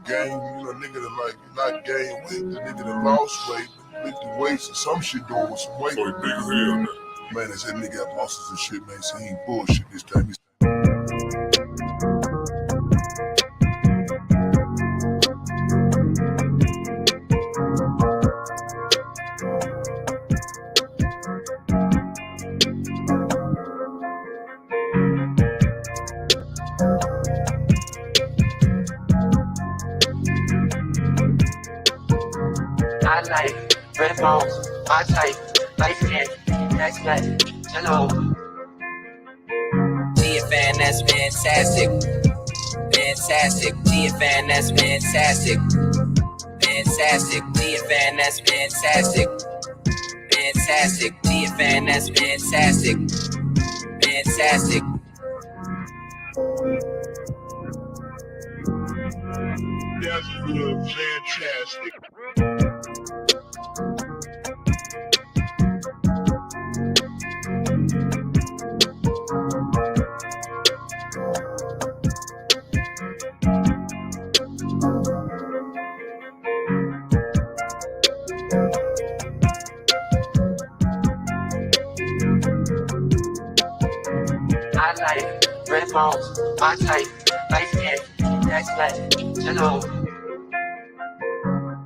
gain, nigga that like not gain weight, the nigga that lost weight, lifted weights and some shit doing with some weight. Oh, big as hell now. Man, they said nigga got muscles and shit, man. So he ain't bullshit this time. I like red balls, my type, light skin, next night, hello. TFN, that's fantastic. Fantastic. TFN, that's fantastic. Fantastic. TFN, that's fantastic. Fantastic. TFN, that's fantastic. Fantastic. That's good, fantastic. I like red balls, my type, light skin, next night, hello.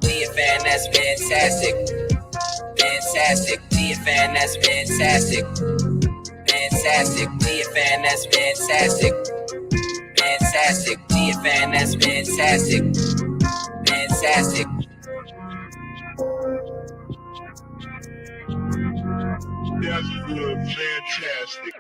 TFN, that's fantastic. Fantastic. TFN, that's fantastic. Fantastic. TFN, that's fantastic. Fantastic. TFN, that's fantastic. Fantastic. That's good, fantastic.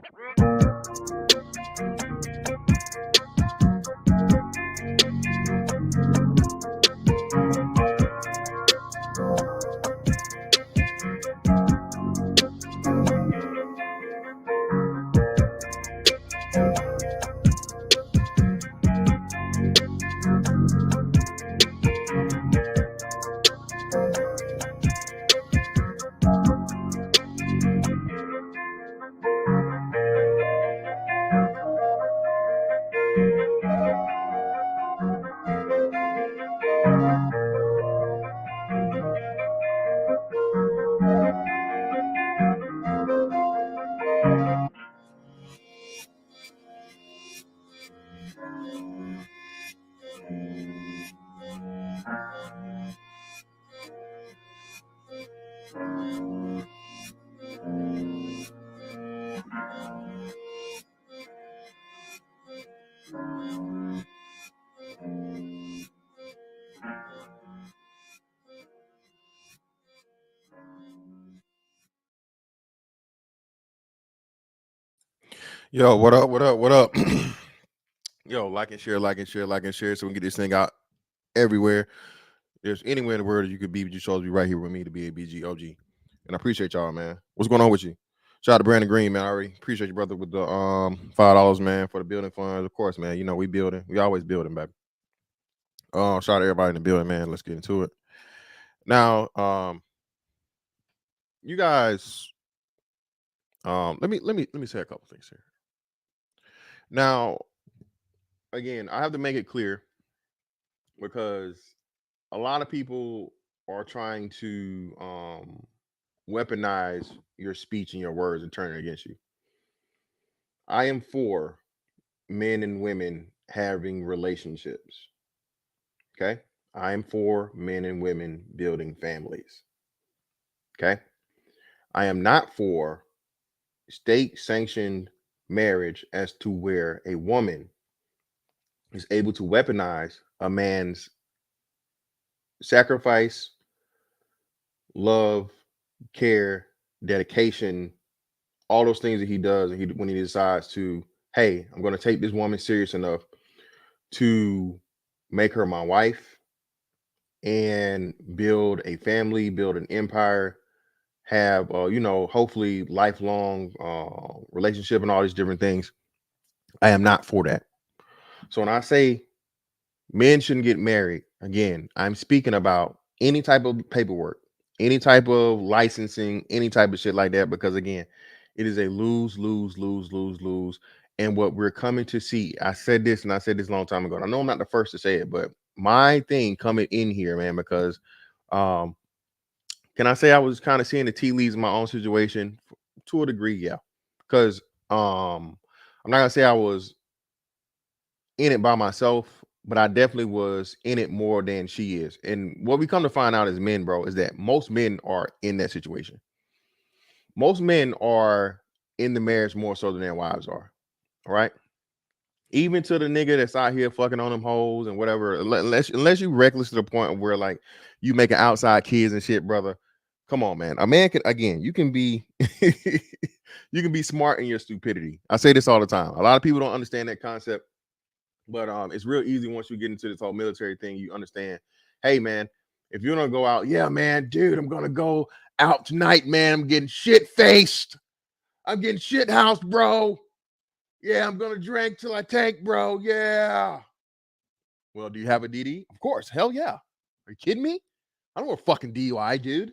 Yo, what up? What up? What up? Yo, like and share, like and share, like and share, so we can get this thing out everywhere. There's anywhere in the world that you could be, but you chose to be right here with me to be a BGOG. And I appreciate y'all, man. What's going on with you? Shout out to Brandon Green, man. I already appreciate you, brother, with the $5, man, for the building funds. Of course, man. You know, we building. We always building, baby. Shout out to everybody in the building, man. Let's get into it. Now, you guys, let me say a couple things here. Now, again, I have to make it clear because a lot of people are trying to weaponize your speech and your words and turn it against you. I am for men and women having relationships. Okay. I am for men and women building families. Okay. I am not for state sanctioned marriage as to where a woman is able to weaponize a man's sacrifice, love, care, dedication, all those things that he does when he decides to, hey, I'm going to take this woman serious enough to make her my wife and build a family, build an empire, have hopefully lifelong relationship and all these different things. I am not for that. So when I say men shouldn't get married, again, I'm speaking about any type of paperwork, any type of licensing, any type of shit like that, because again, it is a lose, lose, lose, lose, lose. And what we're coming to see, I said this a long time ago. And I know I'm not the first to say it, but my thing coming in here, man, because can I say I was kind of seeing the tea leaves in my own situation to a degree, yeah. Because I'm not gonna say I was in it by myself, but I definitely was in it more than she is. And what we come to find out as men, bro, is that most men are in that situation. Most men are in the marriage more so than their wives are. All right. Even to the nigga that's out here fucking on them hoes and whatever, unless you reckless to the point where like you making outside kids and shit, brother. Come on, man. A man can, again, you can be you can be smart in your stupidity. I say this all the time. A lot of people don't understand that concept, but it's real easy once you get into this whole military thing. You understand, hey man, if you're gonna go out, yeah, man, dude, I'm gonna go out tonight, man. I'm getting shit faced. I'm getting shit housed, bro. Yeah, I'm gonna drink till I tank, bro. Yeah. Well, do you have a DD? Of course. Hell yeah. Are you kidding me? I don't want a fucking DUI, dude.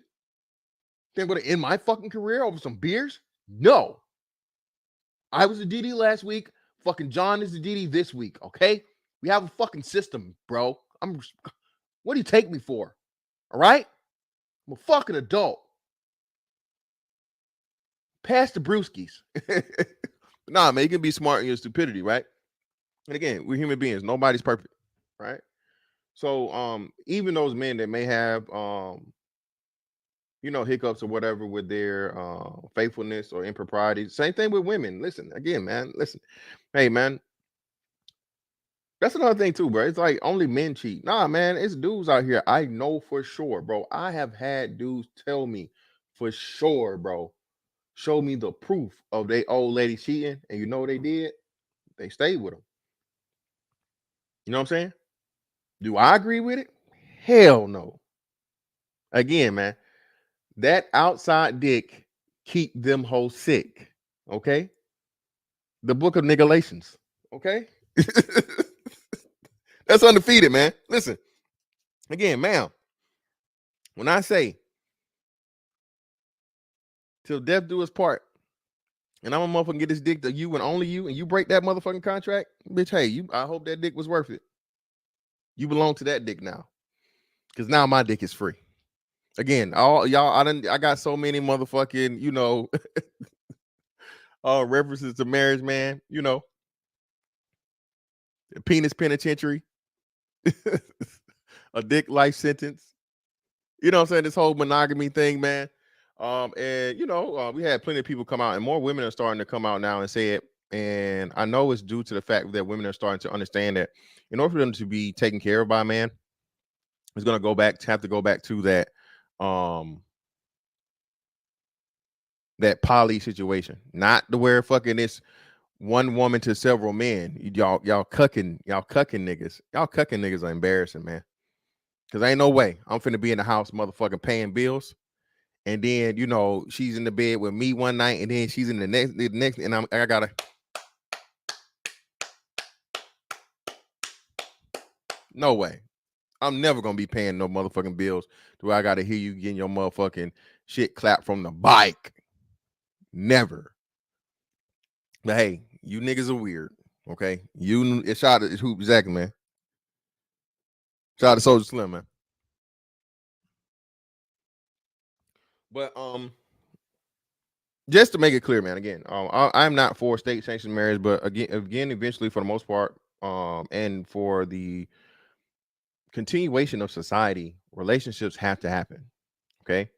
Think I'm gonna end my fucking career over some beers? No. I was a DD last week. Fucking John is the DD this week. Okay. We have a fucking system, bro. What do you take me for? All right. I'm a fucking adult. Pass the brewskis. Nah, man, you can be smart in your stupidity, right? And again, we're human beings. Nobody's perfect, right? So even those men that may have hiccups or whatever with their faithfulness or impropriety, same thing with women. Listen, again, man, listen. Hey, man, that's another thing too, bro. It's like only men cheat. Nah, man, it's dudes out here. I know for sure, bro. I have had dudes tell me for sure, bro. Show me the proof of they old lady cheating, and you know what they did? They stayed with them. You know what I'm saying? Do I agree with it? Hell no. Again, man, that outside dick keep them hoes sick. Okay? The book of Nigalations. Okay? That's undefeated, man. Listen, again, ma'am, when I say till death do us part, and I'm a motherfucking get this dick to you and only you, and you break that motherfucking contract, bitch, hey, I hope that dick was worth it. You belong to that dick now. Because now my dick is free. Again, all y'all, I got so many motherfucking, references to marriage, man. Penis penitentiary, a dick life sentence. You know what I'm saying? This whole monogamy thing, man. And we had plenty of people come out, and more women are starting to come out now and say it. And I know it's due to the fact that women are starting to understand that in order for them to be taken care of by a man, it's gonna have to go back to that that poly situation, not the where fucking this one woman to several men. Y'all cucking niggas. Y'all cucking niggas are embarrassing, man. Cause ain't no way I'm finna be in the house motherfucking paying bills. And then, she's in the bed with me one night, and then she's in the next, and I gotta. No way. I'm never gonna be paying no motherfucking bills to where I gotta hear you getting your motherfucking shit clapped from the bike. Never. But hey, you niggas are weird. Okay. It's shot at Hoop exactly, man. Shout out to Soldier Slim, man. But just to make it clear, man, again, I'm not for state sanctioned marriage, but again, eventually, for the most part, and for the continuation of society, relationships have to happen. Okay,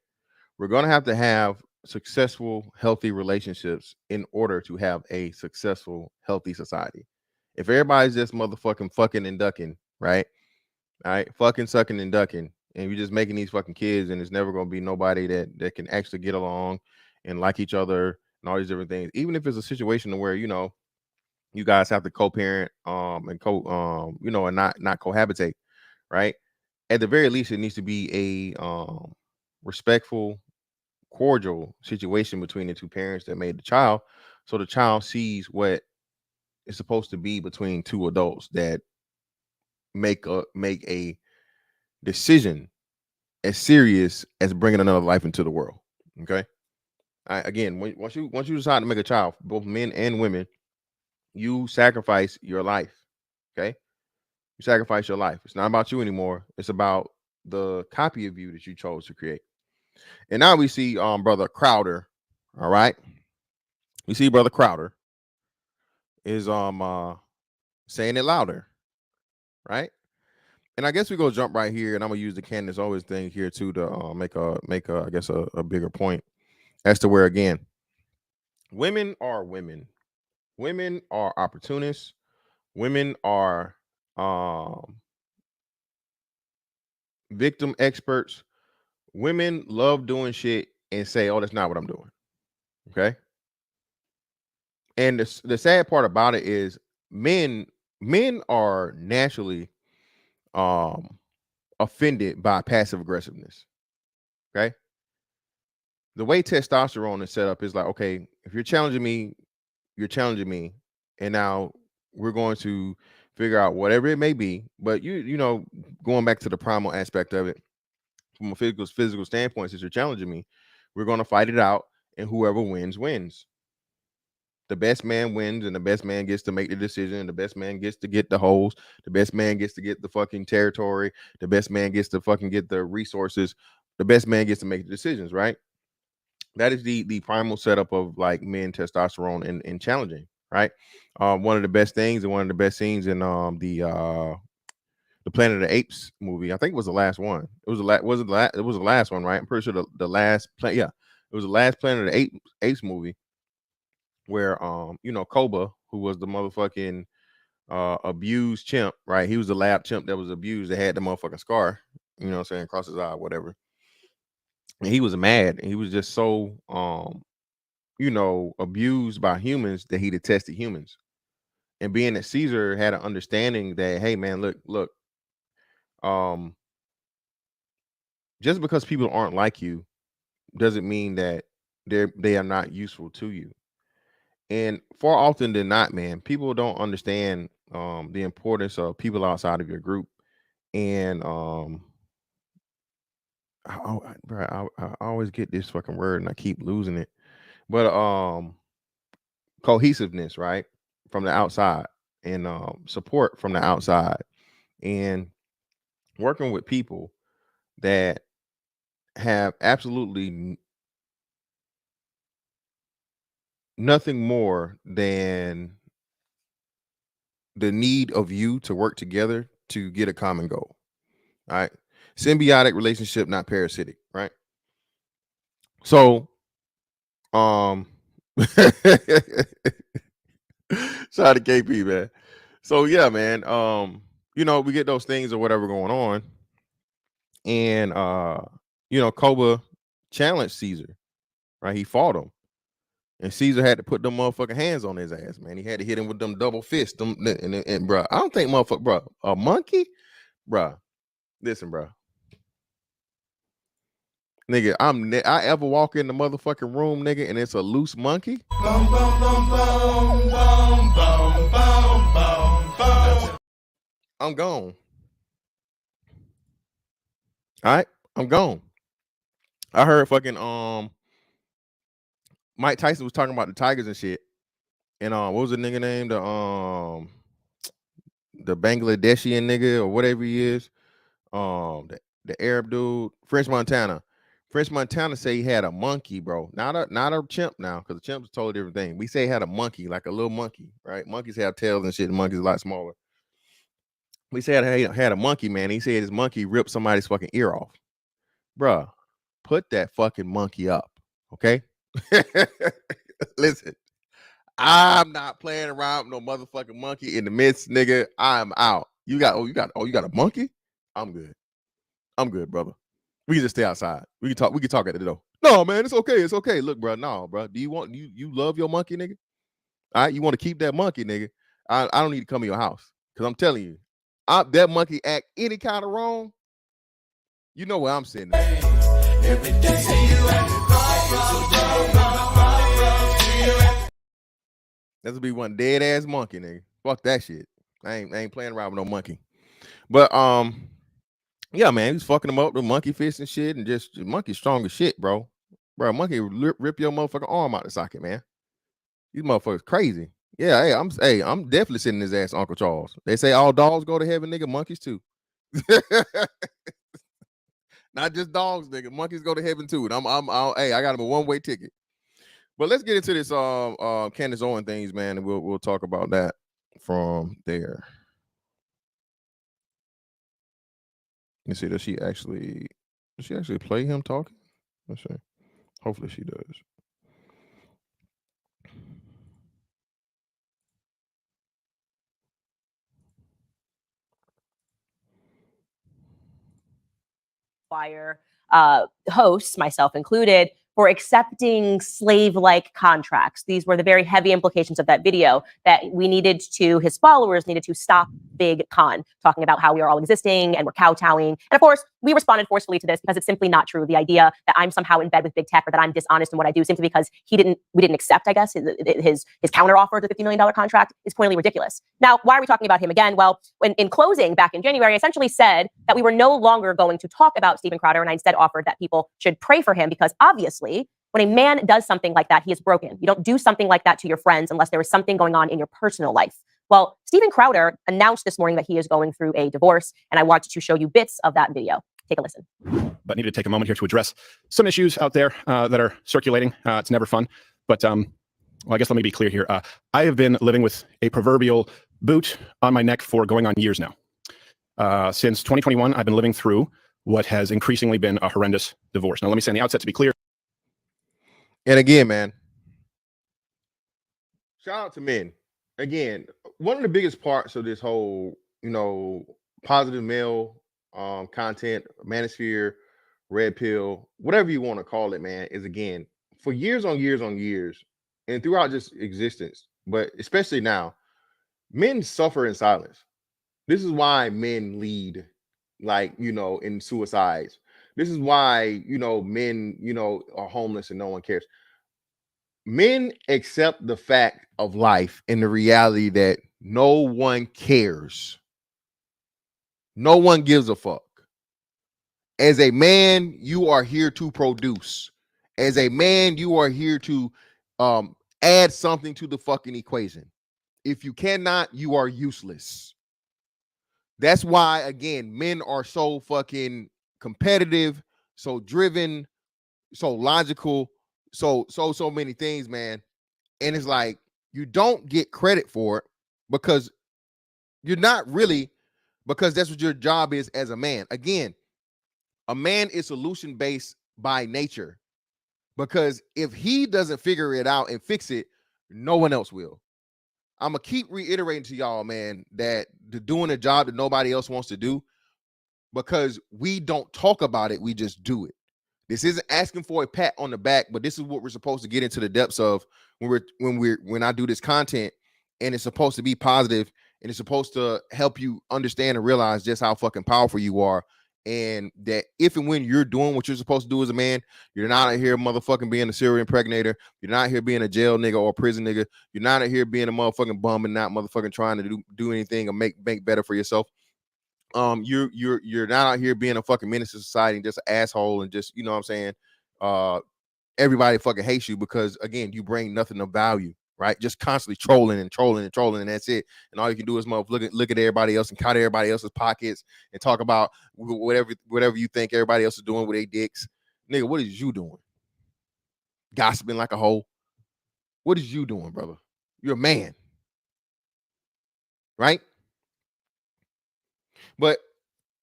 we're gonna have to have successful, healthy relationships in order to have a successful, healthy society. If everybody's just motherfucking fucking and ducking, right? All right, fucking, sucking, and ducking, and you're just making these fucking kids, and it's never gonna be nobody that can actually get along and like each other and all these different things. Even if it's a situation where you guys have to co-parent and and not cohabitate, right? At the very least, it needs to be a respectful, cordial situation between the two parents that made the child, so the child sees what it's supposed to be between two adults that make a decision as serious as bringing another life into the world. Okay. Again, once you decide to make a child, both men and women, you sacrifice your life. Okay. You sacrifice your life. It's not about you anymore. It's about the copy of you that you chose to create. And now we see Brother Crowder. All right. We see Brother Crowder is saying it louder. Right. And I guess we go jump right here, and I'm gonna use the Candace Owens thing here too to make a I guess a bigger point as to where, again, women are women. Women are opportunists. Women are victim experts. Women love doing shit and say, "Oh, that's not what I'm doing." Okay. And the sad part about it is men are naturally offended by passive aggressiveness. Okay. The way testosterone is set up is like, okay, if you're challenging me, you're challenging me, and now we're going to figure out whatever it may be. But you know, going back to the primal aspect of it, from a physical standpoint, since you're challenging me, we're going to fight it out, and whoever wins wins. The best man wins, and the best man gets to make the decision. The best man gets to get the holes. The best man gets to get the fucking territory. The best man gets to fucking get the resources. The best man gets to make the decisions, right? That is the primal setup of like men testosterone and challenging, right? One of the best things and one of the best scenes in the Planet of the Apes movie. I think it was the last one. It was the last one, right? I'm pretty sure the last it was the last Planet of the Apes movie where you know, Koba, who was the motherfucking abused chimp, right? He was the lab chimp that was abused, that had the motherfucking scar, you know what I'm saying, across his eye, whatever. And he was mad, and he was just so you know, abused by humans that he detested humans. And being that Caesar had an understanding that, hey man, look, just because people aren't like you doesn't mean that they are not useful to you. And far often than not, man, people don't understand the importance of people outside of your group. And I always get this fucking word and I keep losing it. But cohesiveness, right? From the outside, and support from the outside, and working with people that have absolutely nothing more than the need of you to work together to get a common goal. All right. Symbiotic relationship, not parasitic, right? So shout out to KP, man. So yeah, man. You know, we get those things or whatever going on. And you know, Koba challenged Caesar, right? He fought him. And Caesar had to put them motherfucking hands on his ass, man. He had to hit him with them double fists. And bro, I don't think motherfucker, bro, a monkey, bro. Listen, bro. Nigga, I ever walk in the motherfucking room, nigga, and it's a loose monkey. Boom, boom, boom, boom, boom, boom, boom, boom, boom. I'm gone. All right, I'm gone. I heard fucking Mike Tyson was talking about the Tigers and shit. And what was the nigga name? The Bangladeshian nigga or whatever he is. The Arab dude, French Montana. French Montana say he had a monkey, bro. Not a chimp now, because the chimp's a totally different thing. We say he had a monkey, like a little monkey, right? Monkeys have tails and shit. The monkey's a lot smaller. We said he had a monkey, man. He said his monkey ripped somebody's fucking ear off. Bruh, put that fucking monkey up, okay? Listen, I'm not playing around with no motherfucking monkey in the midst, nigga. I'm out. You got a monkey? I'm good, brother. We can just stay outside. We can talk at the door. No, man, it's okay. Look, bro, no, bro. Do you want you love your monkey, nigga? All right, you want to keep that monkey, nigga? I don't need to come to your house, because I'm telling you, that monkey act any kind of wrong, you know where I'm sitting. Every day that'll be one dead ass monkey, nigga. Fuck that shit. I ain't playing around with no monkey. But yeah, man, he's fucking him up with monkey fists and shit, and just monkey strong as shit, bro. Monkey rip your motherfucking arm out the socket, man. These motherfuckers crazy. Yeah, I'm definitely sending his ass to Uncle Charles. They say all dogs go to heaven, nigga. Monkeys too. Not just dogs, nigga. Monkeys go to heaven too. And I got him a one-way ticket. But let's get into this Candace Owens things, man, and we'll talk about that from there. Let's see, does she actually play him talking? Let's see. Hopefully she does. Hosts, myself included, for accepting slave-like contracts. These were the very heavy implications of that video, that his followers needed to stop Big Con, talking about how we are all existing and we're kowtowing. And of course, we responded forcefully to this because it's simply not true. The idea that I'm somehow in bed with big tech or that I'm dishonest in what I do simply because we didn't accept, I guess, his counteroffer to the $50 million contract is pointedly ridiculous. Now, why are we talking about him again? Well, in closing back in January, I essentially said that we were no longer going to talk about Steven Crowder, and I instead offered that people should pray for him because obviously, when a man does something like that, he is broken. You don't do something like that to your friends unless there is something going on in your personal life. Well, Steven Crowder announced this morning that he is going through a divorce, and I wanted to show you bits of that video. Take a listen. But needed to take a moment here to address some issues out there that are circulating. It's never fun. But well, I guess let me be clear here. I have been living with a proverbial boot on my neck for going on years now. Since 2021, I've been living through what has increasingly been a horrendous divorce. Now, let me say on the outset, to be clear. And again, man, shout out to men. Again, one of the biggest parts of this whole, positive male content, manosphere, red pill, whatever you want to call it, man, is again, for years on years on years, and throughout just existence, but especially now, men suffer in silence. This is why men lead, in suicides. This is why, men, are homeless and no one cares. Men accept the fact of life and the reality that no one cares. No one gives a fuck. As a man, you are here to produce. As a man, you are here to add something to the fucking equation. If you cannot, you are useless. That's why, again, men are so fucking competitive, so driven, so logical, so many things, man. And it's like, you don't get credit for it because you're not really, because that's what your job is as a man. Again, a man is solution-based by nature, because if he doesn't figure it out and fix it, no one else will. I'm going to keep reiterating to y'all, man, that doing a job that nobody else wants to do, because we don't talk about it, we just do it. This isn't asking for a pat on the back, but this is what we're supposed to get into the depths of when I do this content, and it's supposed to be positive, and it's supposed to help you understand and realize just how fucking powerful you are, and that if and when you're doing what you're supposed to do as a man, you're not out here motherfucking being a serial impregnator, you're not here being a jail nigga or a prison nigga, you're not out here being a motherfucking bum and not motherfucking trying to do anything or make better for yourself. You're not out here being a fucking menace to society and just an asshole and just, you know what I'm saying, everybody fucking hates you because, again, you bring nothing of value, right? Just constantly trolling, and that's it. And all you can do is look at everybody else and count everybody else's pockets and talk about whatever you think everybody else is doing with their dicks. Nigga, what is you doing? Gossiping like a hoe. What is you doing, brother? You're a man, right? But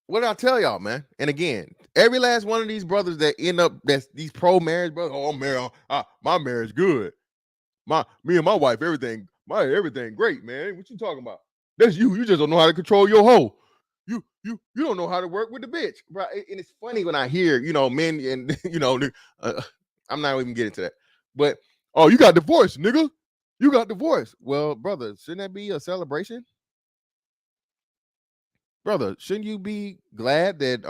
what did I tell y'all, man? And again, every last one of these brothers that end up, that's these pro-marriage brothers, oh, I'm married, my marriage good. Me and my wife, everything great, man. What you talking about? That's you. You just don't know how to control your hoe. You don't know how to work with the bitch, bro. And it's funny when I hear, men and I'm not even getting to that. But you got divorced, nigga. You got divorced. Well, brother, shouldn't that be a celebration? Brother, shouldn't you be glad that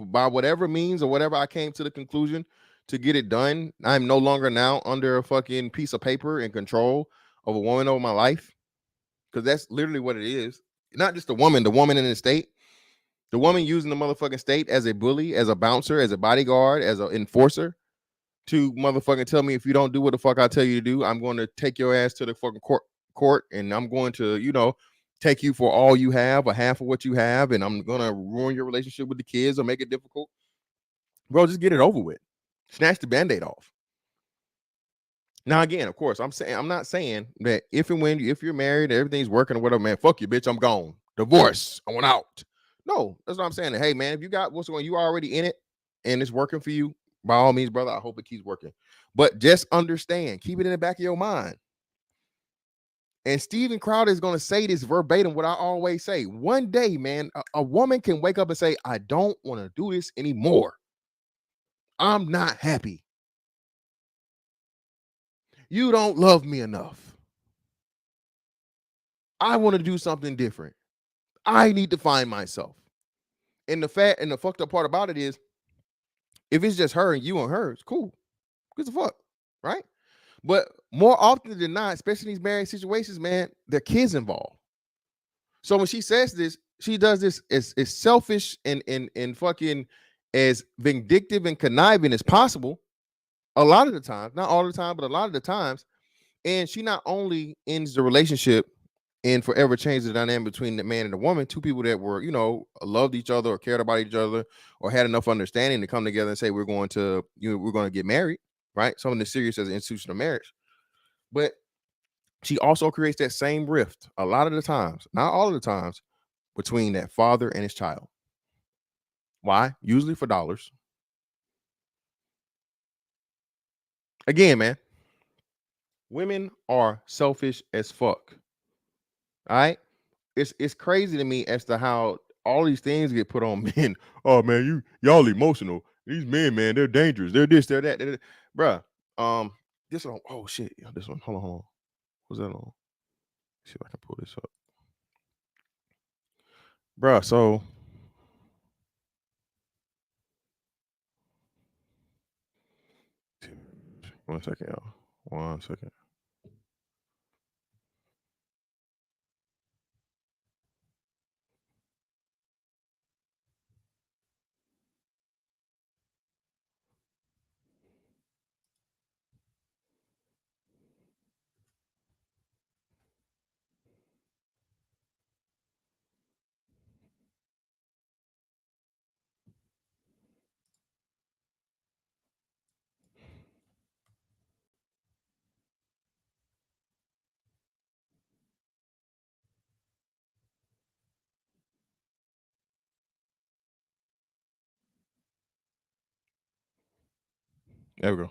by whatever means or whatever I came to the conclusion to get it done, I'm no longer now under a fucking piece of paper in control of a woman over my life? Because that's literally what it is. Not just the woman in the state. The woman using the motherfucking state as a bully, as a bouncer, as a bodyguard, as an enforcer to motherfucking tell me if you don't do what the fuck I tell you to do, I'm going to take your ass to the fucking court and I'm going to, you know, take you for all you have or half of what you have, and I'm gonna ruin your relationship with the kids or make it difficult. Bro, just get it over with. Snatch the band-aid off. Now, again, of course, I'm not saying that if and when if you're married, everything's working or whatever, man, fuck you, bitch, I'm gone. Divorce, I want out. No, that's what I'm saying. Hey, man, if you got what's going, you already in it and it's working for you, by all means, brother, I hope it keeps working. But just understand, keep it in the back of your mind. And Steven Crowder is going to say this verbatim, what I always say. One day, man, a woman can wake up and say, I don't want to do this anymore. I'm not happy. You don't love me enough. I want to do something different. I need to find myself. And the fucked up part about it is, if it's just her and you and her, it's cool. What the fuck, right? But more often than not, especially in these marriage situations, man, there are kids involved. So when she says this, she does this as selfish and fucking as vindictive and conniving as possible. A lot of the time, not all the time, but a lot of the times. And she not only ends the relationship and forever changes the dynamic between the man and the woman, two people that were, you know, loved each other or cared about each other or had enough understanding to come together and say, we're going to get married, right? Something as serious as an institution of marriage. But she also creates that same rift a lot of the times, not all of the times, between that father and his child. Why? Usually for dollars. Again, man, women are selfish as fuck. All right? It's crazy to me as to how all these things get put on men. Oh man, y'all emotional. These men, man, they're dangerous. They're this, they're that. Bruh. This one. Oh shit. This one. Hold on. What's that on? See if I can pull this up. Bruh, so 1 second, y'all. 1 second. There we go.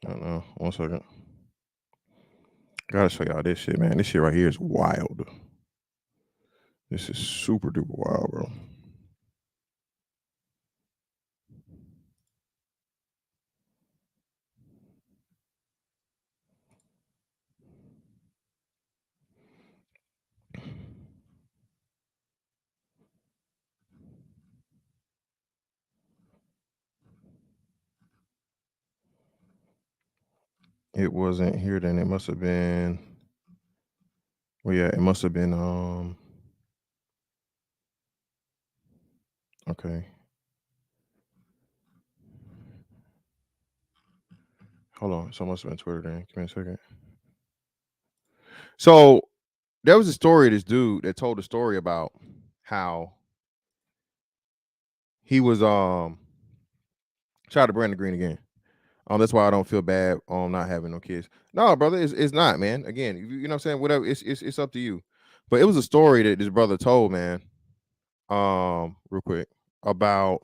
I don't know. 1 second. Gotta show y'all this shit, man. This shit right here is wild. This is super duper wild, bro. It wasn't here then. It must have been. Well, yeah, it must have been. Okay. Hold on. So it must have been Twitter then. Give me a second. So there was a story of this dude that told a story about how he was shout out to Brandon Green again. That's why I don't feel bad on not having no kids. No, brother, it's not, man. Again, you know what I'm saying? Whatever, it's up to you. But it was a story that this brother told, man. Real quick, about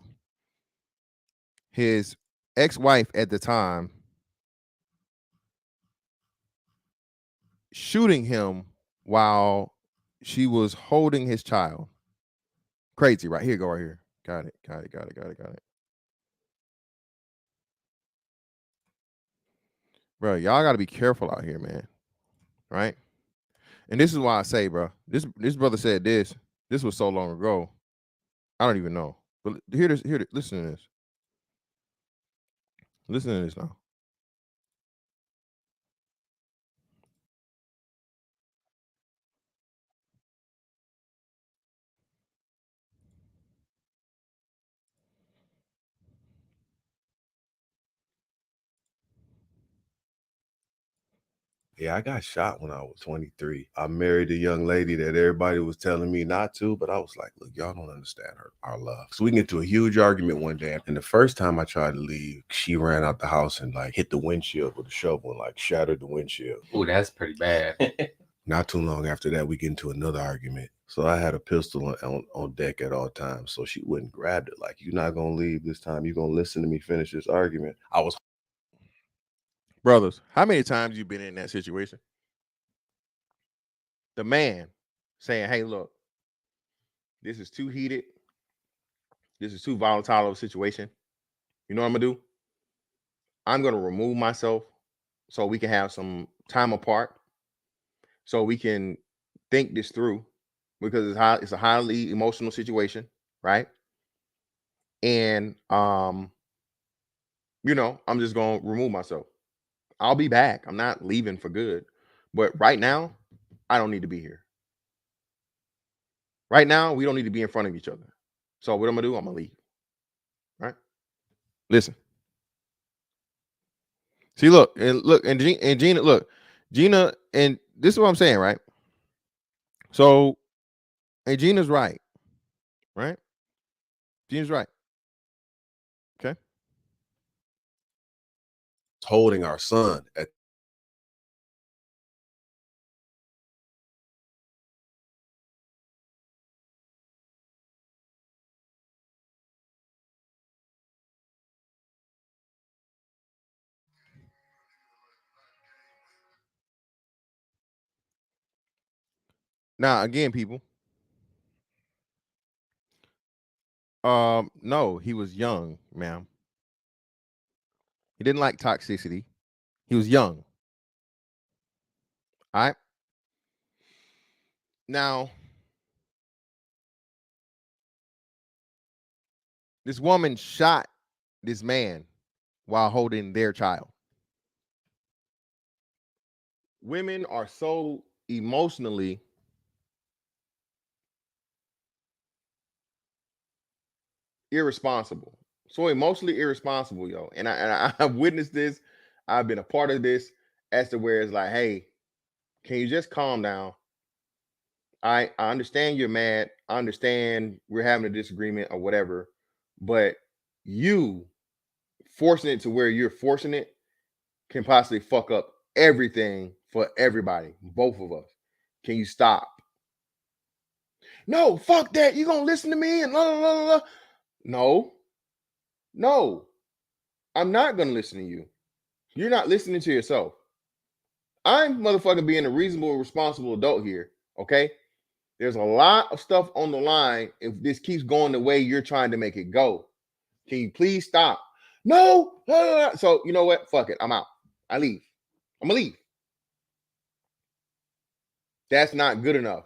his ex-wife at the time shooting him while she was holding his child. Crazy, right? Here, go right here. Got it. Bro, y'all got to be careful out here, man. Right? And this is why I say, bro, this brother said this. This was so long ago. I don't even know. But listen to this. Listen to this now. Yeah, I got shot when I was 23. I married a young lady that everybody was telling me not to, but I was like, look, y'all don't understand our love. So we get into a huge argument one day. And the first time I tried to leave, she ran out the house and like hit the windshield with a shovel and like shattered the windshield. Oh, that's pretty bad. Not too long after that, we get into another argument. So I had a pistol on deck at all times. So she wouldn't grab it. Like, you're not going to leave this time. You're going to listen to me finish this argument. I was. Brothers, how many times you been in that situation? The man saying, hey, look, this is too heated. This is too volatile of a situation. You know what I'm going to do? I'm going to remove myself so we can have some time apart, so we can think this through, because it's a highly emotional situation, right? And, you know, I'm just going to remove myself. I'll be back. I'm not leaving for good. But right now, I don't need to be here. Right now, we don't need to be in front of each other. So what I'm going to do, I'm going to leave. Right? Listen. See, look, and Gina, look, Gina, and this is what I'm saying, right? So, and Gina's right? Gina's right. Okay. Holding our son at Now, again, people. No, he was young, ma'am. He didn't like toxicity. He was young. All right. Now, this woman shot this man while holding their child. Women are so emotionally irresponsible. So emotionally irresponsible, yo. And I've witnessed this. I've been a part of this, as to where it's like, hey, can you just calm down? I understand you're mad. I understand we're having a disagreement or whatever, but you forcing it to where you're forcing it can possibly fuck up everything for everybody, both of us. Can you stop? No, fuck that. You gonna listen to me and blah, blah, blah, blah. No, I'm not gonna listen to you. You're not listening to yourself. I'm motherfucking being a reasonable, responsible adult here. Okay. There's a lot of stuff on the line if this keeps going the way you're trying to make it go. Can you please stop? No. So you know what? Fuck it. I'm out. I leave. I'm gonna leave. That's not good enough.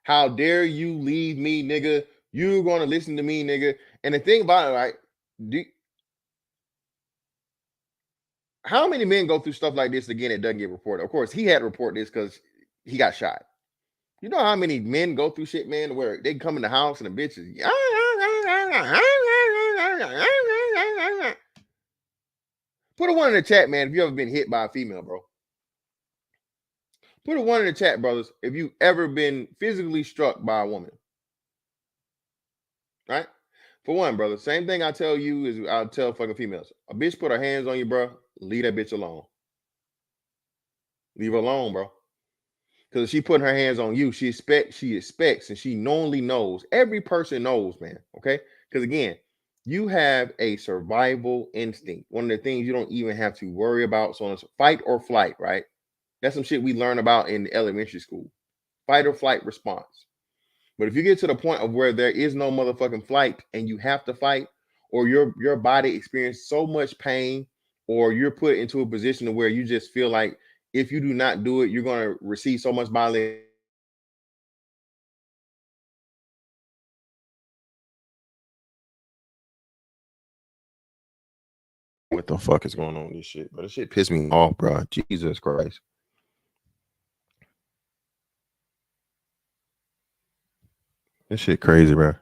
How dare you leave me, nigga? You're gonna listen to me, nigga. And the thing about it, right? How many men go through stuff like this again? It doesn't get reported. Of course, he had to report this because he got shot. You know how many men go through shit, man, where they come in the house and the bitches. Put a one in the chat, man, if you ever been hit by a female, bro. Put a one in the chat, brothers, if you ever been physically struck by a woman. Right? For one, brother, same thing I tell you is I'll tell fucking females. A bitch put her hands on you, bro. Leave that bitch alone. Leave her alone, bro. Because if she putting her hands on you, she expects, and she knowingly knows. Every person knows, man. Okay? Because again, you have a survival instinct. One of the things you don't even have to worry about. So it's fight or flight, right? That's some shit we learn about in elementary school. Fight or flight response. But if you get to the point of where there is no motherfucking flight and you have to fight, or your body experiences so much pain, or you're put into a position where you just feel like if you do not do it, you're going to receive so much violence. What the fuck is going on with this shit? But this shit pissed me off, bro. Jesus Christ. This shit crazy, bro.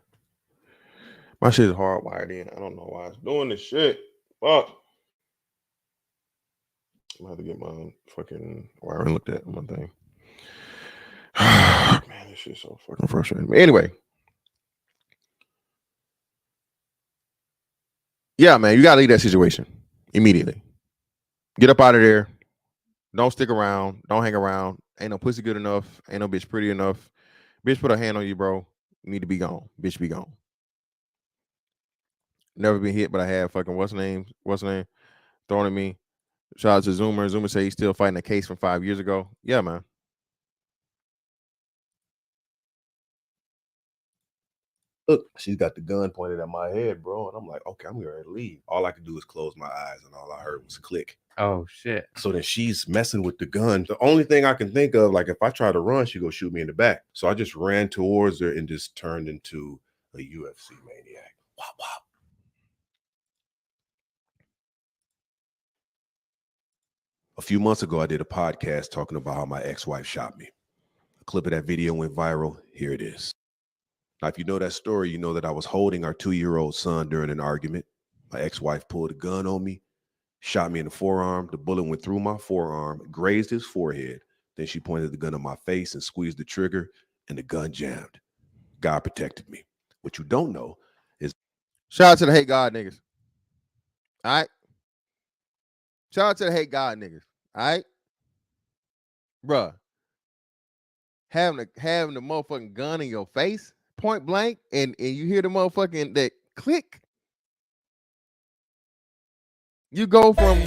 My shit is hardwired in. I don't know why it's doing this shit. Fuck. I'm gonna have to get my fucking wiring looked at on my thing. Man, this shit's so fucking frustrating. But anyway. Yeah, man, you gotta leave that situation immediately. Get up out of there. Don't stick around. Don't hang around. Ain't no pussy good enough. Ain't no bitch pretty enough. Bitch put a hand on you, bro. You need to be gone. Bitch be gone. Never been hit, but I have fucking what's the name throwing at me. Shout out to Zoomer. Zoomer say he's still fighting a case from 5 years ago. Yeah, man. Look, she's got the gun pointed at my head, bro. And I'm like, okay, I'm ready to leave. All I could do is close my eyes, and all I heard was click. Oh shit. So then she's messing with the gun. The only thing I can think of, like if I try to run, she go shoot me in the back. So I just ran towards her and just turned into a UFC maniac. Wop, wop. A few months ago, I did a podcast talking about how my ex-wife shot me. A clip of that video went viral. Here it is. Now, if you know that story, you know that I was holding our 2-year-old son during an argument. My ex-wife pulled a gun on me, shot me in the forearm. The bullet went through my forearm, grazed his forehead. Then she pointed the gun on my face and squeezed the trigger, and the gun jammed. God protected me. What you don't know is... Shout out to the hate God niggas. All right? Shout out to the hate God niggas. All right? Bruh. Having the motherfucking gun in your face, point blank, and you hear the motherfucking that click. You go from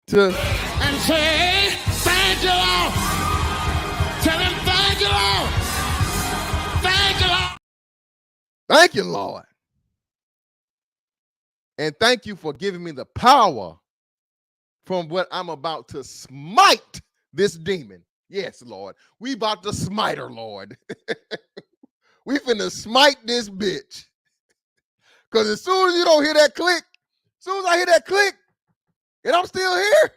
to and say, thank you, Lord. Tell him, thank you, Lord. Thank you, Lord. thank you, Lord. And thank you for giving me the power from what I'm about to smite this demon. Yes, Lord. We about to smite her, Lord. We finna smite this bitch. Because as soon as you don't hear that click, as soon as I hear that click, and I'm still here,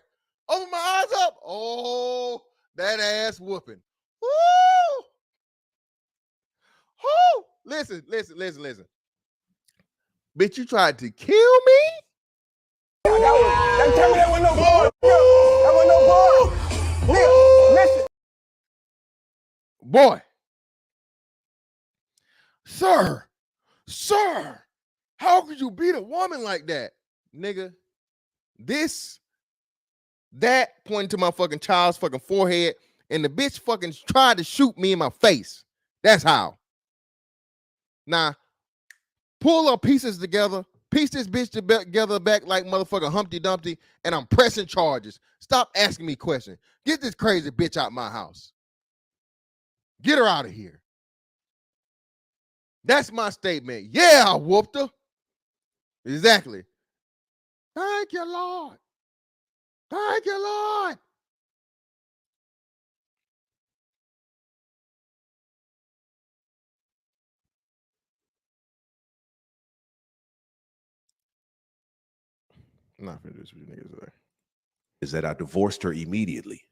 open my eyes up, oh, that ass whooping. Woo! Woo! Listen. Bitch, you tried to kill me? Tell me that was no boy. That was no boy. Listen. Boy. Sir, how could you beat a woman like that? Nigga, that pointing to my fucking child's fucking forehead, and the bitch fucking tried to shoot me in my face. That's how. Now, pull our pieces together, piece this bitch together back like motherfucking Humpty Dumpty, and I'm pressing charges. Stop asking me questions. Get this crazy bitch out my house. Get her out of here. That's my statement. Yeah, I whooped her. Exactly. Thank you, Lord. Thank you, Lord. I'm not finna do this with you niggas today. is that I divorced her immediately.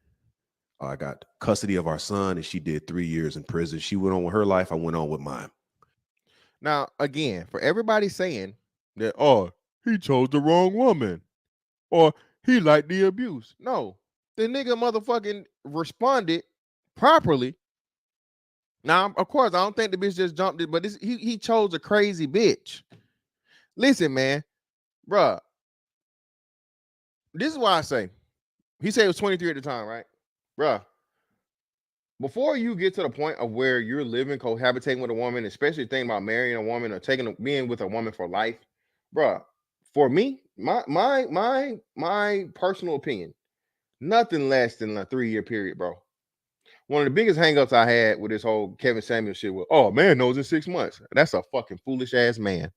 I got custody of our son, and she did 3 years in prison. She went on with her life. I went on with mine. Now, again, for everybody saying that, oh, he chose the wrong woman, or he liked the abuse. No, the nigga motherfucking responded properly. Now, of course, I don't think the bitch just jumped it, but he chose a crazy bitch. Listen, man, bruh, this is why I say, he said he was 23 at the time, right? Bruh, before you get to the point of where you're living, cohabitating with a woman, especially thinking about marrying a woman or being with a woman for life, bruh, for me, my personal opinion, nothing less than a 3-year period, bro. One of the biggest hangups I had with this whole Kevin Samuel shit was, oh, man knows in 6 months. That's a fucking foolish ass man.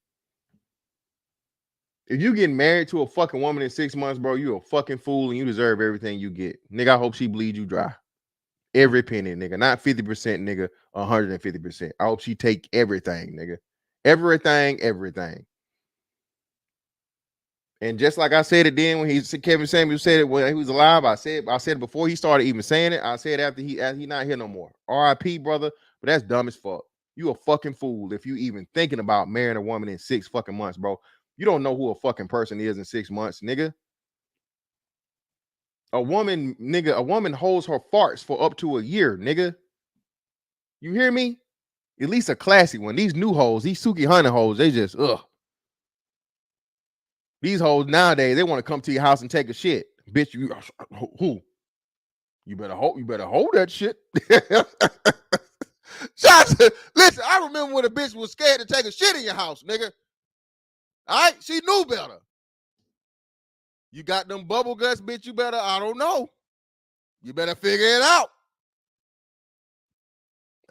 If you get married to a fucking woman in 6 months, bro, you're a fucking fool and you deserve everything you get. Nigga, I hope she bleeds you dry. Every penny, nigga. Not 50%, nigga. 150%. I hope she take everything, nigga. Everything. And just like I said it then when Kevin Samuel said it when he was alive, I said it before he started even saying it. I said after he not here no more. R.I.P. brother, but that's dumb as fuck. You a fucking fool if you even thinking about marrying a woman in 6 fucking months, bro. You don't know who a fucking person is in 6 months, nigga. A woman holds her farts for up to a year, nigga. You hear me? At least a classy one. These new hoes, these Suki Hunter hoes, they just These hoes nowadays, they want to come to your house and take a shit. Bitch, who? You better hold that shit. Shots, listen, I remember when a bitch was scared to take a shit in your house, nigga. All right, she knew better. You got them bubble guts, bitch. You better, I don't know. You better figure it out.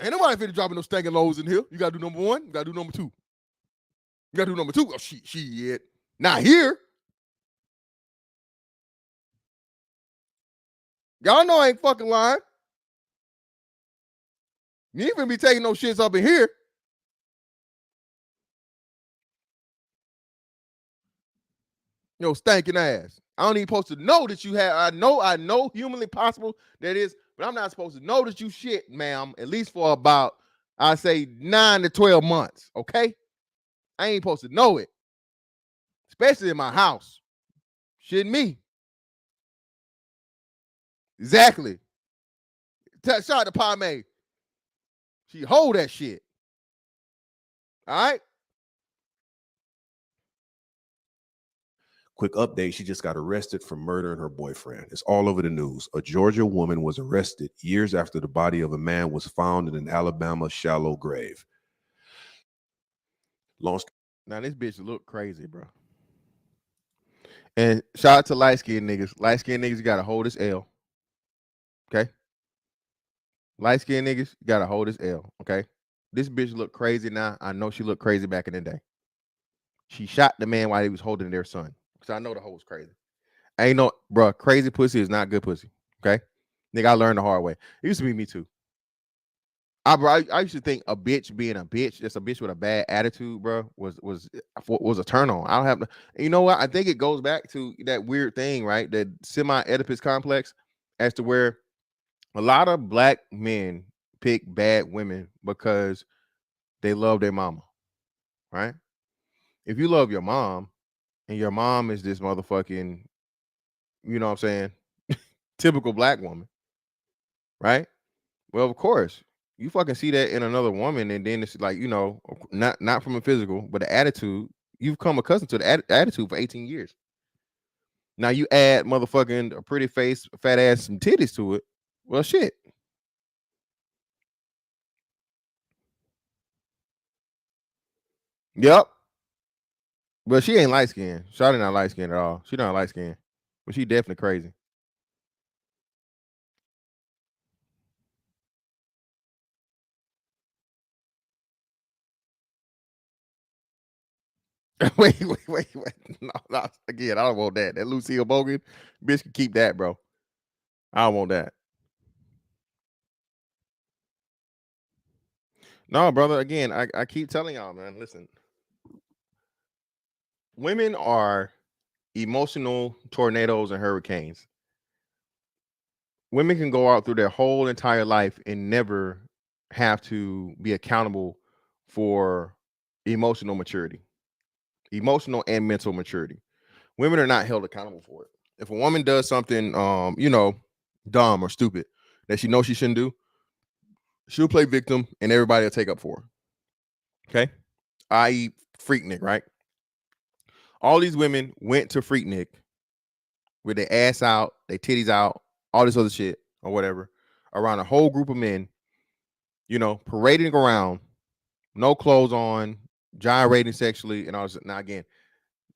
Ain't nobody finna dropping no stinking lows in here. You gotta do number 1. You gotta do number 2. You gotta do number 2. Oh, shit. Not here. Y'all know I ain't fucking lying. You ain't finna be taking no shits up in here. Yo, stinking ass. I don't even supposed to know that you have. I know humanly possible that is, but I'm not supposed to know that you shit, ma'am, at least for about, I say 9 to 12 months. Okay? I ain't supposed to know it. Especially in my house. Shitting me. Exactly. Shout out to Palme. She hold that shit. All right? Quick update, she just got arrested for murdering her boyfriend. It's all over the news. A Georgia woman was arrested years after the body of a man was found in an Alabama shallow grave. Now this bitch look crazy, bro. And shout out to light-skinned niggas. Light-skinned niggas, you gotta hold this L. Okay? Light-skinned niggas, you gotta hold this L. Okay? This bitch look crazy now. I know she looked crazy back in the day. She shot the man while he was holding their son. Because I know the hoe was crazy. Ain't no, bro, crazy pussy is not good pussy. Okay? Nigga, I learned the hard way. It used to be me too. I used to think a bitch being a bitch, just a bitch with a bad attitude, bro, was a turn on. I don't have to, you know what? I think it goes back to that weird thing, right? That semi-Oedipus complex, as to where a lot of black men pick bad women because they love their mama, right? If you love your mom and your mom is this motherfucking, you know what I'm saying, typical black woman, right? Well, of course, you fucking see that in another woman, and then it's like, you know, not from a physical, but the attitude. You've come accustomed to the attitude for 18 years. Now you add motherfucking a pretty face, fat ass, some titties to it. Well, shit. Yep. But she ain't light skinned. Shawty not light skinned at all. She not light skinned, but she definitely crazy. wait. No. Again, I don't want that. That Lucille Bogan bitch can keep that, bro. I don't want that. No, brother. Again, I keep telling y'all, man. Listen, women are emotional tornadoes and hurricanes. Women can go out through their whole entire life and never have to be accountable for emotional maturity, emotional and mental maturity. Women are not held accountable for it. If a woman does something, you know, dumb or stupid that she knows she shouldn't do, she'll play victim and everybody will take up for her. Okay? I.e. Freaknik, right? All these women went to Freaknik with their ass out, their titties out, all this other shit or whatever, around a whole group of men, you know, parading around, no clothes on, gyrating sexually, and all this. Now, again,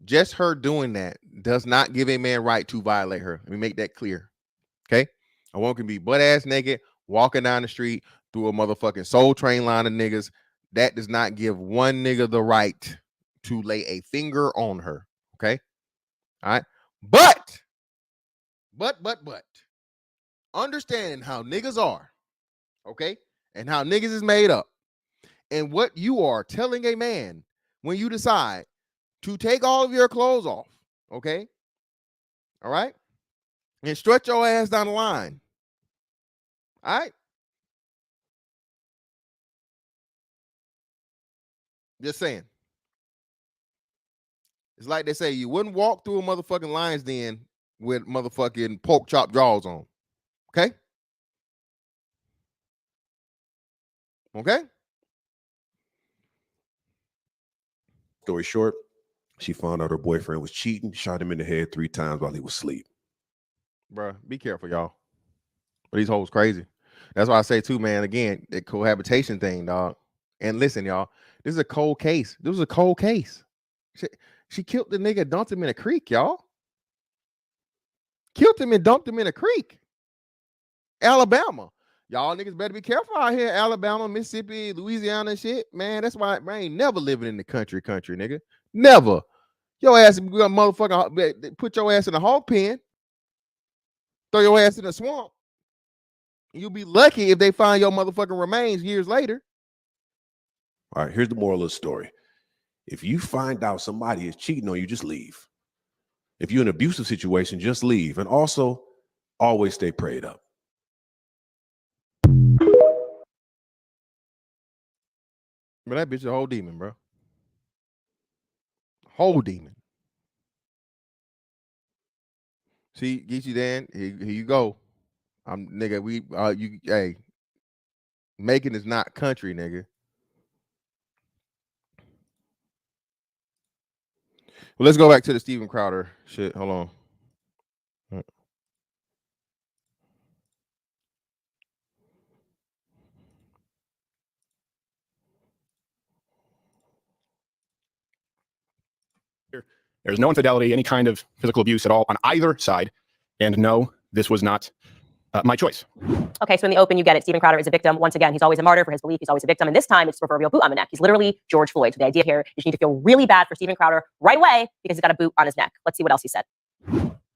just her doing that does not give a man right to violate her. Let me make that clear. Okay? A woman can be butt ass naked, walking down the street through a motherfucking Soul Train line of niggas. That does not give one nigga the right to lay a finger on her. Okay? All right. But understanding how niggas are, okay, and how niggas is made up, and what you are telling a man when you decide to take all of your clothes off, okay, all right, and stretch your ass down the line, all right, Just saying. It's like they say you wouldn't walk through a motherfucking lion's den with motherfucking pork chop jaws on. Okay? Okay? Story short, she found out her boyfriend was cheating, shot him in the head 3 times while he was asleep. Bruh, be careful, y'all. But these hoes crazy. That's why I say too, man, again, the cohabitation thing, dog. And listen, y'all, this is a cold case. This was a cold case. She killed the nigga, dumped him in a creek, y'all. Killed him and dumped him in a creek. Alabama. Y'all niggas better be careful out here. Alabama, Mississippi, Louisiana and shit. Man, that's why I ain't never living in the country, nigga. Never. Your ass, motherfucker, put your ass in a hog pen. Throw your ass in a swamp. You'll be lucky if they find your motherfucking remains years later. All right, here's the moral of the story. If you find out somebody is cheating on you, just leave. If you're in an abusive situation, just leave. And also, always stay prayed up. But that bitch is a whole demon, bro. Whole demon. See, get you Dan. Here you go. Nigga, hey, Macon is not country, nigga. Well, let's go back to the Steven Crowder shit. Hold on. There's no infidelity, any kind of physical abuse at all on either side. And no, this was not my choice. Okay, so in the open, you get it. Steven Crowder is a victim. Once again, he's always a martyr for his belief. He's always a victim. And this time, it's proverbial boot on the neck. He's literally George Floyd. So the idea here is you need to feel really bad for Steven Crowder right away because he's got a boot on his neck. Let's see what else he said.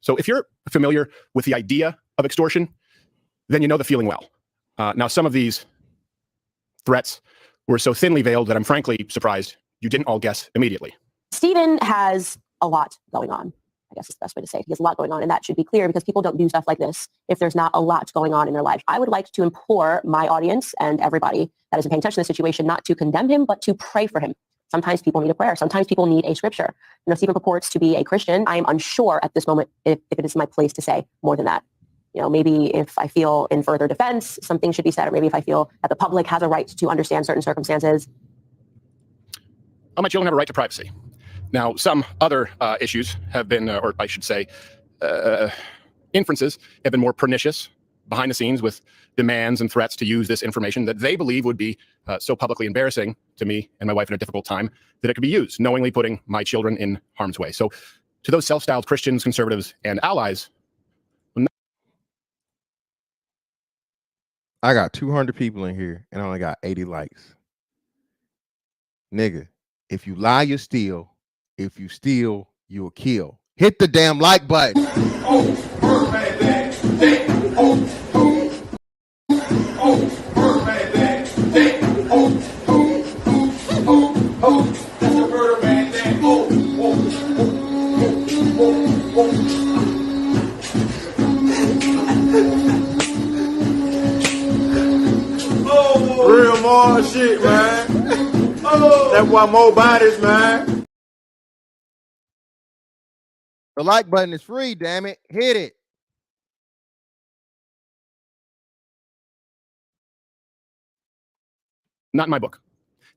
So if you're familiar with the idea of extortion, then you know the feeling well. Now, some of these threats were so thinly veiled that I'm frankly surprised you didn't all guess immediately. Steven has a lot going on. I guess is the best way to say it. He has a lot going on, and that should be clear because people don't do stuff like this if there's not a lot going on in their life. I would like to implore my audience and everybody that isn't paying attention to the situation not to condemn him, but to pray for him. Sometimes people need a prayer. Sometimes people need a scripture. You know, Steven purports to be a Christian. I am unsure at this moment if it is my place to say more than that. You know, maybe if I feel in further defense, something should be said, or maybe if I feel that the public has a right to understand certain circumstances. Oh, my children have a right to privacy. Now, some other issues have been, or I should say, inferences have been more pernicious behind the scenes with demands and threats to use this information that they believe would be so publicly embarrassing to me and my wife in a difficult time that it could be used, knowingly putting my children in harm's way. So to those self-styled Christians, conservatives, and allies. I got 200 people in here and I only got 80 likes. Nigga, if you lie, you steal. If you steal, you'll kill. Hit the damn like button. Real more shit, man. That's why more bodies, man. The like button is free, damn it. Hit it. Not in my book.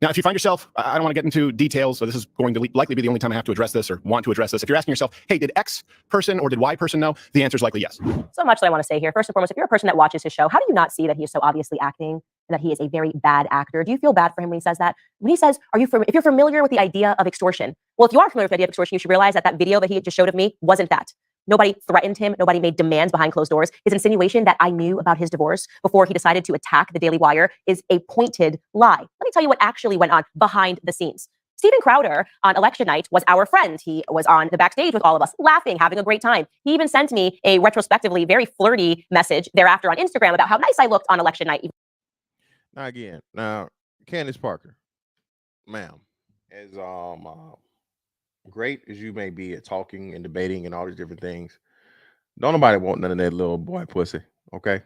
Now, if you find yourself, I don't want to get into details, so this is going to likely be the only time I have to address this or want to address this. If you're asking yourself, hey, did X person or did Y person know? The answer is likely yes. So much that I want to say here. First and foremost, if you're a person that watches his show, how do you not see that he is so obviously acting and that he is a very bad actor? Do you feel bad for him when he says that? When he says, if you're familiar with the idea of extortion? Well, if you are familiar with the idea of extortion, you should realize that that video that he just showed of me wasn't that. Nobody threatened him. Nobody made demands behind closed doors. His insinuation that I knew about his divorce before he decided to attack the Daily Wire is a pointed lie. Let me tell you what actually went on behind the scenes. Steven Crowder on election night was our friend. He was on the backstage with all of us, laughing, having a great time. He even sent me a retrospectively very flirty message thereafter on Instagram about how nice I looked on election night. Now, Candace Parker, ma'am, as great as you may be at talking and debating and all these different things, don't nobody want none of that little boy pussy, okay?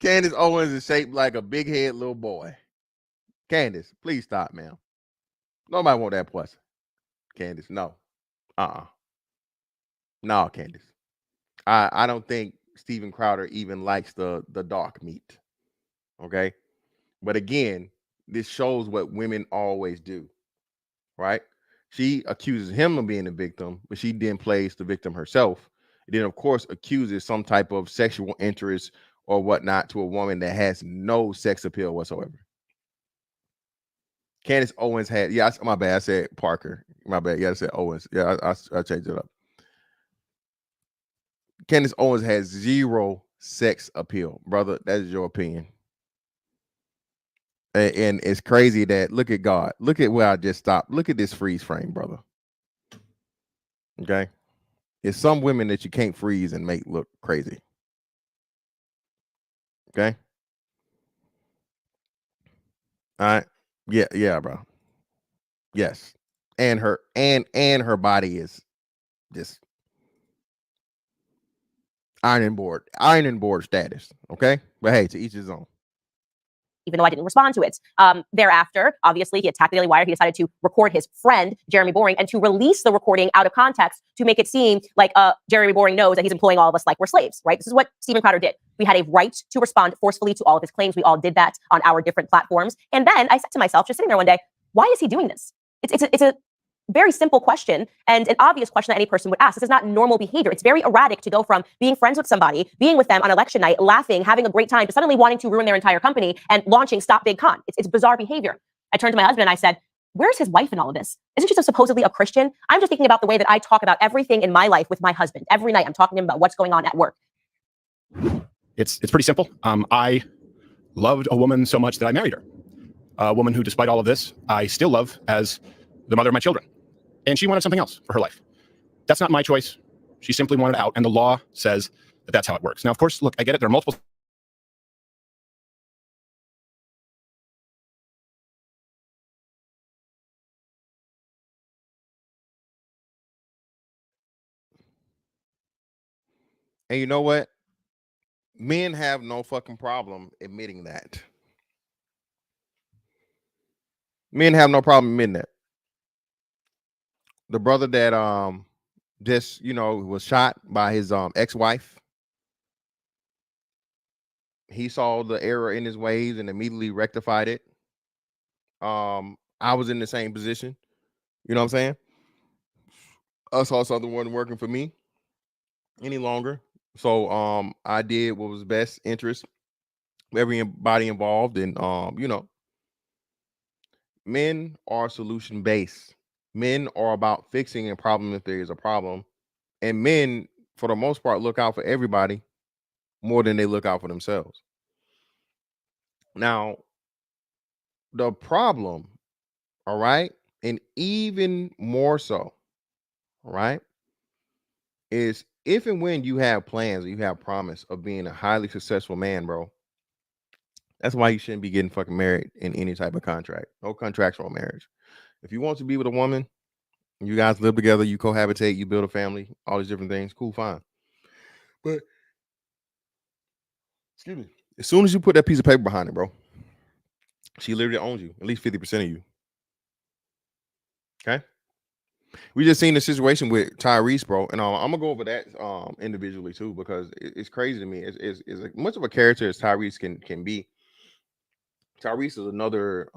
Candace Owens is shaped like a big head little boy. Candace, please stop, ma'am. Nobody want that pussy. Candace, no. No, Candace. I don't think Steven Crowder even likes the dark meat. Okay. But again, this shows what women always do, right? She accuses him of being a victim, but she then plays the victim herself. And then, of course, accuses some type of sexual interest or whatnot to a woman that has no sex appeal whatsoever. Candace Owens had, my bad. I said Parker. My bad. Yeah, I said Owens. Yeah, I changed it up. Candace Owens has zero sex appeal, brother. That is your opinion. And it's crazy that look at God. Look at where I just stopped. Look at this freeze frame, brother. Okay. It's some women that you can't freeze and make look crazy. Okay. All right. Yeah, bro. Yes. And her body is just ironing board status. Okay. But hey, to each his own. Even though I didn't respond to it. Thereafter, obviously, he attacked the Daily Wire. He decided to record his friend, Jeremy Boring, and to release the recording out of context to make it seem like Jeremy Boring knows that he's employing all of us like we're slaves, right? This is what Steven Crowder did. We had a right to respond forcefully to all of his claims. We all did that on our different platforms. And then I said to myself, just sitting there one day, why is he doing this? It's a very simple question and an obvious question that any person would ask. This is not normal behavior. It's very erratic to go from being friends with somebody, being with them on election night, laughing, having a great time, to suddenly wanting to ruin their entire company and launching Stop Big Con. It's bizarre behavior. I turned to my husband and I said, where's his wife in all of this? Isn't she supposedly a Christian? I'm just thinking about the way that I talk about everything in my life with my husband. Every night I'm talking to him about what's going on at work. It's pretty simple. I loved a woman so much that I married her. A woman who, despite all of this, I still love as the mother of my children. And she wanted something else for her life. That's not my choice. She simply wanted out. And the law says that that's how it works. Now, of course, look, I get it. There are multiple. And you know what? Men have no fucking problem admitting that. Men have no problem admitting that. The brother that just was shot by his ex-wife, he saw the error in his ways and immediately rectified it. I was in the same position. You know what I'm saying? I saw something wasn't working for me any longer. So I did what was best interest of everybody involved. And men are solution based. Men are about fixing a problem if there is a problem. And men, for the most part, look out for everybody more than they look out for themselves. Now, the problem, all right, and even more so, all right, is if and when you have plans, you have promise of being a highly successful man, bro, that's why you shouldn't be getting fucking married in any type of contract. No contractual marriage. If you want to be with a woman, you guys live together, you cohabitate, you build a family, all these different things, cool, fine. But, excuse me, as soon as you put that piece of paper behind it, bro, she literally owns you, at least 50% of you. Okay? We just seen the situation with Tyrese, bro, and I'm gonna go over that individually too, because it's crazy to me. It's as much of a character as Tyrese can be. Tyrese is another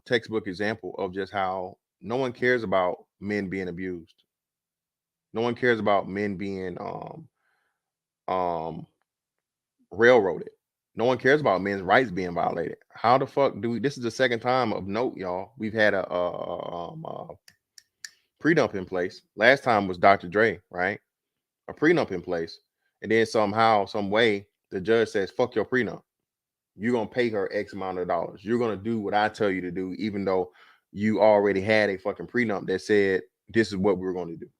textbook example of just how no one cares about men being abused. No one cares about men being railroaded. No one cares about men's rights being violated. How the fuck do we? This is the second time of note, y'all. We've had a prenup in place. Last time was Dr. Dre, right? A prenup in place, and then somehow, some way, the judge says, "Fuck your prenup. You're gonna pay her X amount of dollars. You're gonna do what I tell you to do, even though you already had a fucking prenup that said this is what we were going to do."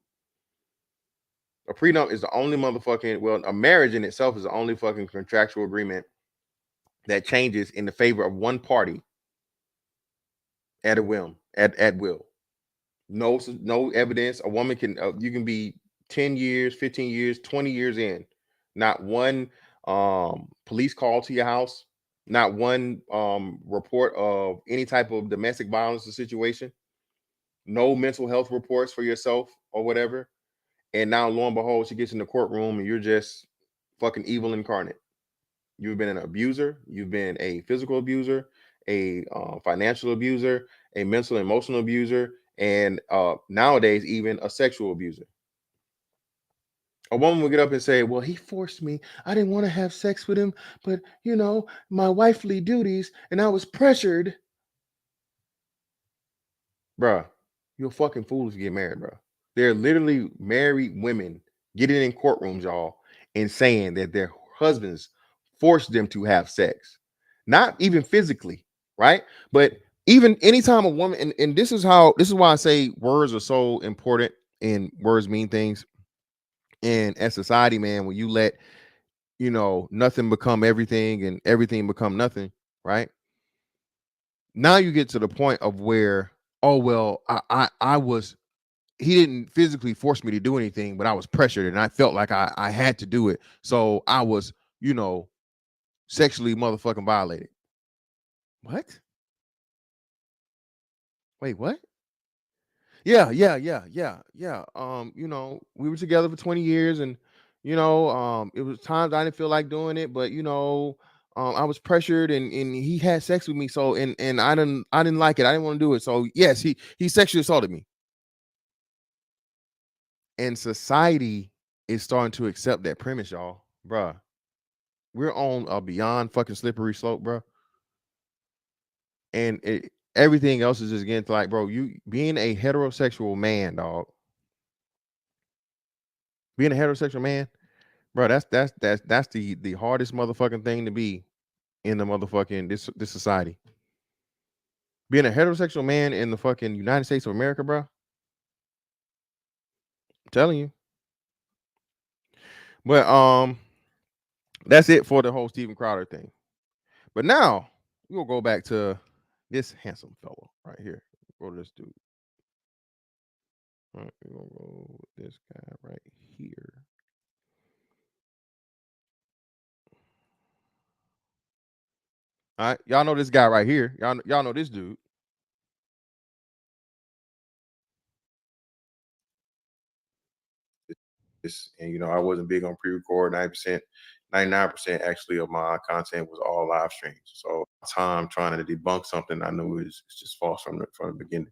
A prenup is the only motherfucking, well, a marriage in itself is the only fucking contractual agreement that changes in the favor of one party at a whim, at will. No evidence. A woman can, you can be 10 years, 15 years, 20 years in. Not one police call to your house, not one report of any type of domestic violence or situation, no mental health reports for yourself or whatever. And now, lo and behold, she gets in the courtroom and you're just fucking evil incarnate. You've been an abuser, you've been a physical abuser, a financial abuser, a mental and emotional abuser, and nowadays even a sexual abuser. A woman will get up and say, well, he forced me. I didn't want to have sex with him, but you know, my wifely duties, and I was pressured. Bruh, you're fucking fool to get married, bruh. There are literally married women getting in courtrooms, y'all, and saying that their husbands forced them to have sex. Not even physically, right? But even anytime a woman, and this is why I say words are so important and words mean things. And as society, man, when you let nothing become everything and everything become nothing, right? Now you get to the point of where, oh well, I was, he didn't physically force me to do anything, but I was pressured and I felt like I had to do it. So I was, sexually motherfucking violated. What? Wait, what? Yeah. We were together for 20 years and it was times I didn't feel like doing it, but I was pressured and he had sex with me. So and I didn't like it. I didn't want to do it. So yes, he sexually assaulted me. And society is starting to accept that premise, y'all. Bruh. We're on a beyond fucking slippery slope, bro. And everything else is just getting to like, bro, you being a heterosexual man, dog. Being a heterosexual man, bro, that's the hardest motherfucking thing to be in the motherfucking this society. Being a heterosexual man in the fucking United States of America, bro. I'm telling you. But that's it for the whole Steven Crowder thing. But now we'll go back to this handsome fellow right here. Go to this dude. All right, we're gonna go with this guy right here. All right, y'all know this guy right here. Y'all know this dude. And I wasn't big on pre-record. 90%, 99% actually of my content was all live streams. So time trying to debunk something I knew is just false from the beginning.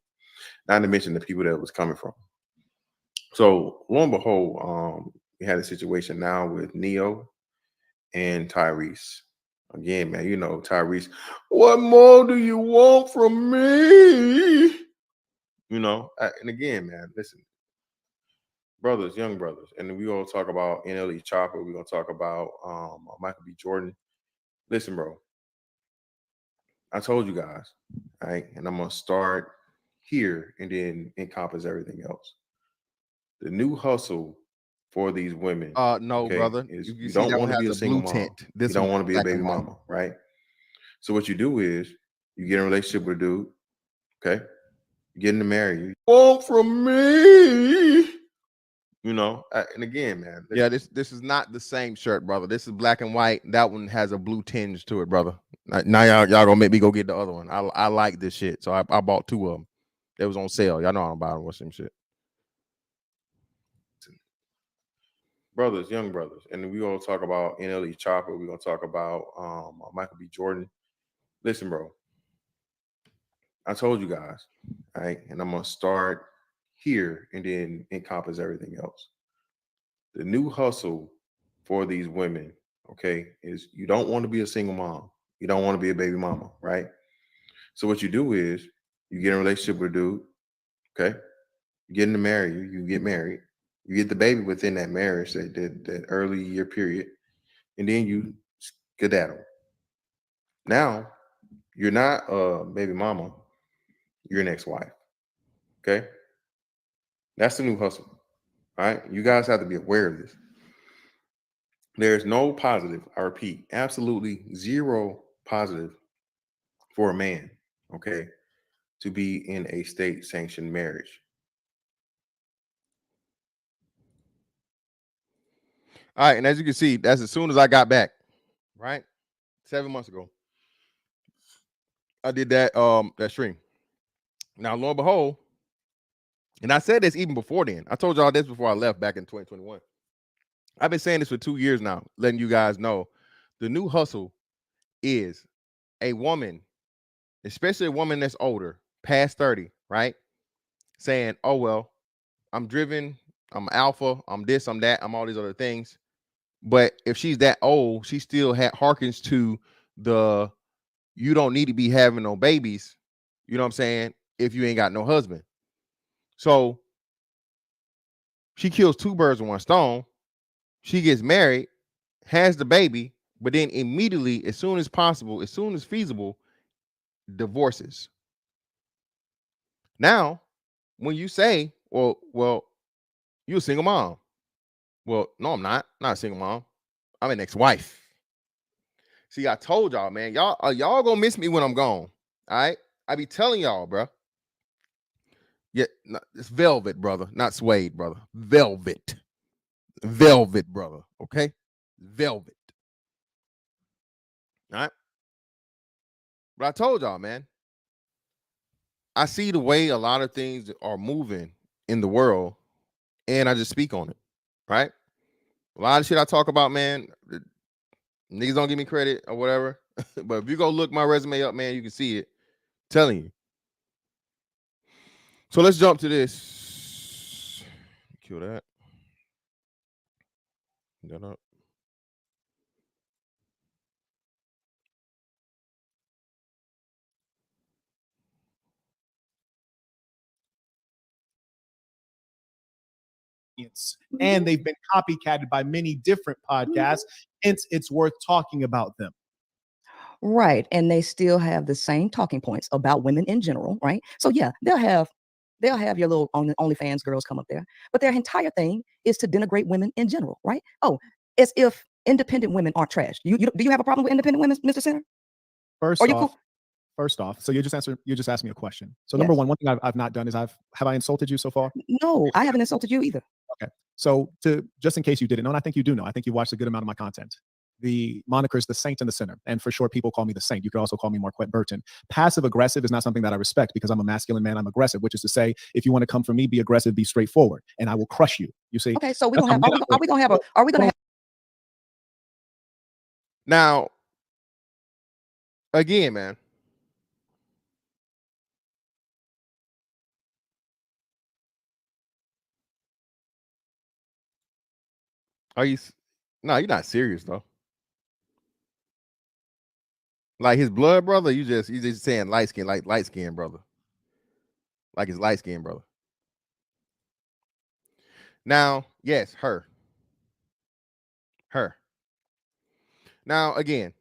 Not to mention the people that it was coming from. So lo and behold, we had a situation now with Neo and Tyrese. Again, man, Tyrese, what more do you want from me? And again, man, listen, brothers, young brothers, and we all talk about NLE Chopper. We're gonna talk about Michael B. Jordan. Listen, bro, I told you guys, right? And I'm gonna start here and then encompass everything else. The new hustle for these women, no, okay, brother, is you you see don't that want one to be a has single blue mom. tint. You This don't one want to be a black and baby white. mama, right? So what you do is you get in a relationship with a dude, okay? You get him to marry you. Want from me? And again, man. Yeah, this is not the same shirt, brother. This is black and white. That one has a blue tinge to it, brother. Now y'all gonna make me go get the other one. I like this shit, so I bought two of them. It was on sale. Y'all know I'm buying with some shit. Brothers, young brothers, and we all talk about NLE Chopper. We're gonna talk about Michael B. Jordan. Listen, bro. I told you guys, right? And I'm gonna start here and then encompass everything else. The new hustle for these women, okay, is you don't want to be a single mom. You don't want to be a baby mama, right? So what you do is you get in a relationship with a dude, okay? You get him to marry you, you get married, you get the baby within that marriage, that early year period, and then you skedaddle. Now, you're not a baby mama, you're an ex-wife. Okay? That's the new hustle. All right. You guys have to be aware of this. There's no positive, I repeat, absolutely zero positive for a man, okay, to be in a state sanctioned marriage. All right. And as you can see, that's as soon as I got back. right? 7 months ago. I did that stream. Now, lo and behold, and I said this even before then. I told y'all this before I left back in 2021. I've been saying this for 2 years now, letting you guys know the new hustle is a woman, especially a woman that's older, past 30, right? Saying, oh, well, I'm driven, I'm alpha, I'm this, I'm that, I'm all these other things. But if she's that old, she still harkens to the you don't need to be having no babies, you know what I'm saying, if you ain't got no husband. So she kills 2 birds with 1 stone. She gets married, has the baby, but then immediately, as soon as possible, as soon as feasible, divorces. Now, when you say, well, you're a single mom. Well, no, I'm not a single mom. I'm an ex-wife. See, I told y'all, man, y'all gonna miss me when I'm gone. All right, I be telling y'all, bro. Yeah, it's velvet, brother, not suede, brother. Velvet, brother. Okay, velvet. All right, but I told y'all, man. I see the way a lot of things are moving in the world, and I just speak on it. Right? A lot of shit I talk about, man. Niggas don't give me credit or whatever. But if you go look my resume up, man, you can see it. I'm telling you. So let's jump to this. Kill that. That up. And they've been copycatted by many different podcasts. Hence, it's worth talking about them. Right. And they still have the same talking points about women in general, right? So yeah, they'll have your little OnlyFans girls come up there, but their entire thing is to denigrate women in general, right? Oh, as if independent women are trash. Do you have a problem with independent women, Mr. Senator? First off, so you just asked me a question. So number one thing I've not done is have I insulted you so far? No, I haven't insulted you either. Okay. So just in case you didn't know, and I think you do know, I think you watched a good amount of my content. The moniker is the Saint and the Sinner. And for short, people call me the Saint. You could also call me Marquette Burton. Passive aggressive is not something that I respect because I'm a masculine man. I'm aggressive, which is to say, if you want to come for me, be aggressive, be straightforward, and I will crush you. You see? Okay, so are we gonna have Now, again, man. Are you? No, you're not serious though. Like his blood brother, you just saying light skin, like light skin brother. Like his light skin brother. Now, yes, her. Now, again,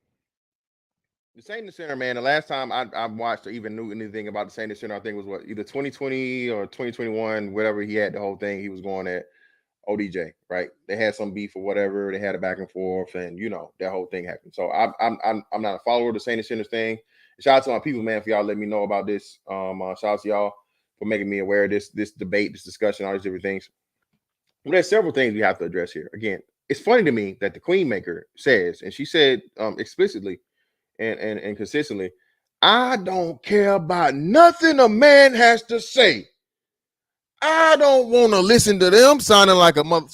the Saint and the Sinner, man. The last time I watched or even knew anything about the Saint and the Sinner, I think was what, either 2020 or 2021, whatever he had the whole thing. He was going at ODJ, right? They had some beef or whatever. They had a back and forth, and you know that whole thing happened. So I'm not a follower of the Saint and Sinner thing. Shout out to my people, man, for y'all letting me know about this. Shout out to y'all for making me aware of this debate, this discussion, all these different things. Well, there's several things we have to address here. Again, it's funny to me that the Queen Maker says, and she said explicitly and consistently, I don't care about nothing a man has to say. I don't want to listen to them sounding like Martin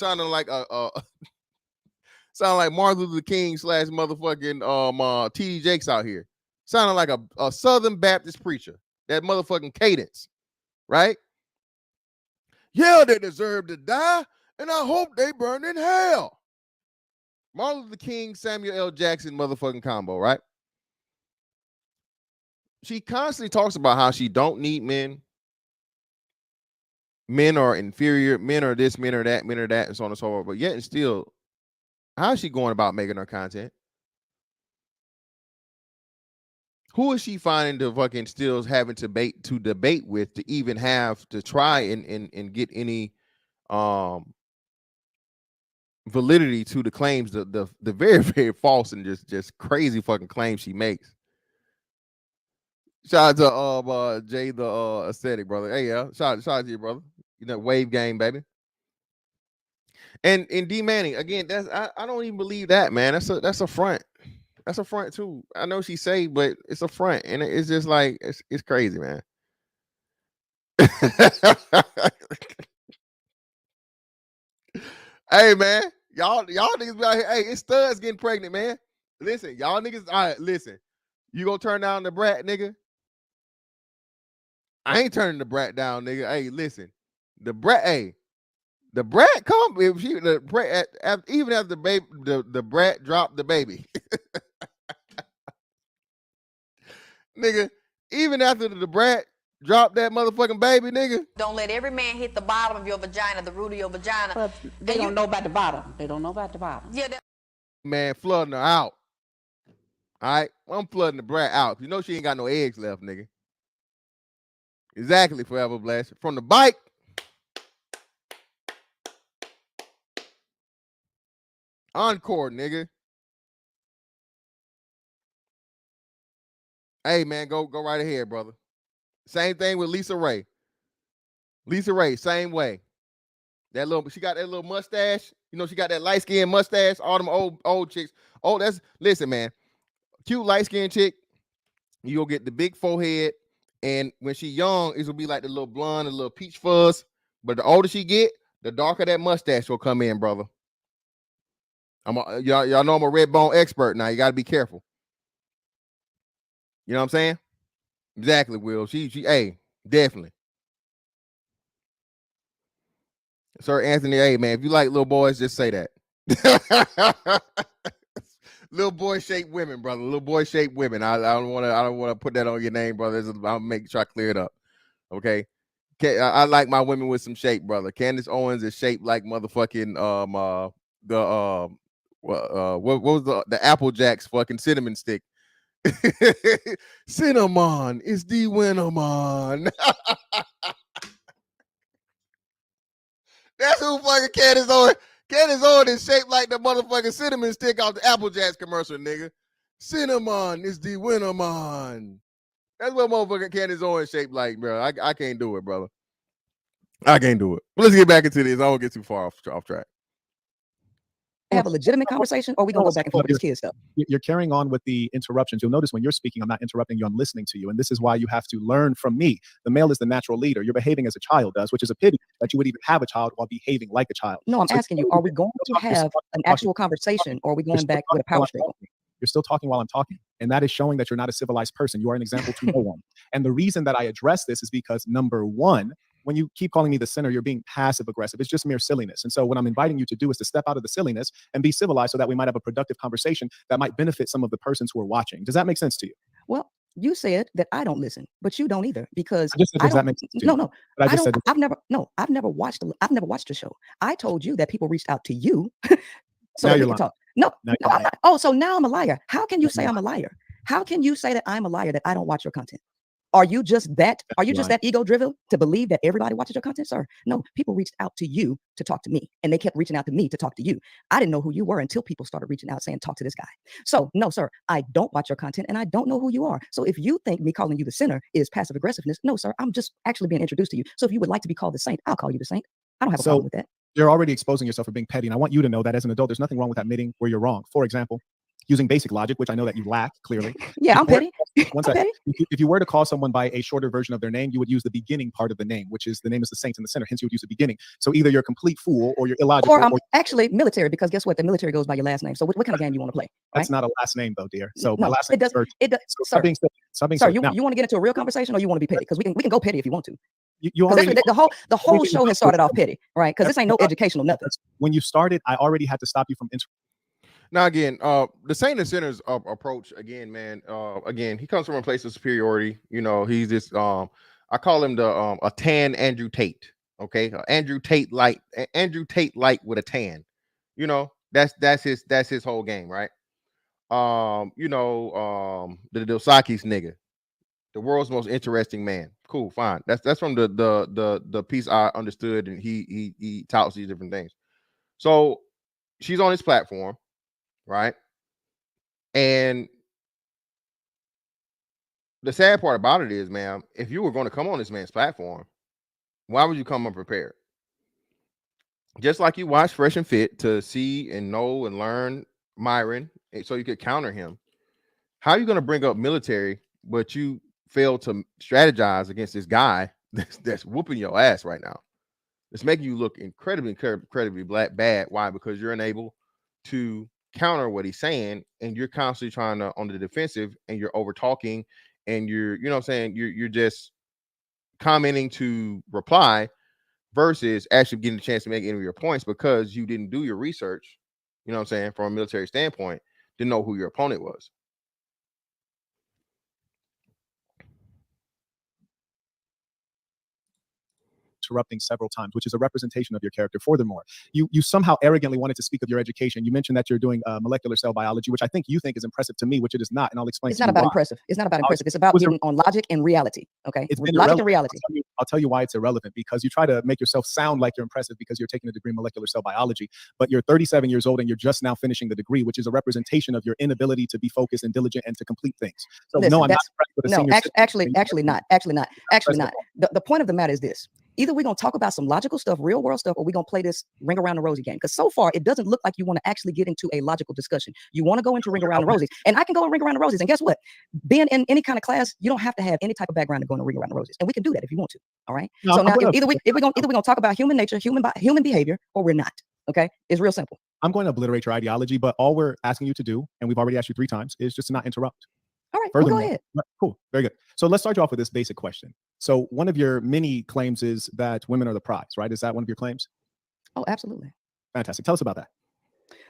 Luther King / motherfucking T.D. Jakes out here, sounding like a Southern Baptist preacher. That motherfucking cadence, right? Yeah, they deserve to die, and I hope they burn in hell. Martin Luther King, Samuel L. Jackson motherfucking combo, right? She constantly talks about how she don't need men. Men are inferior, men are this, men are that, and so on and so forth. But yet and still, how is she going about making her content? Who is she finding to fucking still having to debate with to even have to try and get any validity to the claims, the very, very false and just crazy fucking claims she makes? Shout out to Jay the aesthetic, brother. Hey, yeah, shout out to you, brother. You know, wave game, baby. And D Manning, again, I don't even believe that, man. That's a front. That's a front too. I know she say, but it's a front, and it's just like it's crazy, man. Hey, man, y'all niggas be out here. Hey, it's studs getting pregnant, man. Listen, y'all niggas. All right, listen. You gonna turn down the brat, nigga? I ain't turning the brat down, nigga. Hey, listen, the brat. Hey, the brat come if she the brat even after the baby, the brat dropped the baby, nigga. Even after the brat dropped that motherfucking baby, nigga. Don't let every man hit the bottom of your vagina, the root of your vagina. But they don't know about the bottom. They don't know about the bottom. Yeah, Man, flooding her out. All right, I'm flooding the brat out. You know she ain't got no eggs left, nigga. Exactly, Forever Blessed. From the bike. Encore, nigga. Hey, man, go right ahead, brother. Same thing with Lisa Ray. Lisa Ray, same way. She got that little mustache. You know, she got that light skin mustache. All them old chicks. Oh, listen, man. Cute light skin chick. You'll get the big forehead, and when she young, it will be like the little blonde, the little peach fuzz. But the older she get, the darker that mustache will come in, brother. Y'all know I'm a red bone expert now. You got to be careful. You know what I'm saying? Exactly, Will. She, hey, definitely. Sir Anthony, hey, man, if you like little boys, just say that. Little boy shaped women, brother. Little boy shaped women. I don't want to put that on your name, brother. I'll make sure I clear it up. Okay. I like my women with some shape, brother. Candace Owens is shaped like motherfucking what was the Apple Jacks fucking cinnamon stick. Cinnamon is the Winnemon. That's who fucking Candace Owens. Candace Owens is shaped like the motherfucking cinnamon stick off the Apple Jacks commercial, nigga. Cinnamon is the Winnemon. That's what motherfucking Candace Owens shaped like, bro. I can't do it, brother. I can't do it. But let's get back into this. I don't get too far off track. Have a legitimate conversation, or we gonna go back and forth with this kid stuff? You're carrying on with the interruptions. You'll notice when you're speaking, I'm not interrupting you, I'm listening to you. And this is why you have to learn from me. The male is the natural leader. You're behaving as a child does, which is a pity that you would even have a child while behaving like a child. No, I'm asking you, are we going to have an actual conversation, or are we going back with a power struggle? You're still talking while I'm talking. And that is showing that you're not a civilized person. You are an example to no one. And the reason that I address this is because, number one, when you keep calling me the sinner, you're being passive aggressive. It's just mere silliness. And so what I'm inviting you to do is to step out of the silliness and be civilized so that we might have a productive conversation that might benefit some of the persons who are watching. Does that make sense to you? Well, you said that I don't listen, but you don't either, because I just said, does that make sense to you? No. I've never watched the show. I told you that people reached out to you so now that you're we can lying. talk. No, I'm not. Oh, so now I'm a liar. How can you say I'm a liar? How can you say that I'm a liar, that I don't watch your content? Are you just that? Are you just that ego driven to believe that everybody watches your content, sir? No, people reached out to you to talk to me, and they kept reaching out to me to talk to you. I didn't know who you were until people started reaching out saying, talk to this guy. So no, sir, I don't watch your content, and I don't know who you are. So if you think me calling you the sinner is passive aggressiveness, no, sir, I'm just actually being introduced to you. So if you would like to be called the saint, I'll call you the saint. I don't have a problem with that. You're already exposing yourself for being petty. And I want you to know that as an adult, there's nothing wrong with admitting where you're wrong. For example, using basic logic, which I know that you lack clearly. Yeah, I'm petty. One second. If you were to call someone by a shorter version of their name, you would use the beginning part of the name, which is the name is the saint and the sinner. Hence, you would use the beginning. So either you're a complete fool or you're illogical. Or I'm actually military, because guess what? The military goes by your last name. So what kind of game you want to play? That's not a last name, though, dear. So no, my last name it does. Stop being silly. Sir, you want to get into a real conversation, or you want to be petty? Because we can go petty if you want to. You already, the whole show has started off petty, right? Because this ain't no educational nothing. When you started, I already had to stop you from Now, again, the saint and sinner's approach, again, man, again, he comes from a place of superiority. You know, he's this, I call him a tan Andrew Tate. Okay. Andrew Tate light with a tan, you know, that's his whole game. Right. The Dosakis nigga, the world's most interesting man. Cool. Fine. That's from the piece I understood. And he touts these different things. So she's on his platform. Right. And the sad part about it is, man, if you were going to come on this man's platform, why would you come unprepared? Just like you watch Fresh and Fit to see and know and learn Myron, so you could counter him. How are you going to bring up military, but you fail to strategize against this guy that's whooping your ass right now? It's making you look incredibly bad. Why? Because you're unable to counter what he's saying, and you're constantly trying to on the defensive, and you're over talking, and you know what I'm saying, you're just commenting to reply versus actually getting a chance to make any of your points because you didn't do your research. You know what I'm saying, from a military standpoint, didn't know who your opponent was. Interrupting several times, which is a representation of your character. Furthermore, you somehow arrogantly wanted to speak of your education. You mentioned that you're doing molecular cell biology, which I think you think is impressive to me, which it is not, and I'll explain. It's not about impressive. It's not about impressive. It's about getting on logic and reality. Okay, it's logic and reality. I'll tell you why it's irrelevant, because you try to make yourself sound like you're impressive because you're taking a degree in molecular cell biology, but you're 37 years old and you're just now finishing the degree, which is a representation of your inability to be focused and diligent and to complete things. So Listen, no, I'm not impressed with a no, senior actually not. The point of the matter is this. Either we're going to talk about some logical stuff, real world stuff, or we're going to play this ring around the rosy game. Because so far, it doesn't look like you want to actually get into a logical discussion. You want to go into ring around the rosies. And I can go and ring around the rosies. And guess what? Being in any kind of class, you don't have to have any type of background to go and ring around the rosies. And we can do that if you want to. All right. No, so now, I'm either we're going to talk about human nature, human behavior, or we're not. Okay. It's real simple. I'm going to obliterate your ideology, but all we're asking you to do, and we've already asked you 3 times, is just to not interrupt. All right, well, go ahead. Cool. Very good. So let's start you off with this basic question. So one of your many claims is that women are the prize, right? Is that one of your claims? Oh, absolutely. Fantastic. Tell us about that.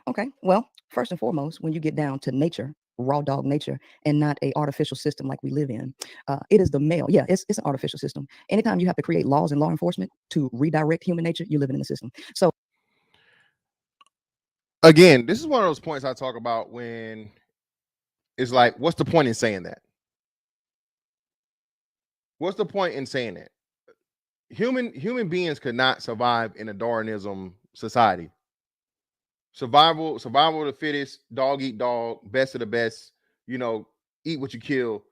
Okay. Well, first and foremost, when you get down to nature, raw dog nature, and not a artificial system like we live in, it is the male. Yeah, it's an artificial system. Anytime you have to create laws and law enforcement to redirect human nature, you're living in the system. So again, this is one of those points I talk about when it's like, what's the point in saying that? What's the point in saying that? Human beings could not survive in a Darwinism society. Survival of the fittest, dog eat dog, best of the best, eat what you kill.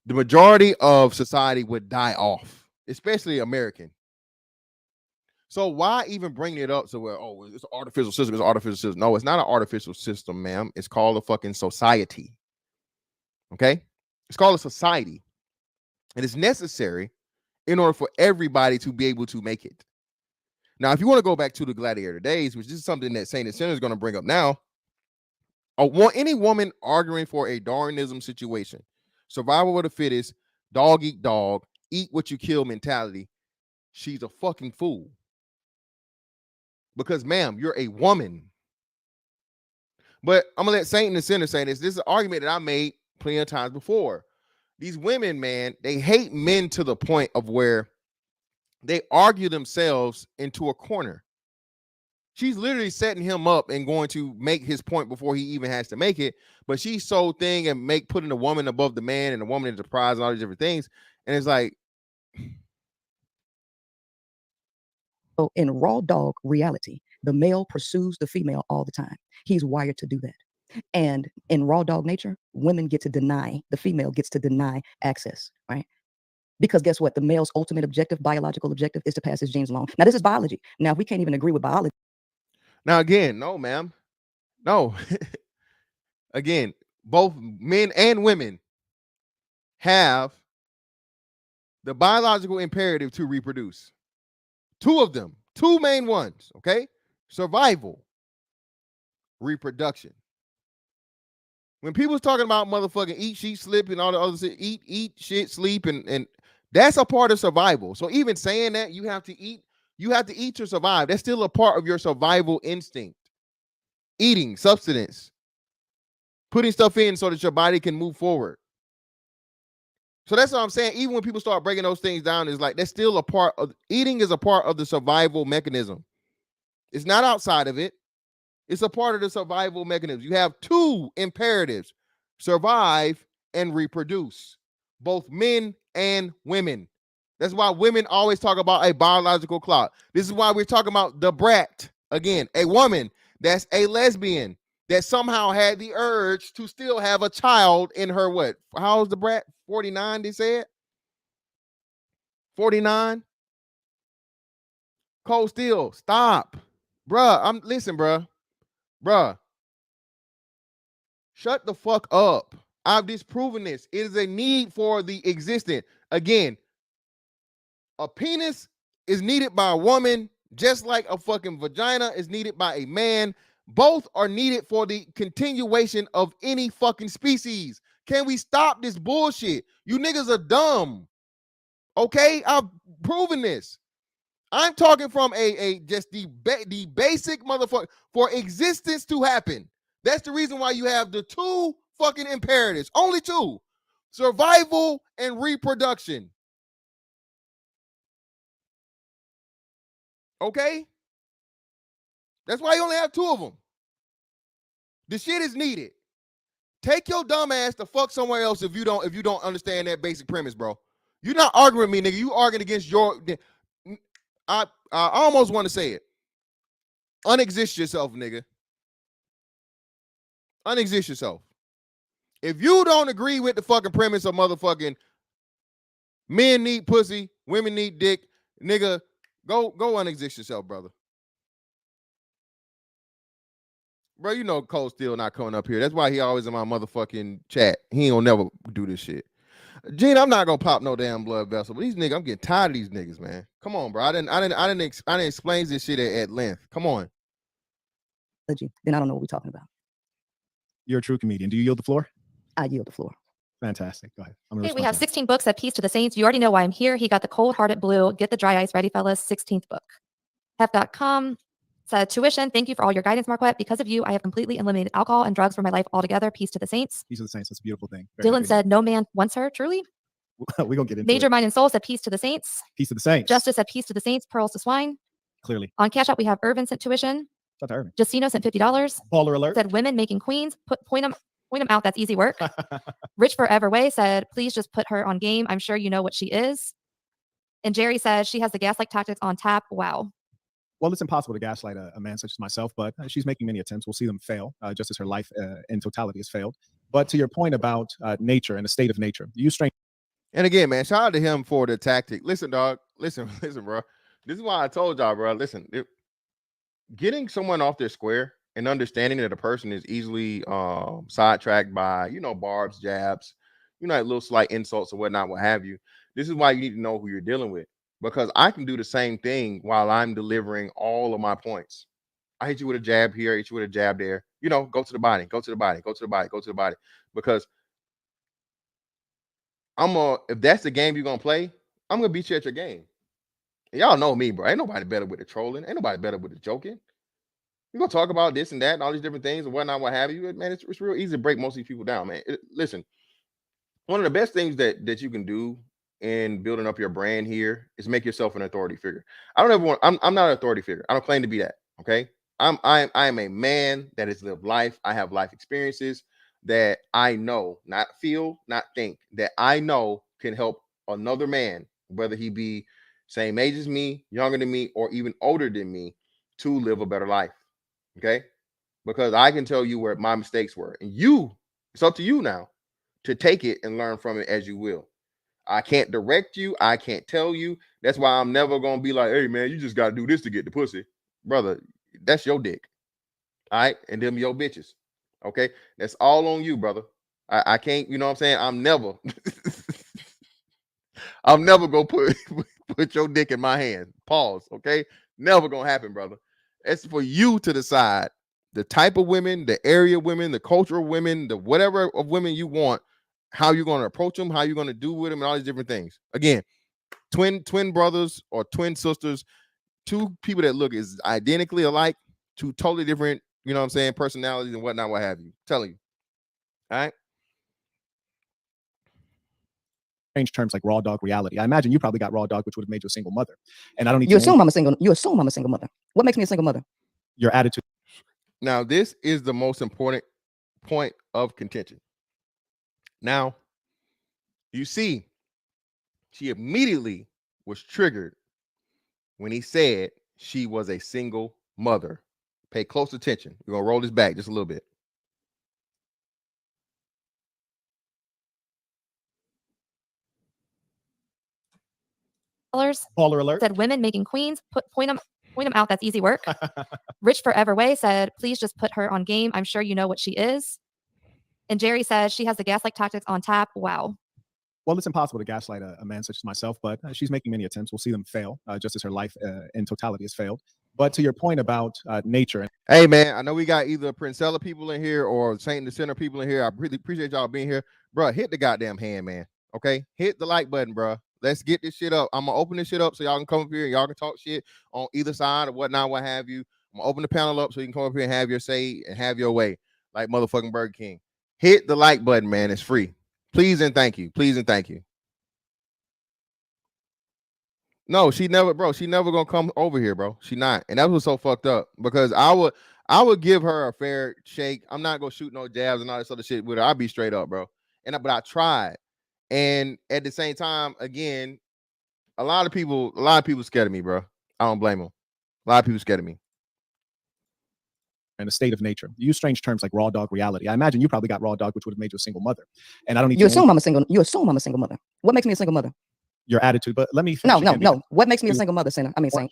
The majority of society would die off, especially American. So why even bring it up? So it's an artificial system. It's an artificial system. No, it's not an artificial system, ma'am. It's called a fucking society. Okay? It's called a society. And it's necessary in order for everybody to be able to make it. Now, if you want to go back to the gladiator days, which is something that Saint and Sinner is going to bring up now, any woman arguing for a Darwinism situation, survival of the fittest, dog eat dog, eat what you kill mentality, she's a fucking fool. Because, ma'am, you're a woman. But I'm going to let Saint and the Sinner say this. This is an argument that I made plenty of times before. These women, man, they hate men to the point of where they argue themselves into a corner. She's literally setting him up and going to make his point before he even has to make it. But she's so thing and putting the woman above the man and the woman is the prize and all these different things. And it's like, so in raw dog reality, the male pursues the female all the time. He's wired to do that. And in raw dog nature, women get to deny, the female gets to deny access, right? Because guess what? The male's ultimate objective, biological objective, is to pass his genes along. Now, this is biology. Now, if we can't even agree with biology. Now, again, no, ma'am. No. Again, both men and women have the biological imperative to reproduce. 2 of them, 2 main ones, okay? Survival, reproduction. When people's talking about motherfucking eat, shit, slip, and all the other shit, eat, shit, sleep, and that's a part of survival. So even saying that you have to eat to survive, that's still a part of your survival instinct. Eating, substance, putting stuff in so that your body can move forward. So that's what I'm saying. Even when people start breaking those things down, it's like that's still a part of eating is a part of the survival mechanism. It's not outside of it. It's a part of the survival mechanism. You have 2 imperatives: survive and reproduce, both men and women. That's why women always talk about a biological clock. This is why we're talking about the brat. Again, a woman that's a lesbian that somehow had the urge to still have a child in her what? How old is the brat? 49, they said? 49? Cold Steel, stop. Bruh, listen, bruh. Bruh. Shut the fuck up. I've disproven this. It is a need for the existent. Again, a penis is needed by a woman, just like a fucking vagina is needed by a man. Both are needed for the continuation of any fucking species. Can we stop this bullshit? You niggas are dumb. Okay, I've proven this. I'm talking from just the basic motherfucker for existence to happen. That's the reason why you have the two fucking imperatives. Only two: survival and reproduction. Okay? That's why you only have two of them. The shit is needed. Take your dumb ass to fuck somewhere else if you don't understand that basic premise, bro. You're not arguing with me, nigga. You arguing against your. I almost want to say it. Unexist yourself, nigga. Unexist yourself. If you don't agree with the fucking premise of motherfucking men need pussy, women need dick, nigga, go unexist yourself, brother. Bro, you know Cole's still not coming up here. That's why he always in my motherfucking chat. He ain't gonna never do this shit. Gene, I'm not gonna pop no damn blood vessel, but these niggas, I'm getting tired of these niggas, man. Come on, bro. I didn't explain this shit at length. Come on. Then I don't know what we're talking about. You're a true comedian. Do you yield the floor? I yield the floor. Fantastic. Go ahead. Okay, we have 16 books at Peace to the Saints. You already know why I'm here. He got the Cold Hearted Blue. Get the dry ice ready, fellas. 16th book. Hef.com said, tuition, thank you for all your guidance, Marquette. Because of you, I have completely eliminated alcohol and drugs from my life altogether. Peace to the Saints. Peace to the Saints. That's a beautiful thing. Very Dylan happy. said, no man wants her, truly. We're going to get into Major it. Mind and Soul said, peace to the Saints. Peace to the Saints. Justice said, peace to the Saints. Pearls to Swine. Clearly. On Cash App, we have Irvin sent tuition. Shout out to Irvin. Justino sent $50. Baller alert. Said, women making queens. Point them out. That's easy work. Rich Forever Way said, please just put her on game. I'm sure you know what she is. And Jerry said, she has the gaslight tactics on tap. Wow. Well, it's impossible to gaslight a man such as myself, but she's making many attempts. We'll see them fail, just as her life in totality has failed. But to your point about nature and the state of nature, you strength. And again, man, shout out to him for the tactic. Listen, dog. Listen, bro. This is why I told y'all, bro. Listen, getting someone off their square and understanding that a person is easily sidetracked by, barbs, jabs, like little slight insults or whatnot, what have you. This is why you need to know who you're dealing with. Because I can do the same thing while I'm delivering all of my points. I hit you with a jab here, hit you with a jab there. Go to the body, go to the body, go to the body, go to the body. Because if that's the game you're gonna play, I'm gonna beat you at your game. And y'all know me, bro. Ain't nobody better with the trolling, ain't nobody better with the joking. You're gonna talk about this and that and all these different things and whatnot, what have you. Man, it's real easy to break most of these people down, man. Listen, one of the best things that you can do in building up your brand here is make yourself an authority figure. I'm not an authority figure. I don't claim to be that. Okay. I am a man that has lived life. I have life experiences that I know, not feel, not think, that I know can help another man, whether he be same age as me, younger than me, or even older than me, to live a better life. Okay. Because I can tell you where my mistakes were, and it's up to you now to take it and learn from it as you will. I can't direct you. I can't tell you. That's why I'm never going to be like, hey, man, you just got to do this to get the pussy. Brother, that's your dick. All right? And them your bitches. Okay? That's all on you, brother. I can't, you know what I'm saying? I'm never going to put your dick in my hand. Pause. Okay? Never going to happen, brother. It's for you to decide the type of women, the area of women, the culture of women, the whatever of women you want, how you're going to approach them, how you're going to do with them, and all these different things. Again, twin brothers or twin sisters, two people that look is identically alike, two totally different, personalities and whatnot, what have you. Telling you. All right. Strange terms like raw dog reality. I imagine you probably got raw dog, which would have made you a single mother. And I don't need You assume I'm a single mother. What makes me a single mother? Your attitude. Now, this is the most important point of contention. Now, you see, she immediately was triggered when he said she was a single mother. Pay close attention. We're going to roll this back just a little bit. Baller alert. Said, women making queens. Point them out. That's easy work. Rich Forever Way said, please just put her on game. I'm sure you know what she is. And Jerry says she has the gaslight tactics on tap. Wow. Well, it's impossible to gaslight a man such as myself, but she's making many attempts. We'll see them fail, just as her life in totality has failed. But to your point about nature. Hey, man, I know we got either Princella people in here or Saint in the Center people in here. I really appreciate y'all being here. Bro, hit the goddamn hand, man. Okay? Hit the like button, bro. Let's get this shit up. I'm going to open this shit up so y'all can come up here and y'all can talk shit on either side or whatnot, what have you. I'm going to open the panel up so you can come up here and have your say and have your way like motherfucking Burger King. Hit the like button, man. It's free. Please and thank you. Please and thank you. No, she never gonna come over here, bro. She not. And that was so fucked up because I would give her a fair shake. I'm not gonna shoot no jabs and all this other shit with her. I'll be straight up, bro. But I tried. And at the same time, again, a lot of people scared of me, bro. I don't blame them. A lot of people scared of me. And a state of nature. You use strange terms like raw dog reality. I imagine you probably got raw dog, which would have made you a single mother. And I don't need you assume I'm a single mother. What makes me a single mother? Your attitude, but let me finish no. What makes me a single mother, Senator? I mean, Saint.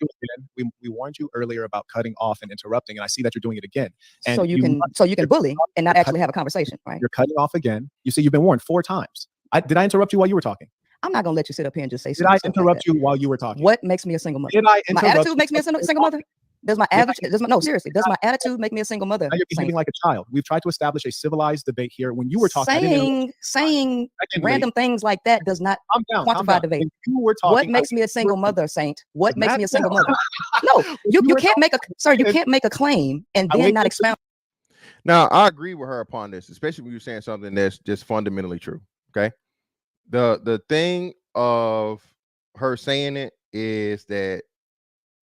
We warned you earlier about cutting off and interrupting, and I see that you're doing it again. And so you can bully and not actually have a conversation, right? You're cutting off again. You see, you've been warned 4 times. Did I interrupt you while you were talking? I'm not gonna let you sit up here and just say. Did I interrupt you while you were talking? What makes me a single mother? Did I interrupt? My attitude makes me a single mother. Does my attitude? No, seriously. Does my attitude make me a single mother? Now you're behaving like a child. We've tried to establish a civilized debate here. When you were talking, saying random things like that does not quantify debate. You were talking, what makes me a single mother, Saint? What makes me a single mother? No, you can't make you can't make a claim and then not expound. Now, I agree with her upon this, especially when you're saying something that's just fundamentally true. Okay, the thing of her saying it is that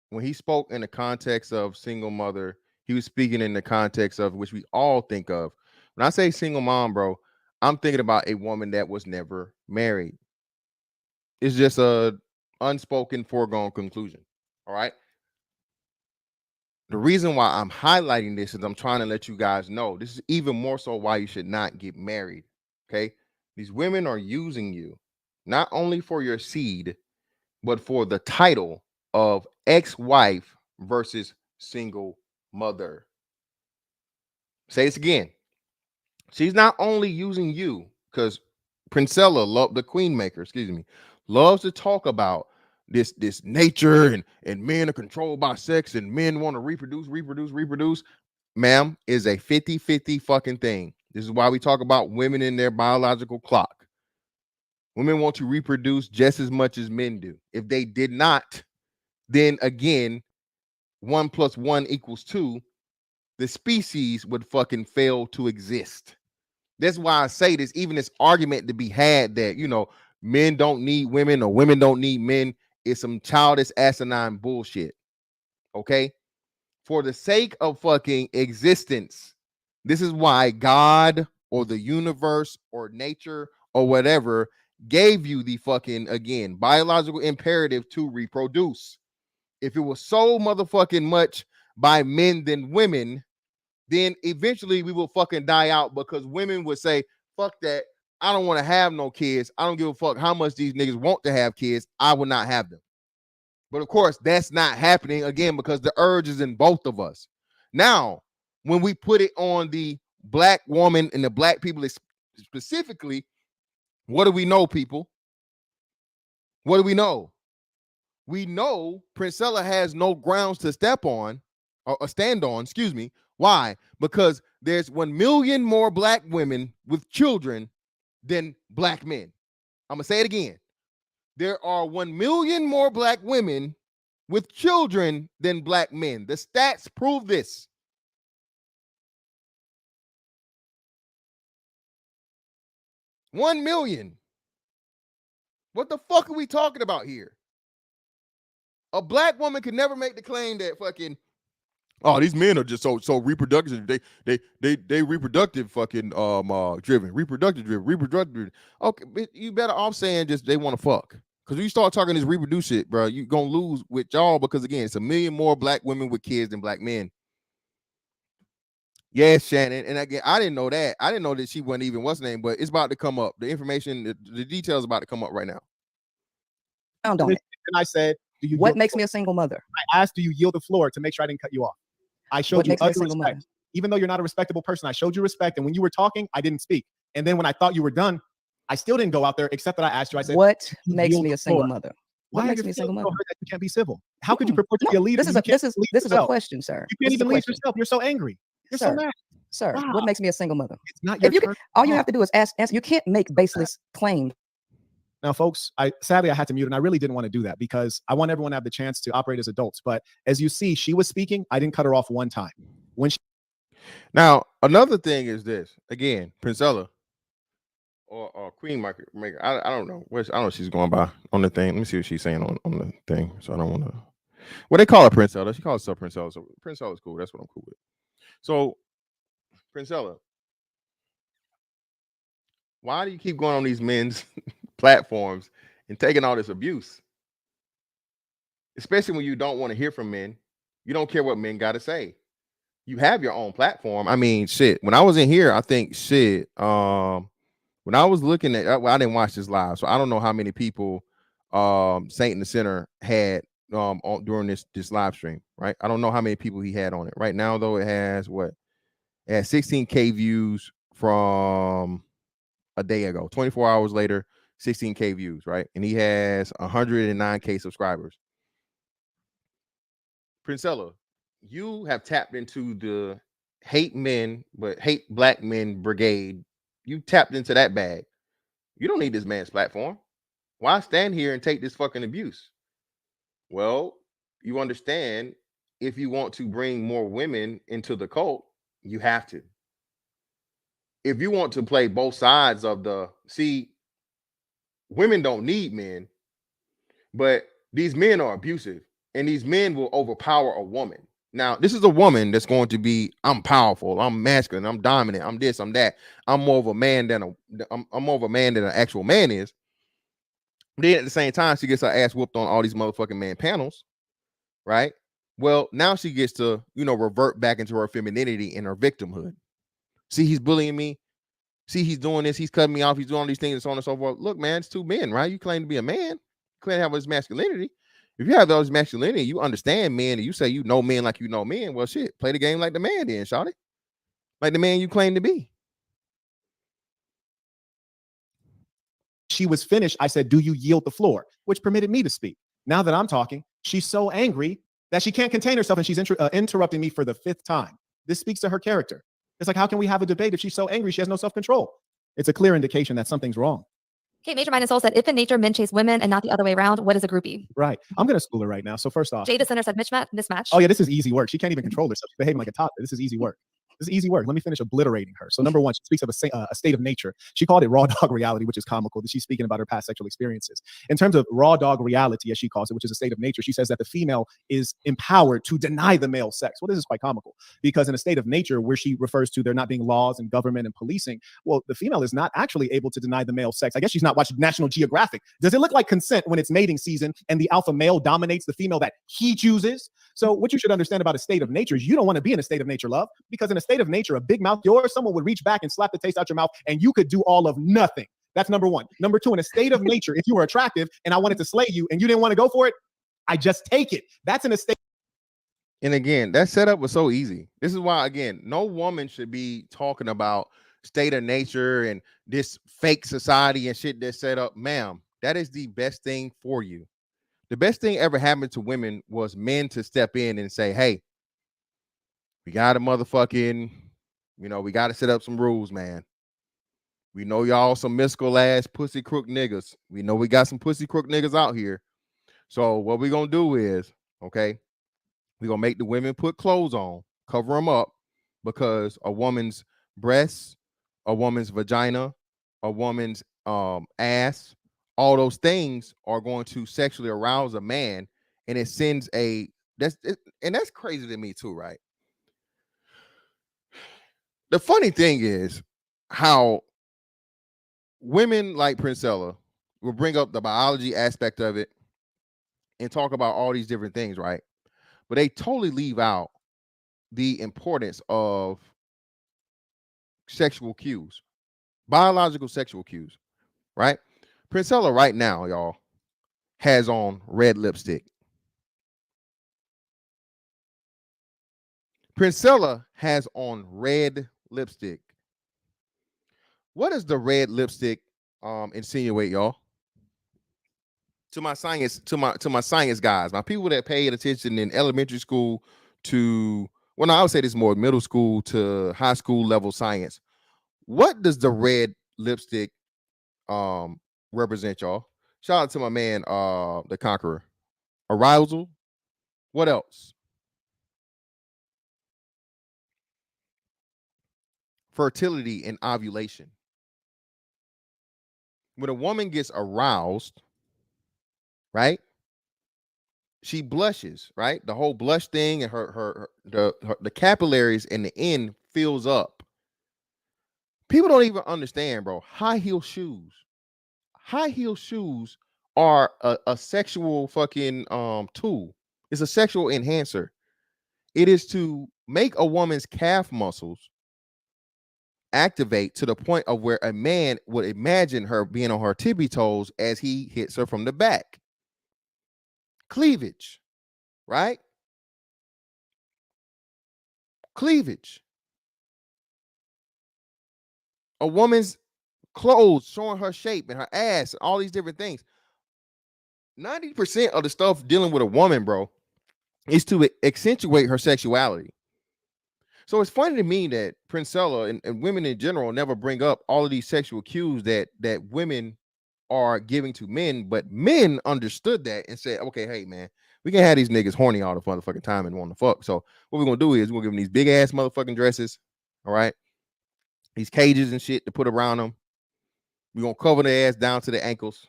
when he spoke in the context of single mother, he was speaking in the context of which we all think of. When I say single mom, bro, I'm thinking about a woman that was never married. It's just a unspoken foregone conclusion. All right. The reason why I'm highlighting this is I'm trying to let you guys know this is even more so why you should not get married. Okay. These women are using you not only for your seed, but for the title of ex-wife versus single mother. Say this again. She's not only using you because Princella, the queen maker, loves to talk about this nature and men are controlled by sex and men want to reproduce. Ma'am, is a 50-50 fucking thing. This is why we talk about women in their biological clock. Women want to reproduce just as much as men do. If they did not, then again, 1 + 1 = 2, the species would fucking fail to exist. That's why I say this, even this argument to be had that, men don't need women or women don't need men is some childish asinine bullshit. Okay? For the sake of fucking existence, this is why God or the universe or nature or whatever gave you the fucking, again, biological imperative to reproduce. If it was so motherfucking much by men than women, then eventually we will fucking die out because women would say, fuck that. I don't want to have no kids. I don't give a fuck how much these niggas want to have kids. I will not have them. But of course, that's not happening again because the urge is in both of us. Now, when we put it on the black woman and the black people specifically, what do we know, people? What do we know? We know Princella has no grounds to step on or stand on, Why? Because there's 1 million more black women with children than black men. I'm going to say it again. There are 1 million more black women with children than black men. The stats prove this. $1 million. What the fuck are we talking about here? A black woman could never make the claim that fucking, oh, these men are just so reproductive. They reproductive fucking reproductive driven. Okay, but you better off saying just they want to fuck. Because when you start talking this reproduce shit, bro, you're gonna lose with y'all because again, it's 1 million more black women with kids than black men. Yes, Shannon. And again, I didn't know that. I didn't know that she wasn't even what's her name, but it's about to come up. The information, the details about to come up right now. And I said, what makes me a single mother? I asked, do you yield the floor to make sure I didn't cut you off? I showed you utter respect. Even though you're not a respectable person, I showed you respect. And when you were talking, I didn't speak. And then when I thought you were done, I still didn't go out there, except that I asked you, I said, What "You makes yield me the a single floor." mother? What Why makes are me your a single feelings mother? so hurt that you can't be civil? How could you purport to No, be a leader? this when is you a can't this is lead this is a yourself? question, sir. You This can't is a even lead question. yourself. You're so angry. You're so Sir, mad. sir, Wow. what makes me a single mother? It's not your If you turn. all you have to do is ask. You can't make baseless claims. Now, folks, sadly I had to mute, and I really didn't want to do that because I want everyone to have the chance to operate as adults. But as you see, she was speaking. I didn't cut her off one time. When she Now, another thing is this. Again, Princella or Queen Maker. I don't know. I don't know what she's going by on the thing. Let me see what she's saying on the thing. So I don't want to. Well, they call her Princella. She calls herself Princella. So Princella is cool. That's what I'm cool with. So, Princella, why do you keep going on these men's platforms and taking all this abuse? Especially when you don't want to hear from men. You don't care what men got to say. You have your own platform. I mean, shit. When I was in here, I think shit. When I was looking at, well, I didn't watch this live, so I don't know how many people Saint in the Center had during this live stream, right? I don't know how many people he had on it. Right now, though, it has what? It has 16K views from a day ago. 24 hours later, 16K views, right? And he has 109K subscribers. Princella, you have tapped into the hate men, but hate black men brigade. You tapped into that bag. You don't need this man's platform. Why stand here and take this fucking abuse? Well, you understand, if you want to bring more women into the cult, you have to. If you want to play both sides of women don't need men, but these men are abusive, and these men will overpower a woman. Now, this is a woman that's going to be, I'm powerful, I'm masculine, I'm dominant, I'm this, I'm that. I'm more of a man than I'm more of a man than an actual man is. Then at the same time, she gets her ass whooped on all these motherfucking man panels, right? Well, now she gets to, revert back into her femininity and her victimhood. See, he's bullying me. See, he's doing this. He's cutting me off. He's doing all these things and so on and so forth. Look, man, it's two men, right? You claim to be a man. You claim to have his masculinity. If you have those masculinity, you understand men, and you say you know men like you know men. Well, shit, play the game like the man then, shawty. Like the man you claim to be. she was finished, I said, "Do you yield the floor?" Which permitted me to speak. Now that I'm talking, she's so angry that she can't contain herself, and she's interrupting me for the 5th time. This speaks to her character. It's like, how can we have a debate if she's so angry she has no self-control? It's a clear indication that something's wrong. Okay, Major Mind and Soul said, if in nature men chase women and not the other way around, what is a groupie? Right. I'm going to school her right now. So first off. Jada Center said mismatch. Oh, yeah, this is easy work. She can't even control herself. She's behaving like a toddler. This is easy work. This is easy work. Let me finish obliterating her. So number one, she speaks of a state of nature. She called it raw dog reality, which is comical, that she's speaking about her past sexual experiences. In terms of raw dog reality, as she calls it, which is a state of nature, she says that the female is empowered to deny the male sex. Well, this is quite comical because in a state of nature where she refers to there not being laws and government and policing, well, the female is not actually able to deny the male sex. I guess she's not watching National Geographic. Does it look like consent when it's mating season and the alpha male dominates the female that he chooses? So what you should understand about a state of nature is you don't want to be in a state of nature, love, because in a state of nature, a big mouth yours, someone would reach back and slap the taste out your mouth and you could do all of nothing. That's number one. Number two, in a state of nature, if you were attractive and I wanted to slay you and you didn't want to go for it, I just take it. That's in a state. And again, that setup was so easy. This is why, again, no woman should be talking about state of nature and this fake society and shit that's set up. Ma'am, that is the best thing for you. The best thing ever happened to women was men to step in and say, hey, we got to motherfucking, we got to set up some rules, man. We know y'all some mystical ass pussy crook niggas. We know we got some pussy crook niggas out here. So what we're going to do is, okay, we're going to make the women put clothes on, cover them up, because a woman's breasts, a woman's vagina, a woman's ass, all those things are going to sexually arouse a man, and it sends that's crazy to me too, right? The funny thing is how women like Princella will bring up the biology aspect of it and talk about all these different things, right? But they totally leave out the importance of sexual cues, biological sexual cues, right? Princella right now, y'all, has on red lipstick. Princella has on red lipstick. What does the red lipstick insinuate, y'all? To my science guys, my people that paid attention in elementary school to, well, no, I would say this more middle school to high school level science. What does the red lipstick represent, y'all? Shout out to my man, the Conqueror. Arousal. What else? Fertility and ovulation. When a woman gets aroused, right? She blushes, right? The whole blush thing and the capillaries in the end fills up. People don't even understand, bro. High heel shoes. High heel shoes are a sexual fucking tool. It's a sexual enhancer. It is to make a woman's calf muscles activate to the point of where a man would imagine her being on her tippy toes as he hits her from the back. Cleavage, right? Cleavage. A woman's clothes showing her shape and her ass and all these different things. 90% of the stuff dealing with a woman, bro, is to accentuate her sexuality. So it's funny to me that Princella and women in general never bring up all of these sexual cues that women are giving to men, but men understood that and said, okay, hey, man, we can have these niggas horny all the motherfucking time and want to fuck. So what we're going to do is we're going to give them these big ass motherfucking dresses, all right? These cages and shit to put around them. We're going to cover their ass down to the ankles,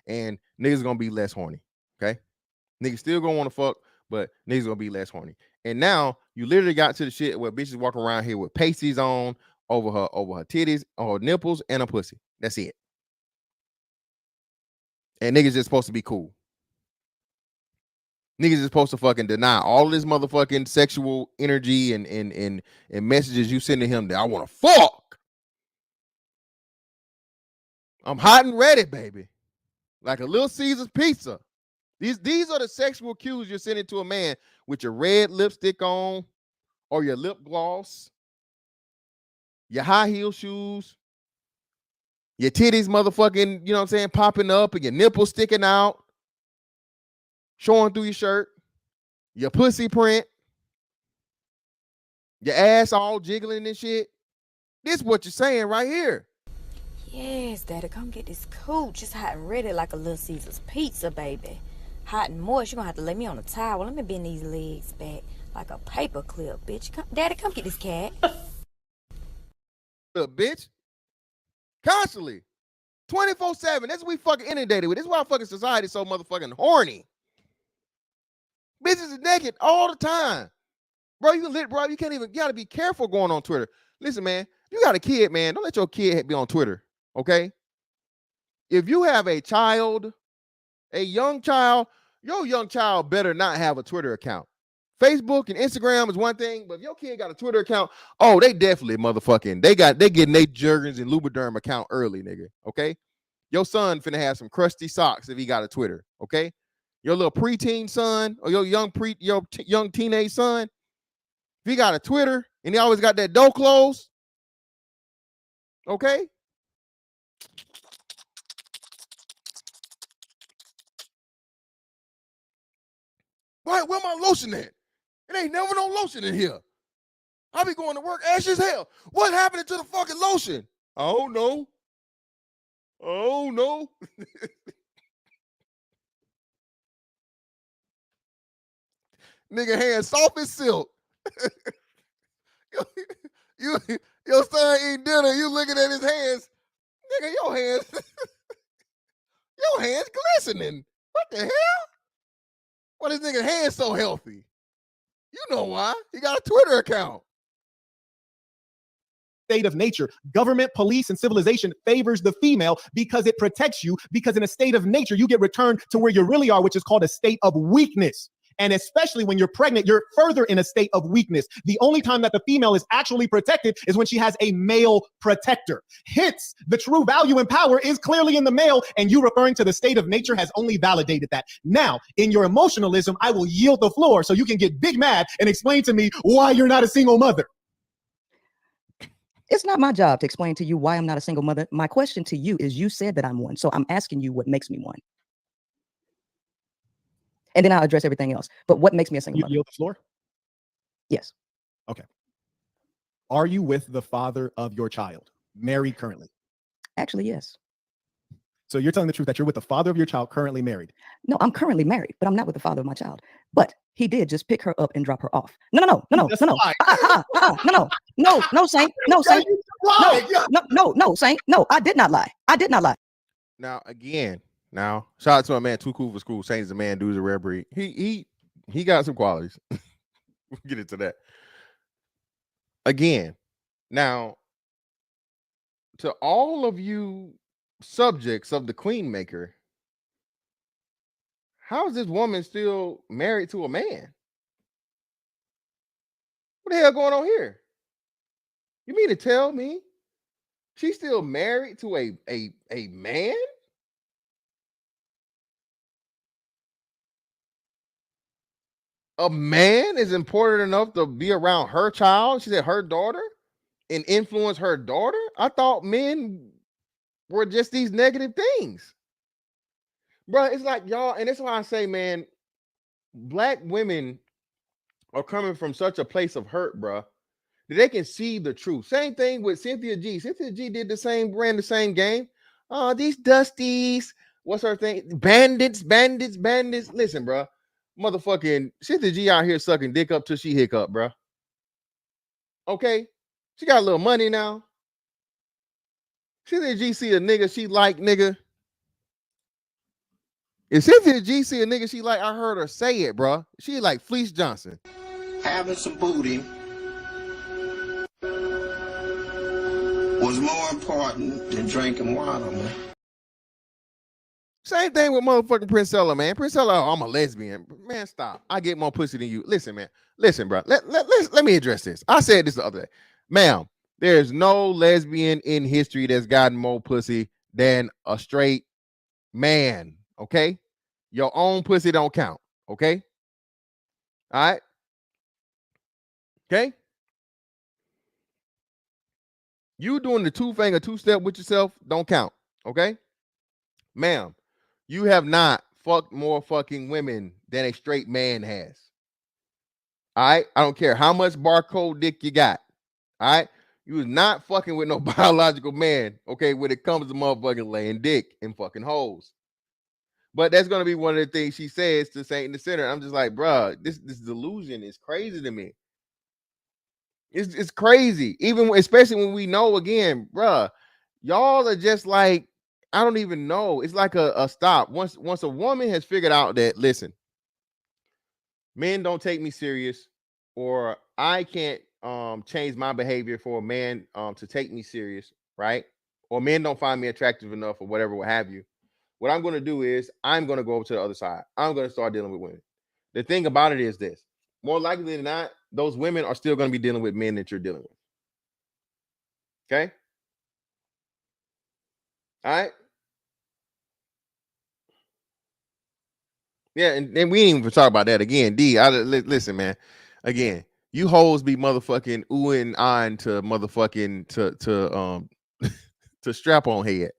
and niggas going to be less horny, okay? Niggas still going to want to fuck, but niggas going to be less horny. And now you literally got to the shit where bitches walk around here with pasties on over her titties, or her nipples, and her pussy. That's it. And niggas just supposed to be cool. Niggas is supposed to fucking deny all this motherfucking sexual energy and messages you send to him that I want to fuck. I'm hot and ready, baby. Like a Little Caesar's pizza. These are the sexual cues you're sending to a man with your red lipstick on, or your lip gloss, your high heel shoes, your titties motherfucking, you know what I'm saying, popping up, and your nipples sticking out, showing through your shirt, your pussy print, your ass all jiggling and shit. This is what you're saying right here. Yes, Daddy, come get this cooch. It's hot and ready like a Little Caesar's pizza, baby. Hot and moist. You're going to have to lay me on a towel. Let me bend these legs back like a paper clip, bitch. Daddy, come get this cat. Look, bitch. Constantly. 24/7. That's what we fucking inundated with. This is why fucking society is so motherfucking horny. Bitches is naked all the time. Bro, you can't even, you gotta be careful going on Twitter. Listen, man, you got a kid, man. Don't let your kid be on Twitter, okay? If you have a child, a young child, your young child better not have a Twitter account. Facebook and Instagram is one thing, but if your kid got a Twitter account, oh, they definitely motherfucking, they getting their Jergens and Lubriderm account early, nigga, okay? Your son finna have some crusty socks if he got a Twitter, okay? Your little preteen son or your young teenage son, if he got a Twitter and he always got that door closed, okay? Why, where my lotion at? It ain't never no lotion in here. I be going to work ash as hell. What happened to the fucking lotion? I don't know. Oh no. Nigga hands soft as silk. Your son eating dinner, you looking at his hands. Nigga, your hands glistening. What the hell? Why this nigga hands so healthy? You know why. He got a Twitter account. State of nature. Government, police, and civilization favors the female because it protects you, because in a state of nature, you get returned to where you really are, which is called a state of weakness. And especially when you're pregnant, you're further in a state of weakness. The only time that the female is actually protected is when she has a male protector. Hence, the true value and power is clearly in the male, and you referring to the state of nature has only validated that. Now, in your emotionalism, I will yield the floor so you can get big mad and explain to me why you're not a single mother. It's not my job to explain to you why I'm not a single mother. My question to you is, you said that I'm one, so I'm asking you what makes me one. And then I'll address everything else. But what makes me a single You mother? yield the floor? Yes. Okay. Are you with the father of your child? Married currently? Actually, yes. So you're telling the truth that you're with the father of your child currently married? No, I'm currently married, but I'm not with the father of my child. But he did just pick her up and drop her off. No, Saint. No, Saint. No, Saint. No, I did not lie. I did not lie. Now, again, shout out to my man, Too Cool for School. Saint is a man, dude's a rare breed. He got some qualities. We'll get into that. Again, now, to all of you subjects of the Queen Maker, how is this woman still married to a man? What the hell going on here? You mean to tell me she's still married to a man? A man is important enough to be around her child, she said her daughter, and influence her daughter? I thought men were just these negative things. Bro, it's like y'all, and that's why I say, man, black women are coming from such a place of hurt, bro, that they can see the truth. Same thing with Cynthia G. Cynthia G did ran the same game. Oh, these dusties. What's her thing? Bandits. Listen, bro. Motherfucking Cynthia G out here sucking dick up till she hiccup, bro. Okay? She got a little money now. Cynthia G see a nigga she like, nigga. If Cynthia G see a nigga she like, I heard her say it, bro. She like Fleece Johnson. Having some booty was more important than drinking water, man. Same thing with motherfucking Princella, man. Princella, I'm a lesbian. Man, stop. I get more pussy than you. Listen, man. Listen, bro. Let me address this. I said this the other day. Ma'am, there's no lesbian in history that's gotten more pussy than a straight man, okay? Your own pussy don't count, okay? All right? Okay? You doing the two-finger, two-step with yourself don't count, okay? Ma'am, you have not fucked more fucking women than a straight man has. All right? I don't care how much barcode dick you got. All right? You was not fucking with no biological man, okay, when it comes to motherfucking laying dick and fucking hoes. But that's going to be one of the things she says to Saint in the Center. I'm just like, bro, this delusion is crazy to me. It's crazy. Even especially when we know, again, bro, y'all are just like, I don't even know. It's like a stop. Once a woman has figured out that, listen, men don't take me serious, or I can't change my behavior for a man to take me serious, right? Or men don't find me attractive enough, or whatever, what have you. What I'm going to do is I'm going to go over to the other side. I'm going to start dealing with women. The thing about it is this: more likely than not, those women are still going to be dealing with men that you're dealing with. Okay? All right? Yeah, and we ain't even talk about that again. Listen, man. Again, you hoes be motherfucking ooh and ahhing to motherfucking to strap on head.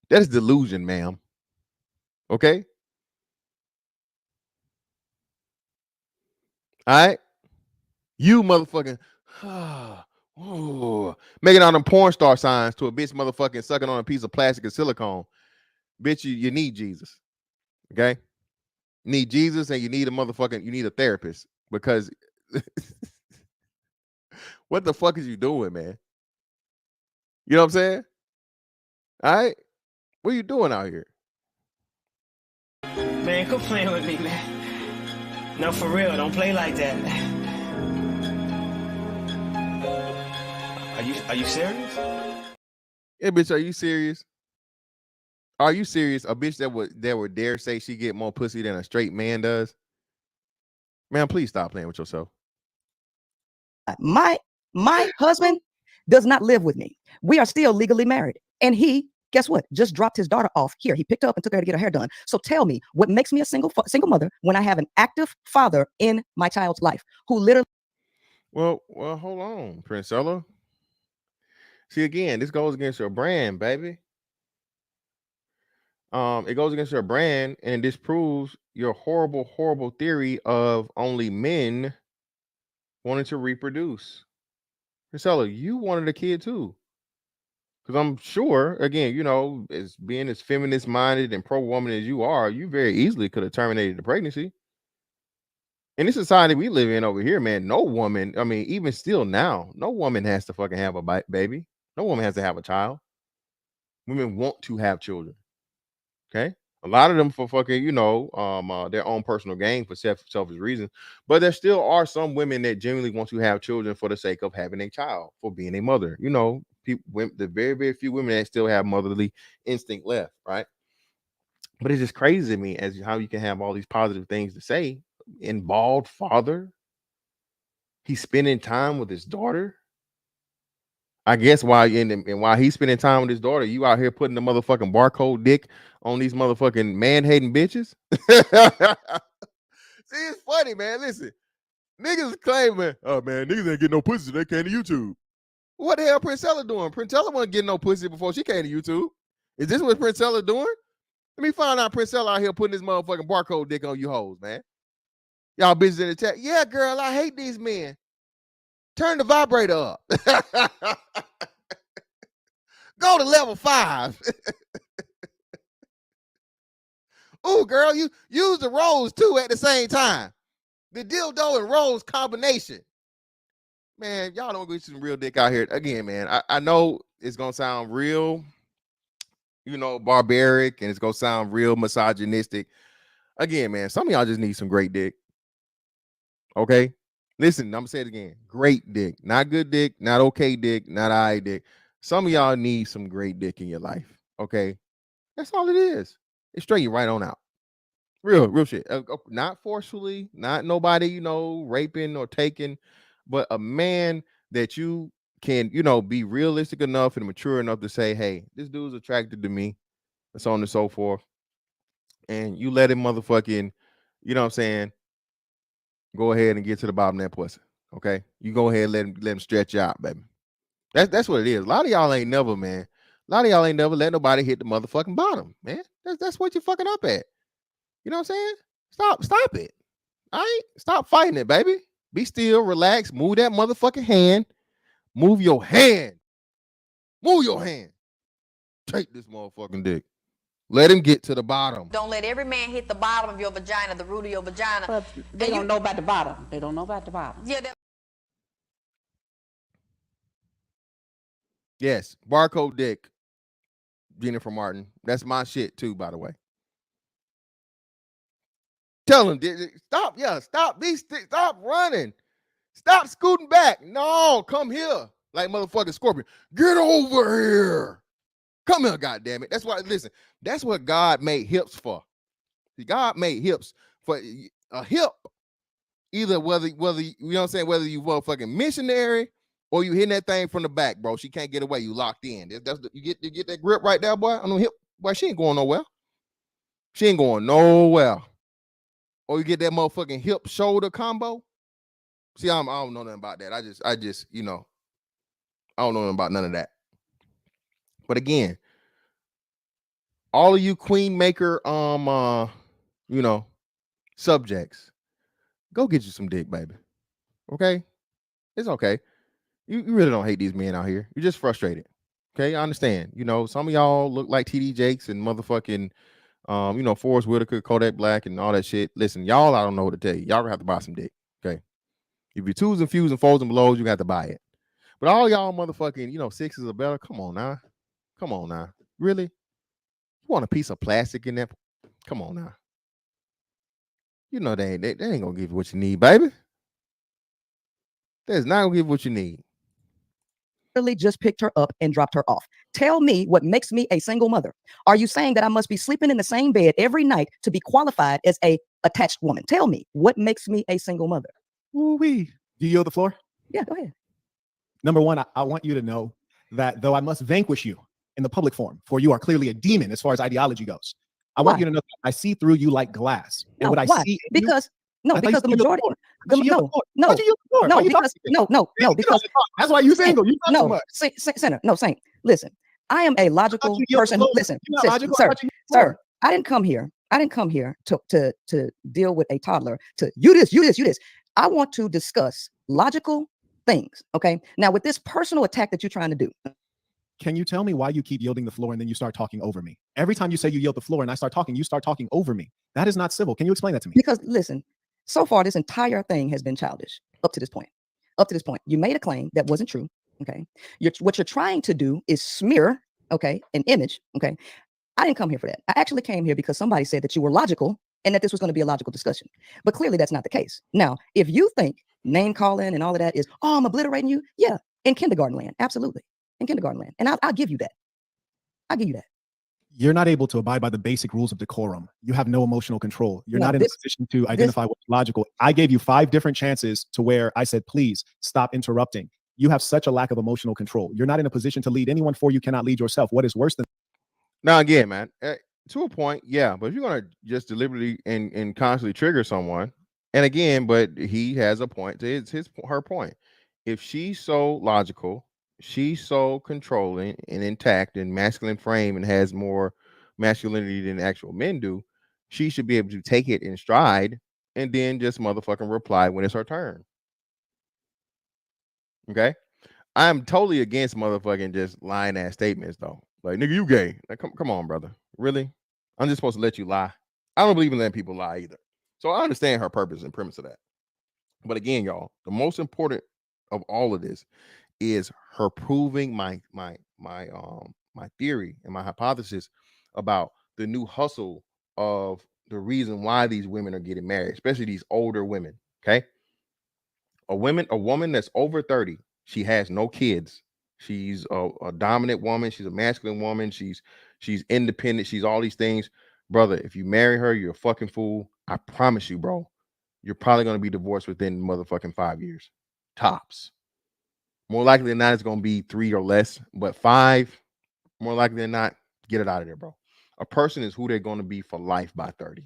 That is delusion, ma'am. Okay? All right? You motherfucking making all them porn star signs to a bitch motherfucking sucking on a piece of plastic and silicone. Bitch, you need Jesus. Okay? You need Jesus, and you need a therapist, because what the fuck is you doing, man? You know what I'm saying? All right? What are you doing out here? Man, quit playing with me, man. No, for real, don't play like that. Are you serious? Yeah, bitch, are you serious? Are you serious? A bitch that would dare say she get more pussy than a straight man does? Man, please stop playing with yourself. My husband does not live with me. We are still legally married. And he, guess what? Just dropped his daughter off here. He picked her up and took her to get her hair done. So tell me, what makes me a single mother when I have an active father in my child's life who literally... Well, hold on, Princella. See, again, this goes against your brand, baby. It goes against your brand, and this proves your horrible theory of only men wanting to reproduce. Priscilla, you wanted a kid too. Because I'm sure, again, you know, as being as feminist minded and pro woman as you are, you very easily could have terminated the pregnancy. In this society we live in over here, man, no woman, I mean, even still now, no woman has to fucking have a baby. No woman has to have a child. Women want to have children. Okay. A lot of them for fucking, you know, their own personal gain for selfish reasons. But there still are some women that genuinely want to have children for the sake of having a child, for being a mother. You know, the very, very few women that still have motherly instinct left, right? But it's just crazy to me as how you can have all these positive things to say. Involved father. He's spending time with his daughter. I guess while he's spending time with his daughter, you out here putting the motherfucking barcode dick on these motherfucking man-hating bitches. See, it's funny, man. Listen, niggas claiming, oh man, niggas ain't getting no pussy, they came to YouTube. What the hell Princella doing? Princella wasn't getting no pussy before she came to YouTube. Is this what Princella doing? Let me find out Princella out here putting this motherfucking barcode dick on you hoes, man. Y'all bitches in the chat. Yeah, girl, I hate these men. Turn the vibrator up. Go to level 5. Ooh, girl, you use the rose too at the same time. The dildo and rose combination. Man, y'all don't get some real dick out here. Again, man, I know it's going to sound real, you know, barbaric, and it's going to sound real misogynistic. Again, man, some of y'all just need some great dick. Okay? Listen, I'm gonna say it again. Great dick, not good dick, not okay dick, not all right dick. Some of y'all need some great dick in your life. Okay, that's all it is. It straighten you right on out. Real shit. Not forcefully, not nobody, you know, raping or taking, but a man that you can, you know, be realistic enough and mature enough to say, hey, this dude's attracted to me, and so on and so forth. And you let him motherfucking, you know what I'm saying, go ahead and get to the bottom of that pussy. Okay, you go ahead and let him stretch you out, baby. That's what it is. A lot of y'all ain't never, man. A lot of y'all ain't never let nobody hit the motherfucking bottom, man. That's what you fucking up at. You know what I'm saying? Stop it. All right, stop fighting it, baby. Be still, relax, move that motherfucking hand. Move your hand. Move your hand. Take this motherfucking dick. Let him get to the bottom. Don't let every man hit the bottom of your vagina, the root of your vagina. But they don't know about the bottom. They don't know about the bottom. Yeah. Yes, barcode dick. Jennifer Martin. That's my shit too, by the way. Tell him, stop. Yeah, stop. Stop running. Stop scooting back. No, come here. Like motherfucking Scorpion. Get over here. Come here, goddammit. That's why, listen, that's what God made hips for. See, God made hips for a hip. Either whether you know what I'm saying, whether you motherfucking missionary or you hitting that thing from the back, bro. She can't get away. You locked in. You get that grip right there, boy. On the hip, boy. She ain't going nowhere. She ain't going nowhere. Or you get that motherfucking hip shoulder combo. See, I don't know nothing about that. I just, you know, I don't know nothing about none of that. But again, all of you queen maker, you know, subjects, go get you some dick, baby. Okay, it's okay. You really don't hate these men out here. You're just frustrated. Okay, I understand. You know, some of y'all look like TD Jakes and motherfucking, you know, Forrest Whitaker, Kodak Black, and all that shit. Listen, y'all, I don't know what to tell you. Y'all gonna have to buy some dick. Okay, if you're twos and fews and folds and belows, you got to buy it. But all y'all motherfucking, you know, sixes or better. Come on now. Come on now. Really? You want a piece of plastic in there? Come on now. You know they ain't gonna give you what you need, baby. That's not gonna give you what you need. literally just picked her up and dropped her off. Tell me what makes me a single mother. Are you saying that I must be sleeping in the same bed every night to be qualified as a attached woman? Tell me what makes me a single mother. Ooh-wee. Do you yield the floor? Yeah, go ahead. Number one, I want you to know that though I must vanquish you in the public forum, for you are clearly a demon as far as ideology goes. I want you to know that I see through you like glass. And No, what I why? see in Because you, no, I thought you because the said you yield majority. floor. The, You yield no, the floor. no, Why'd you yield the floor? no, Why you because talking? no, because That's why you single. You talk too no, much. Senator, no, Saint. Listen, I am a logical you yield the person. floor. Listen, You're not sis, logical. I sir, thought you yield the floor. sir. I didn't come here. I didn't come here to deal with a toddler. To you this, you this, you this. I want to discuss logical things. Okay. Now, with this personal attack that you're trying to do, Can you tell me why you keep yielding the floor and then you start talking over me? Every time you say you yield the floor and I start talking, you start talking over me. That is not civil. Can you explain that to me? because listen, so far this entire thing has been childish up to this point. Up to this point, you made a claim that wasn't true. Okay. What you're trying to do is smear, okay, an image. Okay. I didn't come here for that. I actually came here because somebody said that you were logical and that this was going to be a logical discussion. But clearly that's not the case. Now, if you think name calling and all of that is, oh, I'm obliterating you. Yeah. In kindergarten land. Absolutely. In kindergarten land. And I'll give you that. I'll give you that. You're not able to abide by the basic rules of decorum. You have no emotional control. You're No, not in this- a position to identify what's logical. I gave you 5 different chances to where I said, please stop interrupting. You have such a lack of emotional control. You're not in a position to lead anyone, for you cannot lead yourself. What is worse than Now again, man, to a point, yeah, but if you're gonna just deliberately and constantly trigger someone, and again, but he has a point to her point. If she's so logical, she's so controlling and intact and masculine frame and has more masculinity than actual men do, she should be able to take it in stride and then just motherfucking reply when it's her turn. Okay. I'm totally against motherfucking just lying ass statements though. Like, nigga, you gay. Like, come on, brother. Really? I'm just supposed to let you lie. I don't believe in letting people lie either. So I understand her purpose and premise of that. But again, y'all, the most important of all of this is her proving my theory and my hypothesis about the new hustle of the reason why these women are getting married, especially these older women. Okay. A woman that's over 30, she has no kids. She's a dominant woman. She's a masculine woman. She's independent. She's all these things. Brother, if you marry her, you're a fucking fool. I promise you, bro. You're probably going to be divorced within motherfucking 5 years. Tops. More likely than not, it's going to be 3 or less. But 5, more likely than not, get it out of there, bro. A person is who they're going to be for life by 30.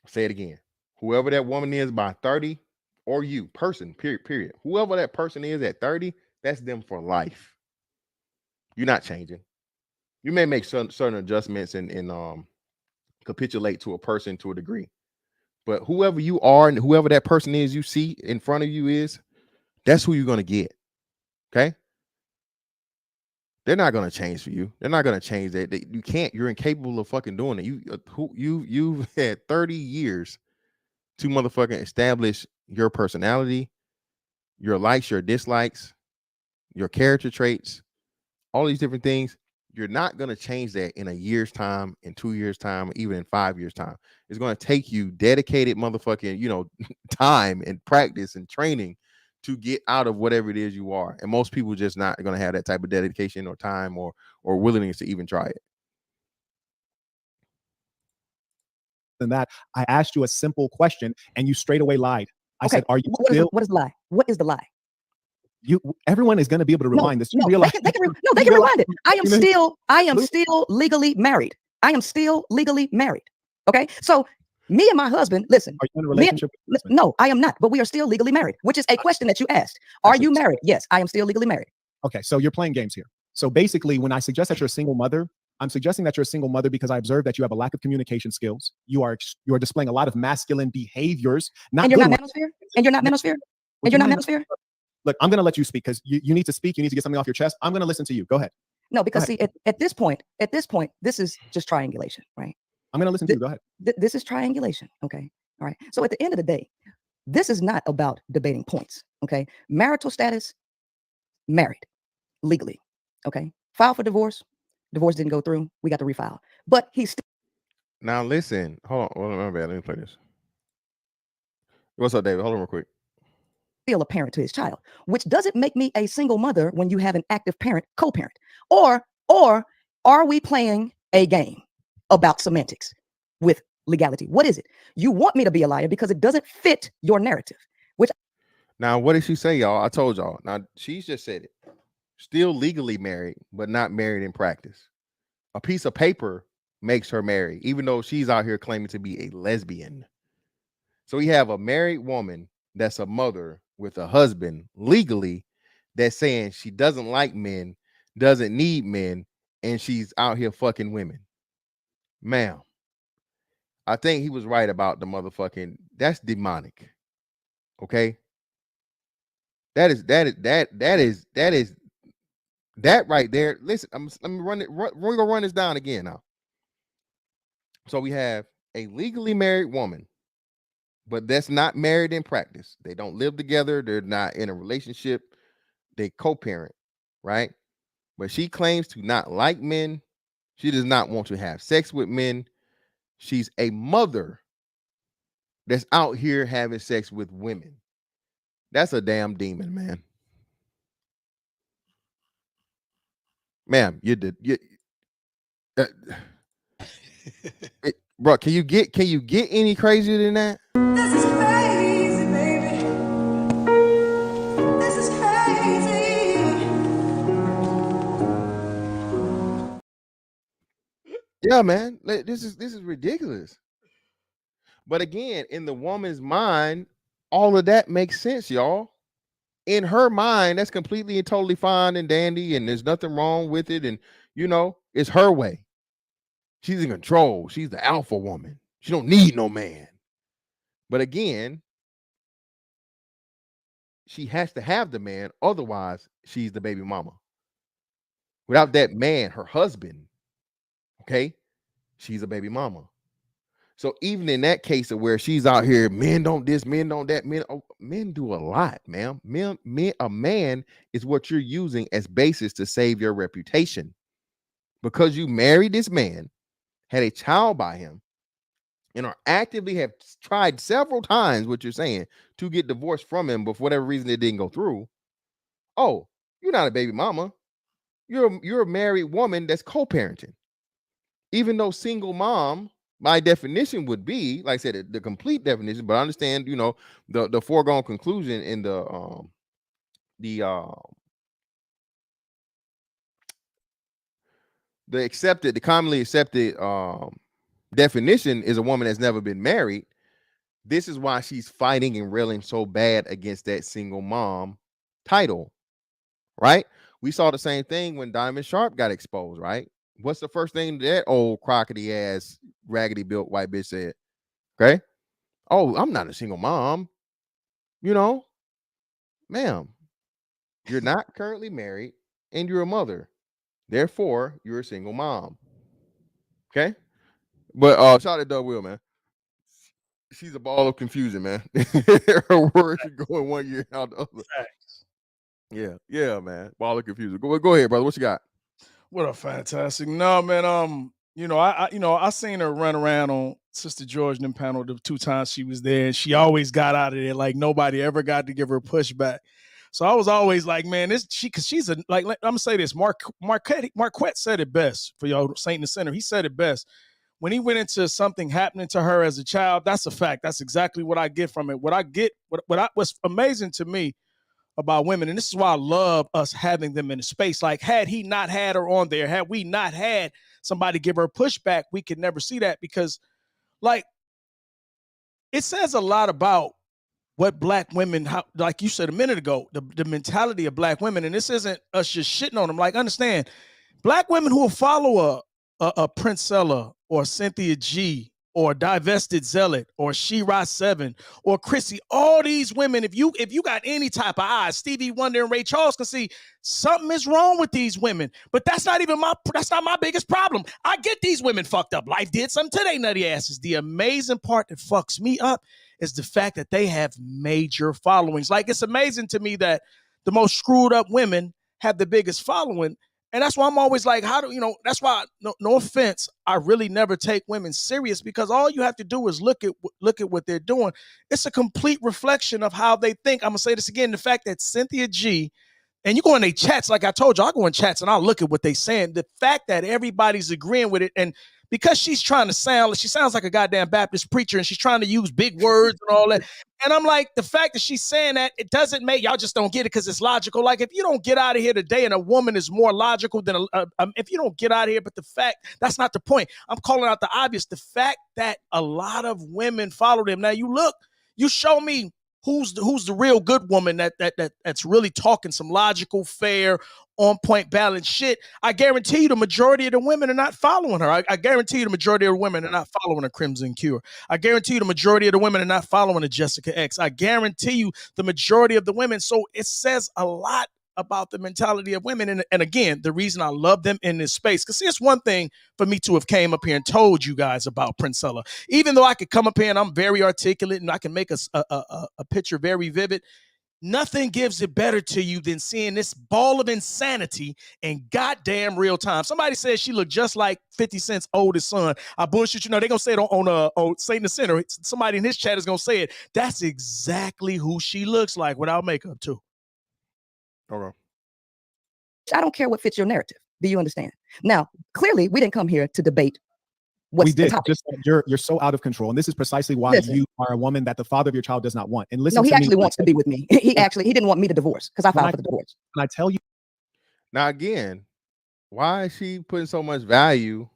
I'll say it again. Whoever that woman is by 30, or you, person, period. Whoever that person is at 30, that's them for life. You're not changing. You may make certain adjustments and capitulate to a person to a degree. But whoever you are and whoever that person is you see in front of you is, that's who you're going to get. Okay? They're not going to change for you. They're not going to change that. You can't. You're incapable of fucking doing it. You've had 30 years to motherfucking establish your personality, your likes, your dislikes, your character traits, all these different things. You're not going to change that in a year's time, in 2 years' time, even in 5 years' time. It's going to take you dedicated motherfucking, time and practice and training to get out of whatever it is you are. And most people just not going to have that type of dedication or time or willingness to even try it. than that? I asked you a simple question and you straight away lied. I Okay, said, are you what is the lie? What is the lie? Everyone is going to be able to rewind this. You No, realize, they can rewind it. I am still legally married. I am still legally married. Okay. So me and my husband, listen. Are you in a relationship? No, I am not, but we are still legally married, which is a question that you asked. Are you married? Yes, I am still legally married. Okay, so you're playing games here. So basically, when I suggest that you're a single mother, I'm suggesting that you're a single mother because I observe that you have a lack of communication skills. You are displaying a lot of masculine behaviors. And you're not manosphere? And you're not manosphere? And you're not manosphere? Look, I'm going to let you speak because you need to speak. You need to get something off your chest. I'm going to listen to you. Go ahead. No, because see, at this point, this is just triangulation, right? I'm going to listen to you. Go ahead. This is triangulation. Okay. All right. So at the end of the day, this is not about debating points. Okay. Marital status, married legally. Okay. Filed for divorce. Divorce didn't go through. We got to refile. But he's still. Now listen. Hold on. My bad. Let me play this. What's up, David? Hold on real quick. still a parent to his child, which doesn't make me a single mother when you have an active parent, co-parent. Or are we playing a game about semantics with legality? What is it? You want me to be a liar because it doesn't fit your narrative, which Now, what did she say, y'all? I told y'all. Now, she's just said it. Still legally married, but not married in practice. A piece of paper makes her married, even though she's out here claiming to be a lesbian. So we have a married woman that's a mother with a husband legally that's saying she doesn't like men, doesn't need men, and she's out here fucking women. Ma'am, I think he was right about the motherfucking, that's demonic. Okay? That right there. Listen, let me run it. We're gonna run this down again now. So we have a legally married woman, but that's not married in practice. They don't live together. They're not in a relationship. They co-parent, right? But she claims to not like men. She does not want to have sex with men. She's a mother that's out here having sex with women. That's a damn demon, man. Ma'am, you did. Bro, can you get any crazier than that? This is crazy, baby. This is crazy. Yeah, man. This is ridiculous. But again, in the woman's mind, all of that makes sense, y'all. In her mind, that's completely and totally fine and dandy, and there's nothing wrong with it. And it's her way. She's in control. She's the alpha woman. She don't need no man. But again, she has to have the man, otherwise she's the baby mama. Without that man, her husband, okay, she's a baby mama. So even in that case of where she's out here, men don't this, men don't that, men do a lot, man. A man is what you're using as basis to save your reputation. Because you married this man, had a child by him, and are actively have tried several times, what you're saying, to get divorced from him, but for whatever reason it didn't go through. Oh, you're not a baby mama. You're a married woman that's co-parenting. Even though single mom, my definition would be, like I said, the complete definition, but I understand, the foregone conclusion in the commonly accepted definition is a woman that's never been married. This is why she's fighting and railing so bad against that single mom title, right? We saw the same thing when Diamond Sharp got exposed, right? What's the first thing that old crockety ass, raggedy built white bitch said? Okay. Oh, I'm not a single mom. Ma'am, you're not currently married and you're a mother. Therefore, you're a single mom. Okay. But shout out to Doug Will, man. She's a ball of confusion, man. Her words should go in one ear out the other. Yeah, man. Ball of confusion. Go ahead, brother. What you got? What a fantastic. No, man. I seen her run around on Sister George and panel the 2 times she was there, and she always got out of there like nobody ever got to give her pushback. So I was always like, man, because she's I'm gonna say this. Marquette said it best for y'all, Saint in the Center. He said it best. When he went into something happening to her as a child, that's a fact. That's exactly what I get from it. What's amazing to me about women, and this is why I love us having them in the space. Like, had he not had her on there, had we not had somebody give her pushback, we could never see that, because, like, it says a lot about what Black women, like you said a minute ago, the mentality of Black women, and this isn't us just shitting on them. Like, understand, Black women who will follow a Princella or Cynthia G or Divested Zealot or She-Ra 7 or Chrissy, all these women, if you got any type of eyes, Stevie Wonder and Ray Charles can see something is wrong with these women. But that's not my biggest problem. I get these women fucked up. Life did something to their nutty asses. The amazing part that fucks me up is the fact that they have major followings. Like, it's amazing to me that the most screwed up women have the biggest following. And that's why I'm always like, how do you know? That's why, no offense, I really never take women serious, because all you have to do is look at what they're doing. It's a complete reflection of how they think. I'm gonna say this again: the fact that Cynthia G, and you go in their chats, like I told you, I go in chats and I'll look at what they saying. The fact that everybody's agreeing with it, and because she sounds like a goddamn Baptist preacher, and she's trying to use big words and all that. And I'm like, the fact that she's saying that, it doesn't make, y'all just don't get it because it's logical. Like, if you don't get out of here today and a woman is more logical than if you don't get out of here, but the fact, that's not the point. I'm calling out the obvious. The fact that a lot of women follow them. Now you show me who's the real good woman that's really talking some logical, fair, on point, balanced shit. I guarantee you the majority of the women are not following her. I guarantee you the majority of the women are not following a Crimson Cure. I guarantee you the majority of the women are not following a Jessica X. I guarantee you the majority of the women. So it says a lot about the mentality of women. And again, the reason I love them in this space, because it's one thing for me to have came up here and told you guys about Princella. Even though I could come up here and I'm very articulate and I can make a picture very vivid, nothing gives it better to you than seeing this ball of insanity in goddamn real time. Somebody says she looked just like 50 Cent's oldest son. I bullshit, they're going to say it on Satan the Center. Somebody in his chat is going to say it. That's exactly who she looks like without makeup too. Okay. I don't care what fits your narrative. Do you understand? Now, clearly, we didn't come here to debate. What's we did. the topic. Just you're so out of control, and this is precisely why you are a woman that the father of your child does not want. And listen, no, he actually wants to be with me. He didn't want me to divorce because I filed for the divorce. Can I tell you? Now again, why is she putting so much value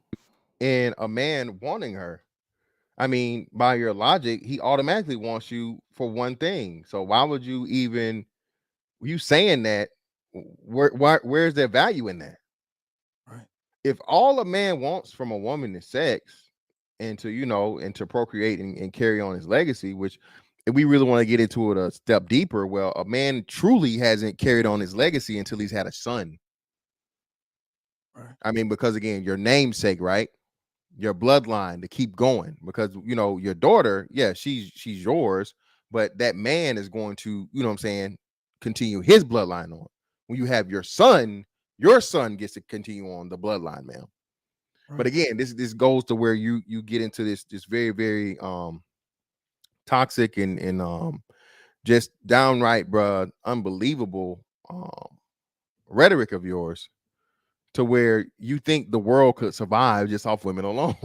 in a man wanting her? I mean, by your logic, he automatically wants you for one thing. So why would you even, you saying that? Where's their value in that? Right. If all a man wants from a woman is sex, and to procreate and carry on his legacy, which if we really want to get into it a step deeper, well, a man truly hasn't carried on his legacy until he's had a son. Right. I mean, because again, your namesake, right? Your bloodline to keep going, because your daughter, yeah, she's yours, but that man is going to, continue his bloodline on. When you have your son gets to continue on the bloodline, man. Right. But again, this goes to where you get into this very, very toxic and just downright, bruh, unbelievable rhetoric of yours, to where you think the world could survive just off women alone.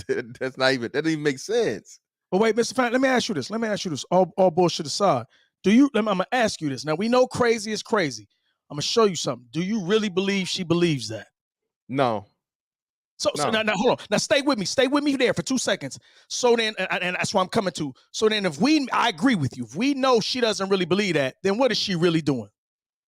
that doesn't even make sense. But wait, Mr. Fan, let me ask you this. All bullshit aside, I'm gonna ask you this. Now, we know crazy is crazy. I'm gonna show you something. Do you really believe she believes that? No. So now hold on. Now stay with me. Stay with me there for 2 seconds. So then, and that's what I'm coming to. So then, I agree with you. If we know she doesn't really believe that, then what is she really doing?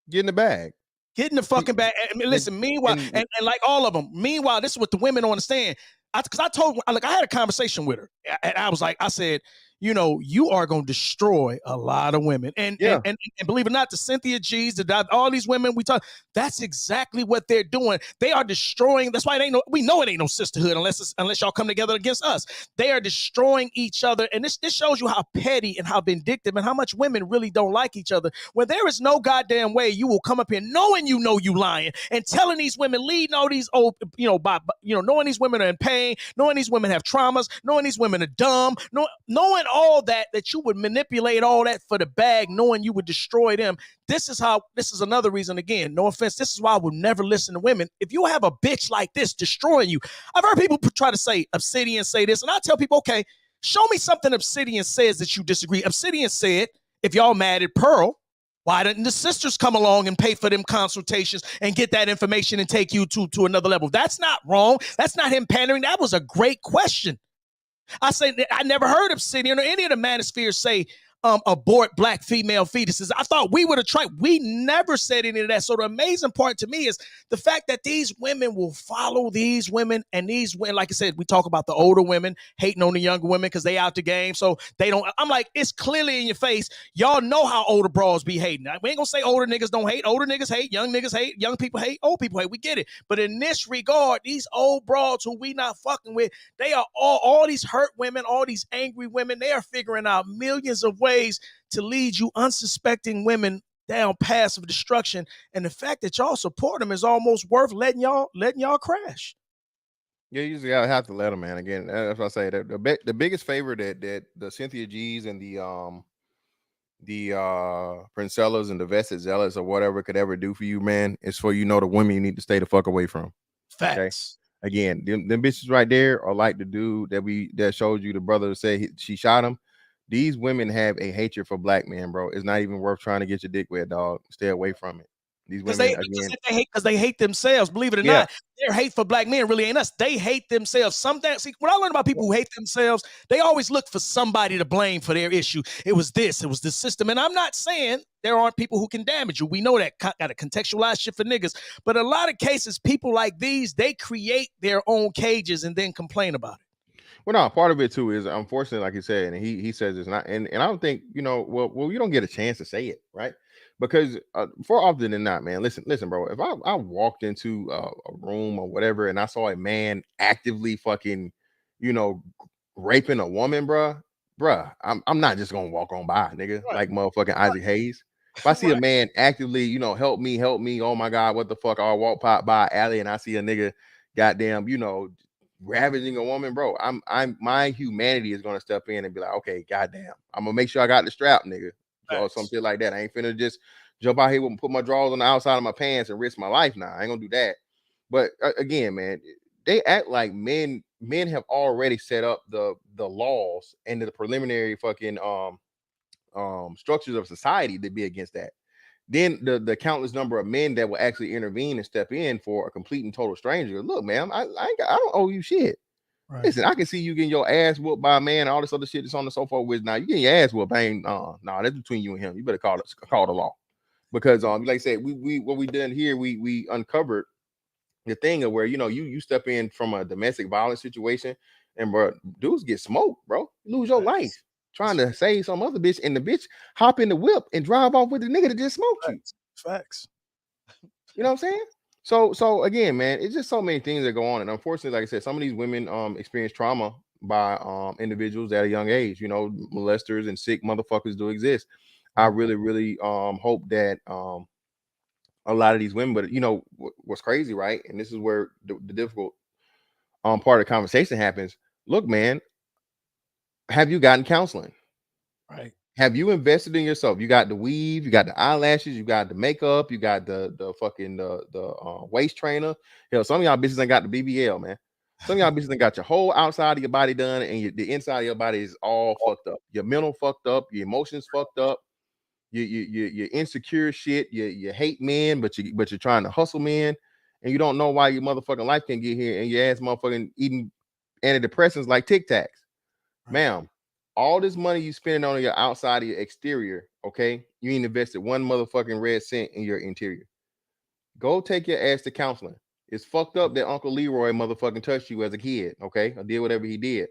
Get in the bag. Get in the fucking bag. And listen, meanwhile, and like all of them, meanwhile, this is what the women don't understand. Because I told, I had a conversation with her, and I said, you are going to destroy a lot of women. And believe it or not, the Cynthia G's, all these women we talk, that's exactly what they're doing. They are destroying. That's why we know it ain't no sisterhood unless y'all come together against us. They are destroying each other. And this shows you how petty and how vindictive and how much women really don't like each other. When there is no goddamn way you will come up here knowing you lying and telling these women, leading all these old, knowing these women are in pain, knowing these women have traumas, knowing these women are dumb, knowing all that you would manipulate all that for the bag, knowing you would destroy them. This is another reason, again, no offense, this is why I would never listen to women. If you have a bitch like this destroying you, I've heard people try to say Obsidian say this, and I tell people, okay, show me something Obsidian says that you disagree. Obsidian said, if y'all mad at Pearl, why didn't the sisters come along and pay for them consultations and get that information and take you to another level? That's not wrong. That's not him pandering. That was a great question. I say I never heard Obsidian or any of the manospheres say abort black female fetuses. I thought we would have tried. We never said any of that. So the amazing part to me is the fact that these women will follow these women, and these women, like I said, we talk about the older women hating on the younger women because they out the game. So they don't, I'm like, it's clearly in your face. Y'all know how older bras be hating. We ain't gonna say older niggas don't hate. Older niggas hate, young niggas hate, young people hate, old people hate. We get it. But in this regard, these old broads who we not fucking with, they are all these hurt women, all these angry women, they are figuring out millions of ways to lead you unsuspecting women down paths of destruction. And the fact that y'all support them is almost worth letting y'all crash. Yeah, you just gotta have to let them, man. Again, that's what I say. The biggest favor that the Cynthia G's and the Princellas and the Vested Zealots or whatever could ever do for you, man, is for the women you need to stay the fuck away from. Facts. Okay? Again, them bitches right there are like the dude that showed you the brother that said she shot him. These women have a hatred for black men, bro. It's not even worth trying to get your dick wet, dog. Stay away from it. These women Because they hate themselves. Believe it or not, their hate for black men really ain't us. They hate themselves. See, when I learn about people who hate themselves, they always look for somebody to blame for their issue. It was the system. And I'm not saying there aren't people who can damage you. We know that. Got to contextualize shit for niggas. But a lot of cases, people like these, they create their own cages and then complain about it. Well, no, part of it too is unfortunately, like you said, and he says it's not, and I don't think you don't get a chance to say it, right? Because more often than not, man, listen, bro. If I walked into a room or whatever and I saw a man actively fucking, raping a woman, bruh, I'm not just gonna walk on by, nigga, like motherfucking Isaac Hayes. If I see a man actively, help me, oh my God, what the fuck? I'll walk by alley and I see a nigga, goddamn, ravaging a woman, bro. My humanity is gonna step in and be like, okay, goddamn, I'm gonna make sure I got the strap, nigga. Or some shit like that. I ain't finna just jump out here and put my drawers on the outside of my pants and risk my life now. I ain't gonna do that. But again, man, they act like men have already set up the laws and the preliminary fucking structures of society to be against that. Then the countless number of men that will actually intervene and step in for a complete and total stranger. Look, man, I don't owe you shit. Right. Listen, I can see you getting your ass whooped by a man and all this other shit that's on the sofa with. Now you getting your ass whooped. That's between you and him. You better call the law, because like I said, we what we done here, we uncovered the thing of where you step in from a domestic violence situation and bro, dudes get smoked, bro. You lose your life trying to save some other bitch, and the bitch hop in the whip and drive off with the nigga that just smoked you. Facts. You know what I'm saying? So again, man, it's just so many things that go on, and unfortunately, like I said, some of these women experience trauma by individuals at a young age. Molesters and sick motherfuckers do exist. I really, really hope that a lot of these women, but what's crazy, right? And this is where the difficult part of the conversation happens. Look, man, have you gotten counseling? Right. Have you invested in yourself? You got the weave, you got the eyelashes, you got the makeup, you got the fucking waist trainer. Hell, some of y'all bitches ain't got the BBL, man. Some of y'all bitches ain't got your whole outside of your body done, and the inside of your body is all fucked up. Your mental fucked up, your emotions fucked up. You're insecure shit. You hate men, but you're trying to hustle men, and you don't know why your motherfucking life can get here, and your ass motherfucking eating antidepressants like Tic Tacs, ma'am. All this money you spending on your outside of your exterior, okay? You ain't invested one motherfucking red cent in your interior. Go take your ass to counseling. It's fucked up that Uncle Leroy motherfucking touched you as a kid, okay? Or did whatever he did.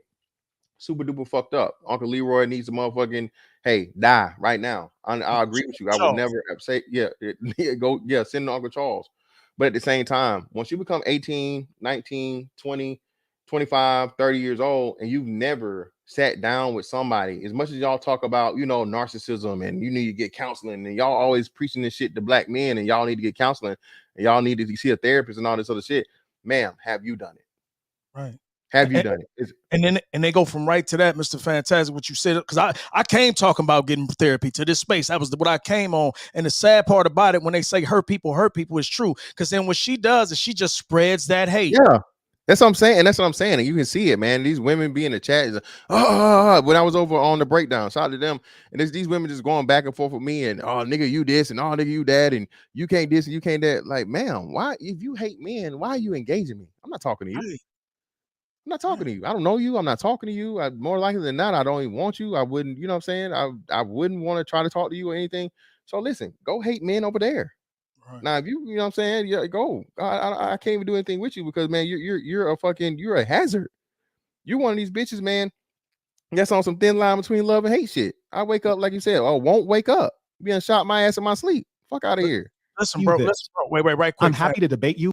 Super duper fucked up. Uncle Leroy needs to motherfucking, hey, die right now. I agree with you. I would never say, send to Uncle Charles. But at the same time, once you become 18, 19, 20, 25, 30 years old, and you've never sat down with somebody, as much as y'all talk about, narcissism and you need to get counseling, and y'all always preaching this shit to black men, and y'all need to get counseling, and y'all need to see a therapist and all this other shit. Ma'am, have you done it? Right. Have you done it? And they go from right to that, Mr. Fantastic, what you said, because I came talking about getting therapy to this space. That was what I came on. And the sad part about it, when they say hurt people is true. Because then what she does is she just spreads that hate. Yeah. That's what I'm saying. And that's what I'm saying. And you can see it, man. These women be in the chat. When I was over on the breakdown, shout out to them. And it's these women just going back and forth with me and, oh, nigga, you this and, oh, nigga, you that. And you can't this and you can't that. Like, ma'am, why, if you hate men, why are you engaging me? I'm not talking to you. I'm not talking to you. I don't know you. I'm not talking to you. More likely than not, I don't even want you. I wouldn't, you know what I'm saying? I wouldn't want to try to talk to you or anything. So listen, go hate men over there. Right. Now, if you know what I'm saying, yeah, go. I can't even do anything with you because, man, you're a hazard. You're one of these bitches, man. That's on some thin line between love and hate shit. I wake up, like you said, won't wake up. Being shot my ass in my sleep. Fuck out of here. Listen, bro. Wait, right quick. I'm happy to debate you.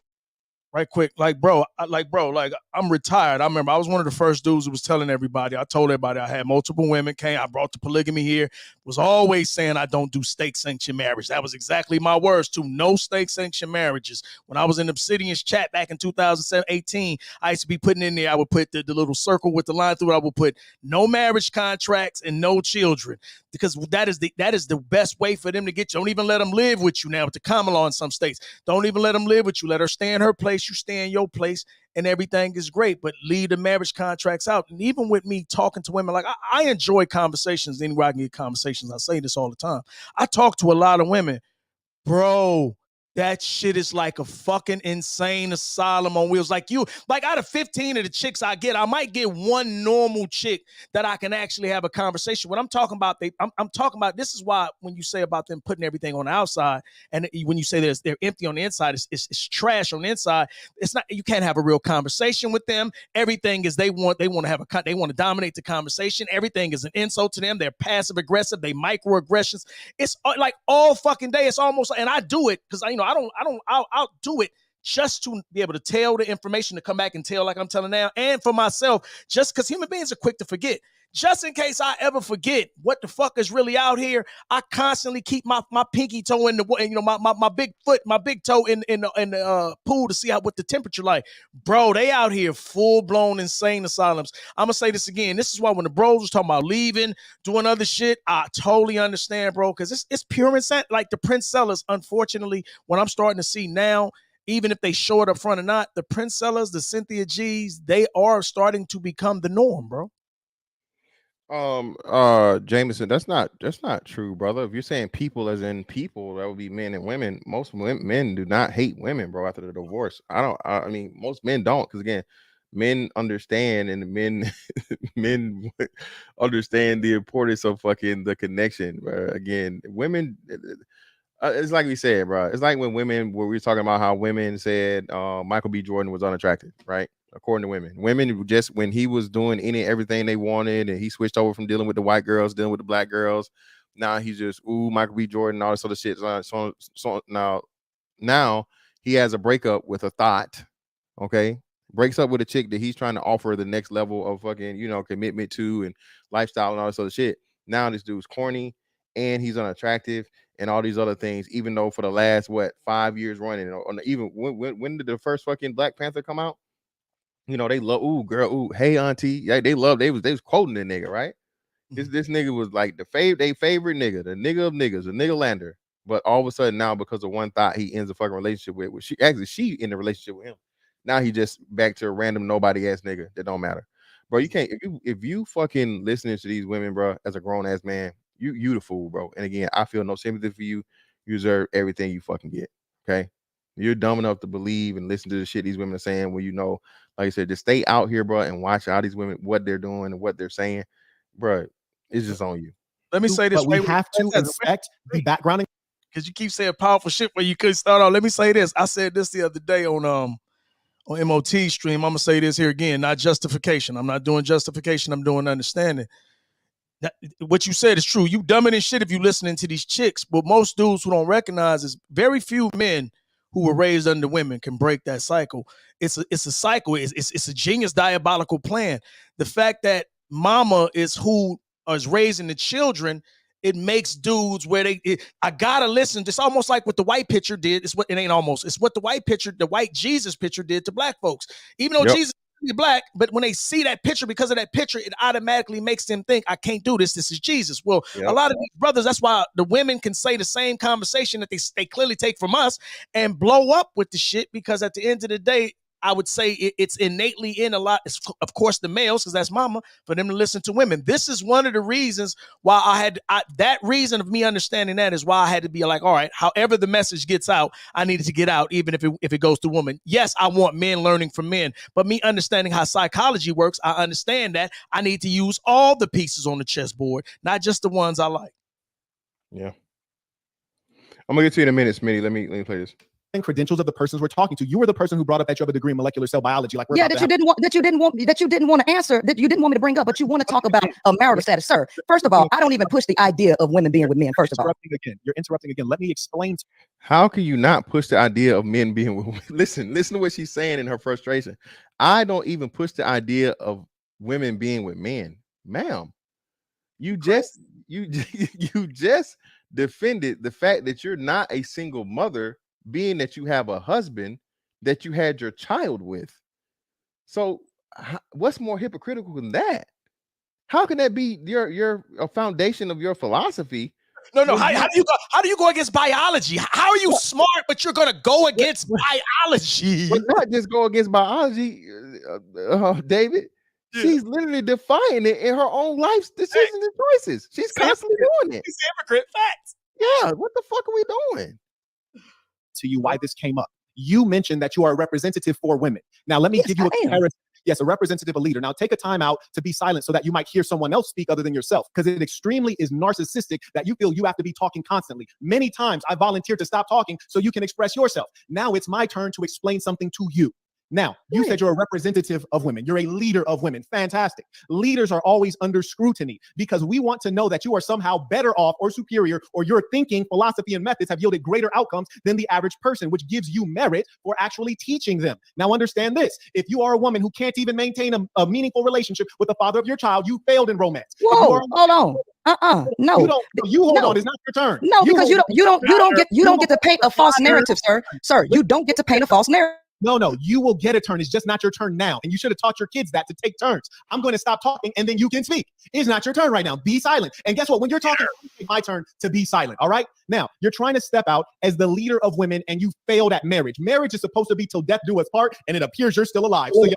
right quick. Like, bro, I'm retired. I remember I was one of the first dudes who was telling everybody. I told everybody I had multiple women. I brought the polygamy here. Was always saying I don't do state sanctioned marriage. That was exactly my words too. No state sanctioned marriages. When I was in Obsidian's chat back in 2018, I used to be putting in there. I would put the little circle with the line through it. I would put no marriage contracts and no children, because that is the best way for them to get you. Don't even let them live with you now with the common law in some states. Don't even let them live with you. Let her stay in her place. You stay in your place, and everything is great. But leave the marriage contracts out. And even with me talking to women, like I enjoy conversations anywhere I can get conversations. I say this all the time. I talk to a lot of women, bro. That shit is like a fucking insane asylum on wheels. Like out of 15 of the chicks I get, I might get one normal chick that I can actually have a conversation with. I'm talking about this is why when you say about them putting everything on the outside, and when you say they're empty on the inside, it's trash on the inside. It's not, you can't have a real conversation with them. Everything is they want to dominate the conversation. Everything is an insult to them. They're passive aggressive. They microaggressions. It's like all fucking day. It's almost like, and I do it because I'll do it just to be able to tell the information to come back and tell like I'm telling now, and for myself, just because human beings are quick to forget. Just in case I ever forget what the fuck is really out here, I constantly keep my pinky toe in the my big foot, my big toe in the pool to see what the temperature like. Bro, they out here full blown insane asylums. I'm gonna say this again. This is why when the bros was talking about leaving, doing other shit, I totally understand, bro, because it's pure insane. Like the Prince sellers, unfortunately, what I'm starting to see now, even if they show it up front or not, the Prince sellers, the Cynthia G's, they are starting to become the norm, bro. Jameson, that's not true, brother. If you're saying people as in people, that would be men and women. Most men do not hate women, bro, after the divorce. I mean, most men don't, because again, men understand, and men understand the importance of fucking the connection. Again, women, it's like we said, bro. It's like when we were talking about how women said Michael B. Jordan was unattractive, right? According to women just, when he was doing everything they wanted, and he switched over from dealing with the white girls, dealing with the black girls. Now he's just Michael B. Jordan, all this other shit. So now he has a breakup with a thought. Okay, breaks up with a chick that he's trying to offer the next level of fucking commitment to and lifestyle and all this other shit. Now this dude's corny and he's unattractive and all these other things. Even though for the last 5 years running, even when did the first fucking Black Panther come out? They love, hey auntie. Yeah, they was quoting the nigga, right? This nigga was like they favorite nigga, the nigga of niggas, the nigga lander. But all of a sudden now, because of one thought, he ends a fucking relationship with she in the relationship with him. Now he just back to a random nobody ass nigga that don't matter. Bro, you can't, if you fucking listening to these women, bro, as a grown ass man, you the fool, bro. And again, I feel no sympathy for you. You deserve everything you fucking get. Okay. You're dumb enough to believe and listen to the shit these women are saying when like I said, just stay out here, bro, and watch all these women, what they're doing and what they're saying. Bro, it's just on you. Let me say this. But we have to inspect the background. Because you keep saying powerful shit where you could start off. Let me say this. I said this the other day on MOT stream. I'm going to say this here again, not justification. I'm not doing justification. I'm doing understanding. What you said is true. You dumber than shit if you listening to these chicks. But most dudes who don't recognize is very few men who were raised under women can break that cycle. It's a cycle. It's a genius diabolical plan. The fact that mama is who is raising the children, it makes dudes where I gotta listen. It's almost like what the white picture did. It's what the white Jesus picture did to black folks. Even though Jesus is black, but when they see that picture, because of that picture, it automatically makes them think, I can't do this. This is Jesus. Well, a lot of these brothers, that's why the women can say the same conversation that they clearly take from us and blow up with the shit, because at the end of the day, I would say it's innately in a lot, of course, the males, because that's mama, for them to listen to women. This is one of the reasons why that reason of me understanding that is why I had to be like, all right, however the message gets out, I needed to get out, even if it goes to women. Yes, I want men learning from men, but me understanding how psychology works, I understand that I need to use all the pieces on the chessboard, not just the ones I like. Yeah. I'm going to get to you in a minute, Smitty. Let me play this. credentials of the persons we're talking to. You were the person who brought up that you have a degree in molecular cell biology. Like we're Yeah, about that to you didn't want to answer, that you didn't want me to bring up, but you want to talk about a marital status, sir. First of all, I don't even push the idea of women being with men. First of all, You're interrupting again. Let me explain. How can you not push the idea of men being with women? Listen to what she's saying in her frustration. I don't even push the idea of women being with men, ma'am. You just defended the fact that you're not a single mother, being that you have a husband that you had your child with. So what's more hypocritical than that? How can that be your a foundation of your philosophy? No. How do you go against biology? How are you smart, but you're gonna go against biology? But not just go against biology, David. She's literally defying it in her own life's decisions and choices. She's constantly doing it. It's hypocrite facts. Yeah, what the fuck are we doing? To you why this came up. You mentioned that you are a representative for women. Now, let me give you a comparison. Yes, a representative, a leader. Now, take a time out to be silent so that you might hear someone else speak other than yourself, because it extremely is narcissistic that you feel you have to be talking constantly. Many times I volunteered to stop talking so you can express yourself. Now it's my turn to explain something to you. Now, you said you're a representative of women. You're a leader of women. Fantastic. Leaders are always under scrutiny because we want to know that you are somehow better off or superior, or your thinking, philosophy, and methods have yielded greater outcomes than the average person, which gives you merit for actually teaching them. Now, understand this. If you are a woman who can't even maintain a meaningful relationship with the father of your child, you failed in romance. Whoa, hold on. No. You hold on. It's not your turn. No, because you don't get to paint a false narrative, sir. Sir, you don't get to paint a false narrative. No, you will get a turn. It's just not your turn now. And you should have taught your kids that, to take turns. I'm going to stop talking and then you can speak. It's not your turn right now. Be silent. And guess what? When you're talking, it's my turn to be silent. All right. Now, you're trying to step out as the leader of women and you failed at marriage. Marriage is supposed to be till death do us part, and it appears you're still alive. So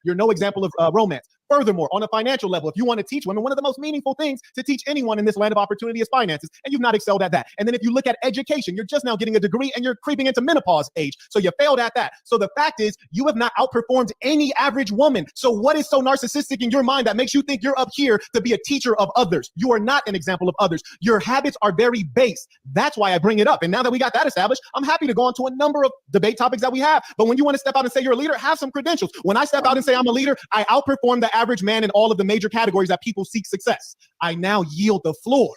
you're no example of romance. Furthermore, on a financial level, if you want to teach women, one of the most meaningful things to teach anyone in this land of opportunity is finances, and you've not excelled at that. And then if you look at education, you're just now getting a degree and you're creeping into menopause age. So you failed at that. So the fact is, you have not outperformed any average woman. So what is so narcissistic in your mind that makes you think you're up here to be a teacher of others? You are not an example of others. Your habits are very base. That's why I bring it up. And now that we got that established, I'm happy to go on to a number of debate topics that we have. But when you want to step out and say you're a leader, have some credentials. When I step out and say I'm a leader, I outperform the average man in all of the major categories that people seek success. I now yield the floor.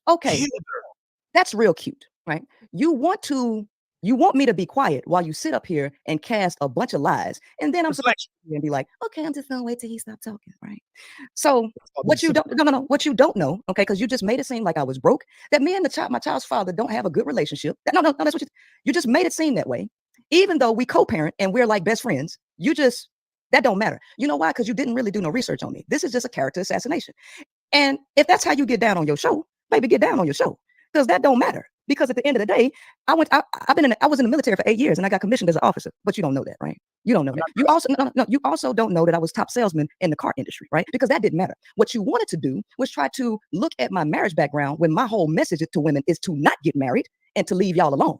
Okay, that's real cute, right? You want me to be quiet while you sit up here and cast a bunch of lies, and then I'm supposed to be like, okay, I'm just gonna wait till he stops talking, right? So what you don't know, okay, because you just made it seem like I was broke, that me and my child's father don't have a good relationship. No, that's what you just made it seem that way. Even though we co-parent and we're like best friends, that don't matter. You know why? Because you didn't really do no research on me. This is just a character assassination. And if that's how you get down on your show, baby, get down on your show, because that don't matter. Because at the end of the day, I was in the military for 8 years and I got commissioned as an officer. But you don't know that, right? You don't know that. You also don't know that I was top salesman in the car industry, right? Because that didn't matter. What you wanted to do was try to look at my marriage background when my whole message to women is to not get married and to leave y'all alone,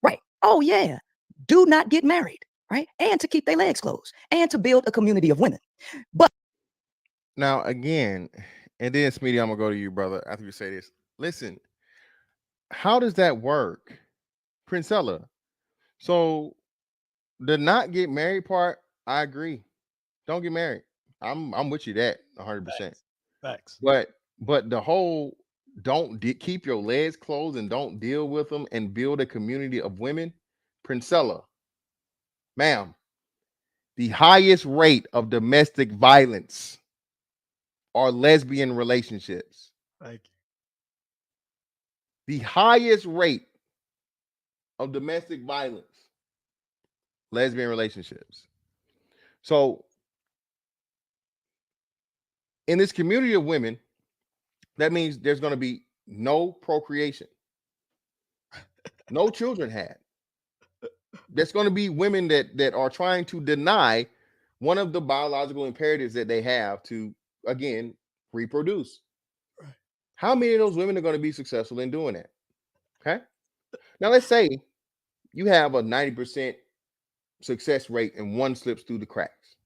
right? Oh yeah, do not get married. Right? And to keep their legs closed and to build a community of women. But now again, and then Smeedy, I'm gonna go to you, brother, after you say this. Listen, how does that work, Princella? So the not get married part, I agree. Don't get married. I'm with you that 100%. Facts. But the whole keep your legs closed and don't deal with them and build a community of women, Princella. Ma'am, the highest rate of domestic violence are lesbian relationships. Thank you. The highest rate of domestic violence, lesbian relationships. So in this community of women, that means there's going to be no procreation, no children had. There's going to be women that are trying to deny one of the biological imperatives that they have to, again, reproduce. Right. How many of those women are going to be successful in doing that? Okay. Now, let's say you have a 90% success rate and one slips through the cracks.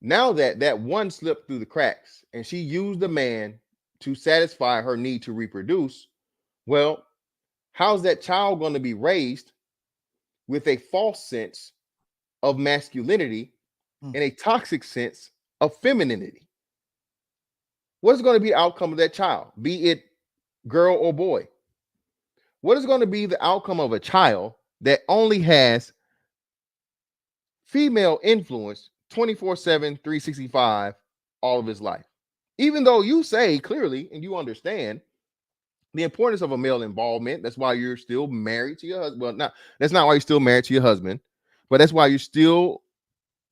Now that one slipped through the cracks and she used the man to satisfy her need to reproduce, well, how's that child going to be raised with a false sense of masculinity and a toxic sense of femininity. What's going to be the outcome of that child, be it girl or boy? What is going to be the outcome of a child that only has female influence 24/7, 365 all of his life? Even though you say clearly and you understand the importance of a male involvement, that's why you're still married to your husband. Well, that's not why you're still married to your husband, but that's why you still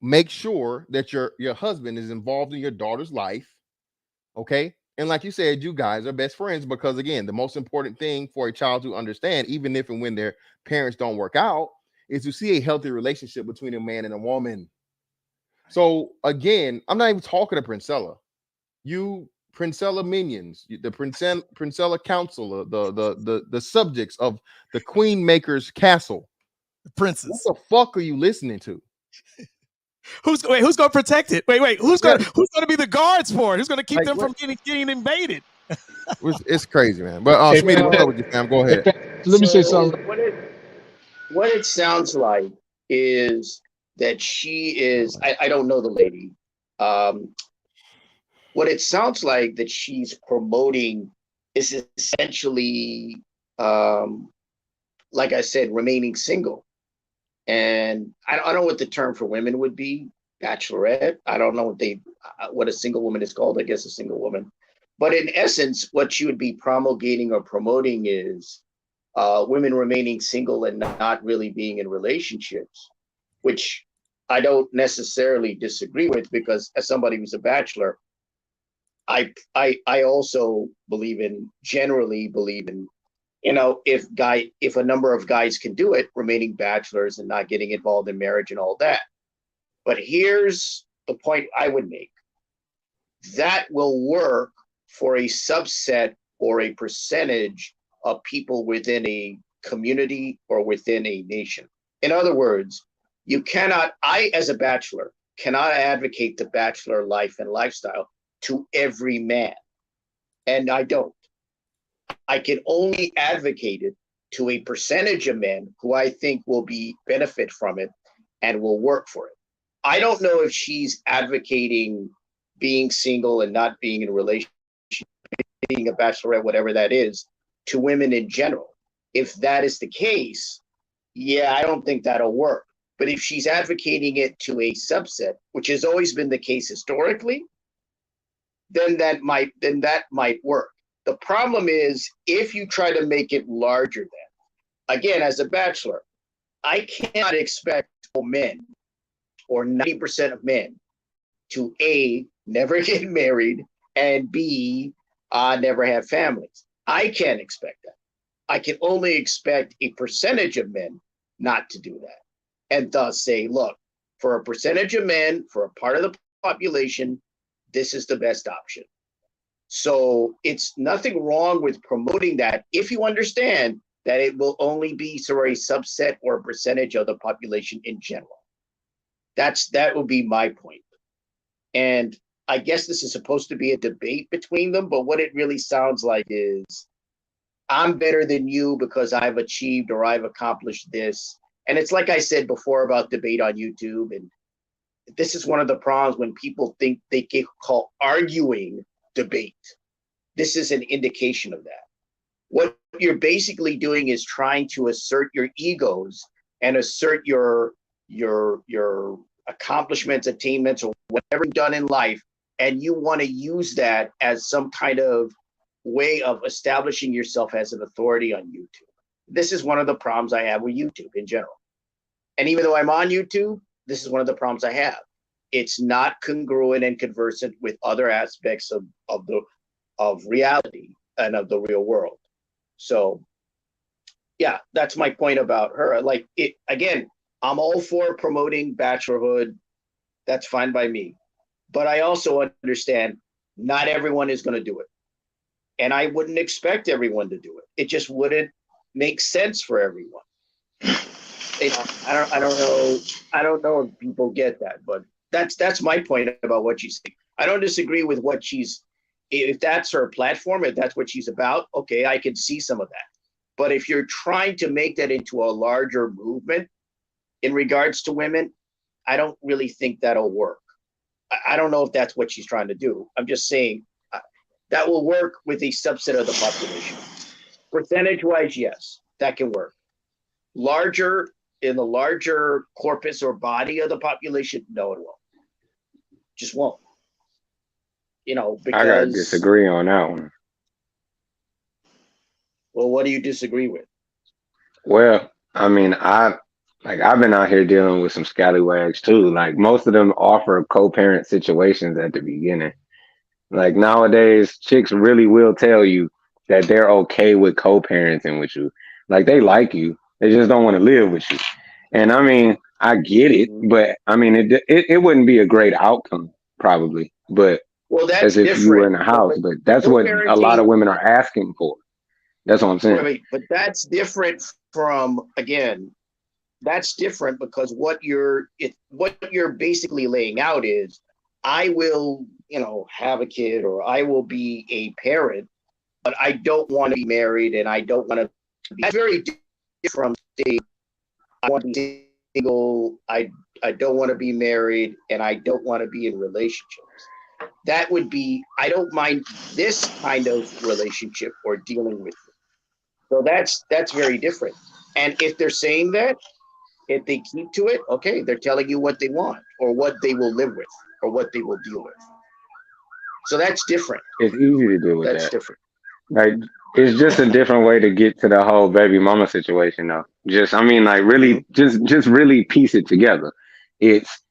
make sure that your husband is involved in your daughter's life. Okay. And like you said, you guys are best friends because, again, the most important thing for a child to understand, even if and when their parents don't work out, is to see a healthy relationship between a man and a woman. So, again, I'm not even talking to Princella. You Princella minions, the Princella council, the subjects of the Queen Maker's castle. The princess. What the fuck are you listening to? Who's going to protect it? Wait. Who's going to be the guards for it? Who's going to keep them from getting invaded? It's crazy, man. But Hey, Schmitty, man, what's up with you, fam? Go ahead. Let me say something. What it sounds like is that she is. I don't know the lady. What it sounds like that she's promoting is essentially, like I said, remaining single. And I don't know what the term for women would be, bachelorette. I don't know what a single woman is called. I guess a single woman. But in essence, what she would be promulgating or promoting is women remaining single and not really being in relationships, which I don't necessarily disagree with, because as somebody who's a bachelor, I also generally believe in, if a number of guys can do it, remaining bachelors and not getting involved in marriage and all that. But here's the point I would make. That will work for a subset or a percentage of people within a community or within a nation. In other words, I, as a bachelor, cannot advocate the bachelor life and lifestyle to every man. And I don't. I can only advocate it to a percentage of men who I think will benefit from it and will work for it. I don't know if she's advocating being single and not being in a relationship, being a bachelorette, whatever that is, to women in general. If that is the case, yeah, I don't think that'll work. But if she's advocating it to a subset, which has always been the case historically, then that might work. The problem is if you try to make it larger than, again, as a bachelor, I cannot expect men or 90% of men to A, never get married, and B, never have families. I can't expect that. I can only expect a percentage of men not to do that. And thus say, look, for a percentage of men, for a part of the population, this is the best option. So it's nothing wrong with promoting that if you understand that it will only be sort of a subset or a percentage of the population in general. That would be my point. And I guess this is supposed to be a debate between them, but what it really sounds like is I'm better than you because I've achieved or I've accomplished this. And it's like I said before about debate on YouTube. And this is one of the problems when people think they can call arguing debate. This is an indication of that. What you're basically doing is trying to assert your egos and assert your accomplishments, attainments, or whatever you've done in life. And you want to use that as some kind of way of establishing yourself as an authority on YouTube. This is one of the problems I have with YouTube in general. And even though I'm on YouTube, this is one of the problems I have. It's not congruent and conversant with other aspects of reality and of the real world. So, yeah, that's my point about her. Like, it again, I'm all for promoting bachelorhood. That's fine by me. But I also understand not everyone is going to do it. And I wouldn't expect everyone to do it. It just wouldn't make sense for everyone. I don't know if people get that, but that's my point about what she's saying. I don't disagree with what if that's her platform, if that's what she's about, okay, I can see some of that. But if you're trying to make that into a larger movement, in regards to women, I don't really think that'll work. I don't know if that's what she's trying to do. I'm just saying that will work with a subset of the population. Percentage-wise, yes, that can work. In the larger corpus or body of the population, no, it won't. Just won't. You know, because I gotta disagree on that one. Well, what do you disagree with? Well, I mean, I've been out here dealing with some scallywags too. Like most of them offer co-parent situations at the beginning. Like nowadays, chicks really will tell you that they're okay with co-parenting with you. Like they like you, they just don't want to live with you. And I mean, I get it, but I mean, it wouldn't be a great outcome probably. But well, that's as if different. you were in a house. But that's what a lot of women are asking for. That's what I'm saying. Right, but that's different from, again, that's different because what you're basically laying out is, I will, have a kid, or I will be a parent, but I don't want to be married, and I don't want to be. That's very different from saying, I want to be single, I don't want to be married, and I don't want to be in relationships. That would be, I don't mind this kind of relationship or dealing with it. So that's very different. And if they're saying that, if they keep to it, okay, they're telling you what they want or what they will live with or what they will deal with. So that's different. It's easy to deal with That's that. different. Like it's just a different way to get to the whole baby mama situation though. Really just really piece it together. It's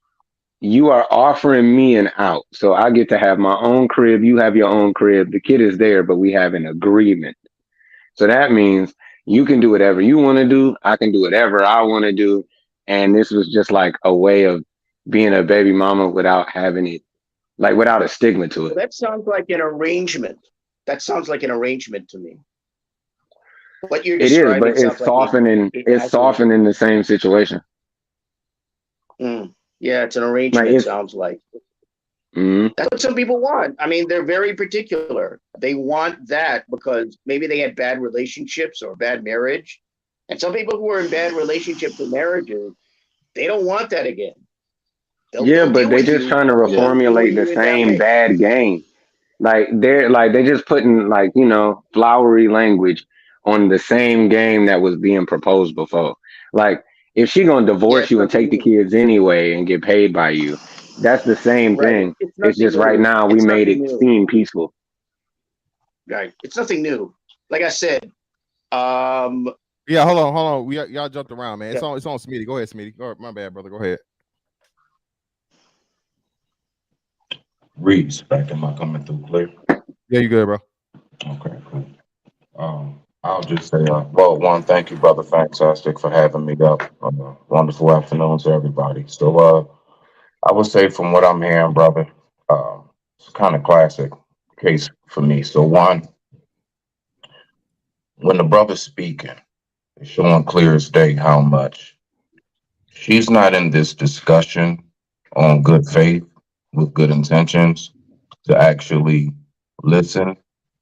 you are offering me an out. So I get to have my own crib, you have your own crib, the kid is there, but we have an agreement. So that means you can do whatever you want to do, I can do whatever I want to do. And this was just like a way of being a baby mama without having it, like without a stigma to it. Well, that sounds like an arrangement. That sounds like an arrangement to me. What you're It is, describing but sounds it's like softening. it It's has softening the same situation. Yeah, it's an arrangement. Like Sounds like Mhm. that's what some people want. I mean, they're very particular. They want that because maybe they had bad relationships or bad marriage, and some people who are in bad relationships or marriages, they don't want that again. Yeah, but they just trying to reformulate the same bad game. Like they just putting flowery language on the same game that was being proposed before. Like if she gonna divorce you and take the kids anyway and get paid by you, that's the same thing. It's just right now we made it seem peaceful. Right. It's nothing new. Like I said, Yeah, hold on. Y'all jumped around, man. It's on Smitty. Go ahead, Smitty. Go ahead. My bad, brother. Go ahead. Reese, back am I coming through clear? Yeah, you good, bro. Okay, cool. I'll just say, one, thank you, brother Fantastic, for having me up. Wonderful afternoon to everybody. So, I would say from what I'm hearing, brother, it's kind of classic case for me. So, one, when the brother's speaking, it's showing clear as day how much she's not in this discussion on good faith with good intentions to actually listen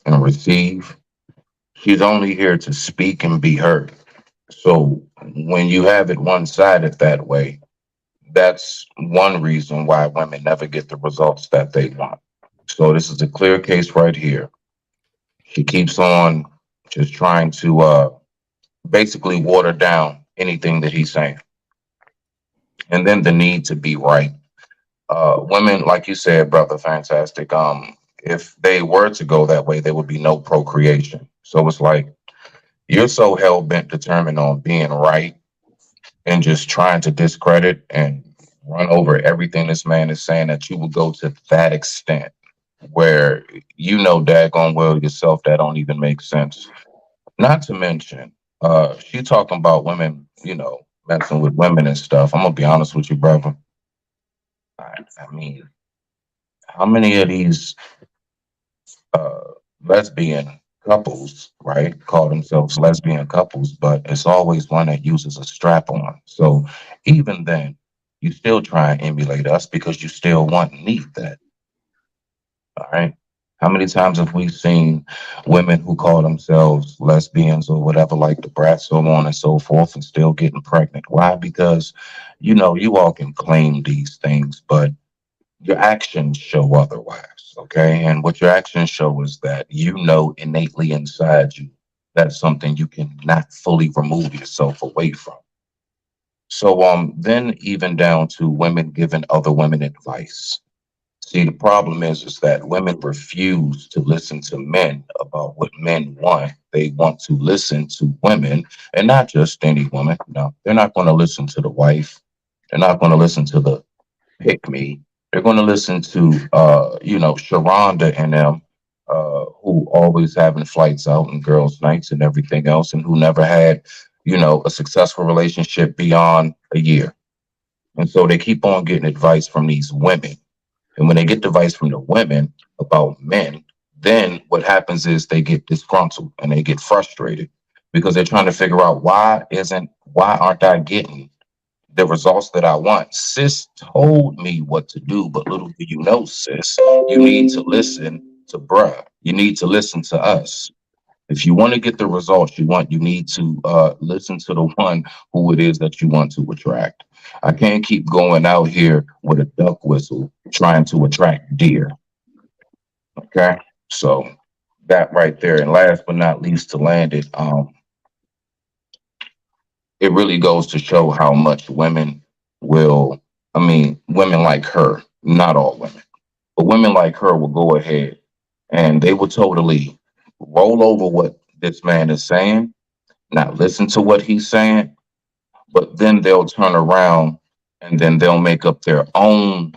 and receive. She's only here to speak and be heard. So when you have it one-sided that way, that's one reason why women never get the results that they want. So this is a clear case right here. She keeps on just trying to basically water down anything that he's saying. And then the need to be right. Women, like you said, brother Fantastic, if they were to go that way, there would be no procreation. So it's like you're so hell-bent determined on being right and just trying to discredit and run over everything this man is saying that you will go to that extent where daggone well yourself that don't even make sense. Not to mention, she talking about women, messing with women and stuff. I'm gonna be honest with you, brother. I mean, how many of these lesbian couples, right, call themselves lesbian couples, but it's always one that uses a strap on. So even then, you still try and emulate us because you still want and need that. All right. How many times have we seen women who call themselves lesbians or whatever, like the Bratz, so on and so forth, and still getting pregnant? Why? Because, you know, you all can claim these things, but your actions show otherwise, okay? And what your actions show is that you know innately inside you that's something you cannot fully remove yourself away from. So then even down to women giving other women advice. See, the problem is that women refuse to listen to men about what men want. They want to listen to women, and not just any woman. No, they're not going to listen to the wife. They're not going to listen to the pick me. They're going to listen to, Sharonda and them, who always having flights out and girls' nights and everything else, and who never had, a successful relationship beyond a year. And so they keep on getting advice from these women. And when they get advice from the women about men, then what happens is they get disgruntled and they get frustrated because they're trying to figure out why aren't I getting the results that I want? Sis told me what to do, but little do you know, sis, you need to listen to bruh. You need to listen to us. If you want to get the results you want, you need to listen to the one who it is that you want to attract. I can't keep going out here with a duck whistle trying to attract deer. Okay, so that right there. And last but not least, to land it, it really goes to show how much women women like her, not all women, but women like her will go ahead and they will totally roll over what this man is saying, not listen to what he's saying, but then they'll turn around and then they'll make up their own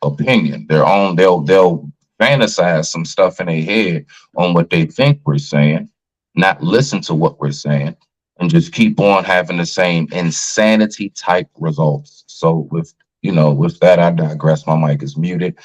opinion, they'll fantasize some stuff in their head on what they think we're saying, not listen to what we're saying, and just keep on having the same insanity type results. So with that, I digress. My mic is muted.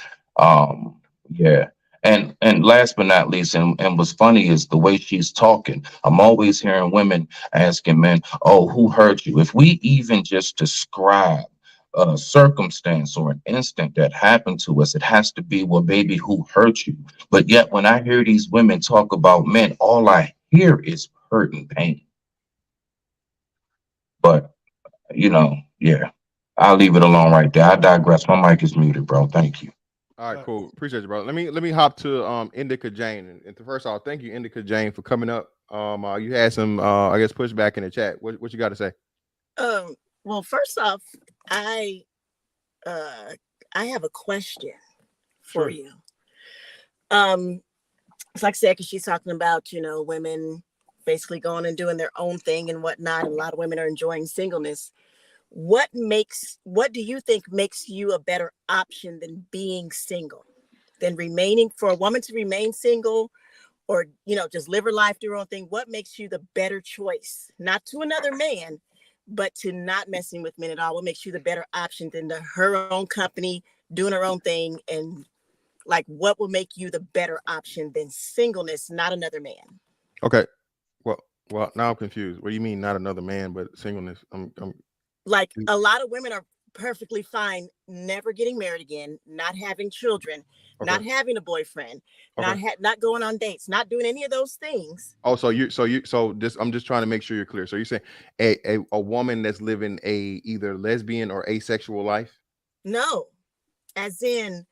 Yeah. And last but not least, and what's funny is the way she's talking. I'm always hearing women asking men, oh, who hurt you? If we even just describe a circumstance or an instant that happened to us, it has to be, well, baby, who hurt you? But yet when I hear these women talk about men, all I hear is hurt and pain. But, yeah, I'll leave it alone right there. I digress. My mic is muted, bro. Thank you. All right, cool. Appreciate you, bro. Let me hop to Indica Jane. And first off, thank you, Indica Jane, for coming up. You had some pushback in the chat. What you got to say? Well, first off, I have a question for you. It's like I said, because she's talking about women basically going and doing their own thing and whatnot. And a lot of women are enjoying singleness. What do you think makes you a better option than being single, than remaining, for a woman to remain single, or just live her life, do her own thing? What makes you the better choice? Not to another man, but to not messing with men at all. What makes you the better option than her own company, doing her own thing? And what will make you the better option than singleness, not another man? Okay. Well, now I'm confused. What do you mean, not another man, but singleness? A lot of women are perfectly fine never getting married again, not having children, not having a boyfriend, not going on dates, not doing any of those things. Oh, I'm just trying to make sure you're clear. So you're saying a woman that's living a either lesbian or asexual life? No, as in,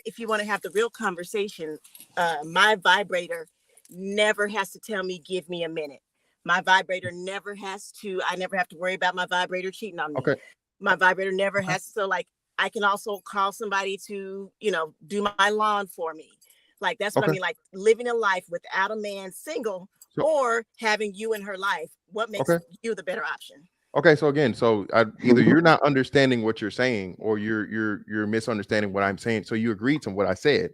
if you want to have the real conversation, my vibrator never has to tell me, give me a minute. My vibrator never has to, I never have to worry about my vibrator cheating on me. Okay. My vibrator never has to, so I can also call somebody to, do my lawn for me. That's what I mean, living a life without a man, single, or having you in her life. What makes you the better option? Okay, so again, either you're not understanding what you're saying, or you're misunderstanding what I'm saying. So you agreed to what I said.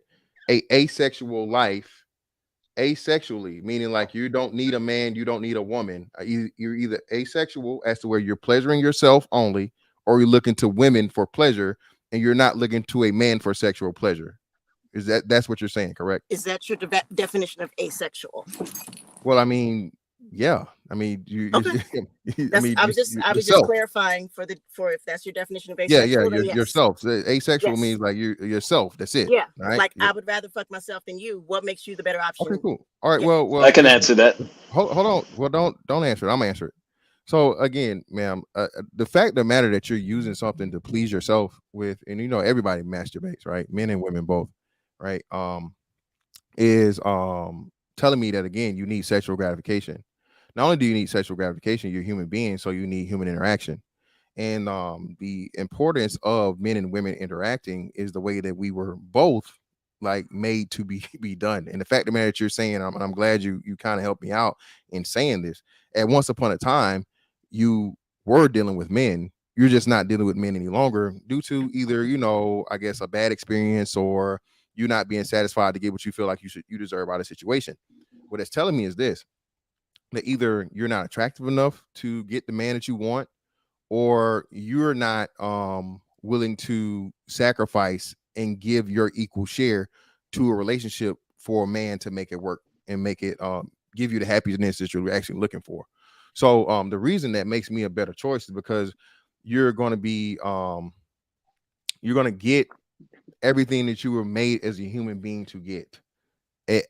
A asexual life, asexually, meaning you don't need a man, you don't need a woman. You're either asexual as to where you're pleasuring yourself only, or you're looking to women for pleasure, and you're not looking to a man for sexual pleasure. That's what you're saying, correct? Is that your definition of asexual? Well, I mean, yeah, I mean, you. Okay. I mean, I was just yourself. clarifying for if that's your definition of Yeah, asexual. Then yes. yourself. Asexual Yes. means like yourself. That's it. Yeah, Right? like I would rather fuck myself than you. What makes you the better option? Okay, cool. All right. Yeah. Well, I can listen, answer that. Hold on. Well, don't answer it. I'm gonna answer it. So again, ma'am, the fact of the matter that you're using something to please yourself with, and everybody masturbates, right? Men and women both, right? Is telling me that again, you need sexual gratification. Not only do you need sexual gratification, you're a human being, so you need human interaction. And the importance of men and women interacting is the way that we were both like made to be done. And the fact of the matter that you're saying, I'm glad you kind of helped me out in saying this. At once upon a time, you were dealing with men. You're just not dealing with men any longer due to either, I guess a bad experience or you not being satisfied to get what you feel like you deserve out of the situation. What it's telling me is this, that either you're not attractive enough to get the man that you want, or you're not willing to sacrifice and give your equal share to a relationship for a man to make it work and make it give you the happiness that you're actually looking for. So the reason that makes me a better choice is because you're going to be you're going to get everything that you were made as a human being to get.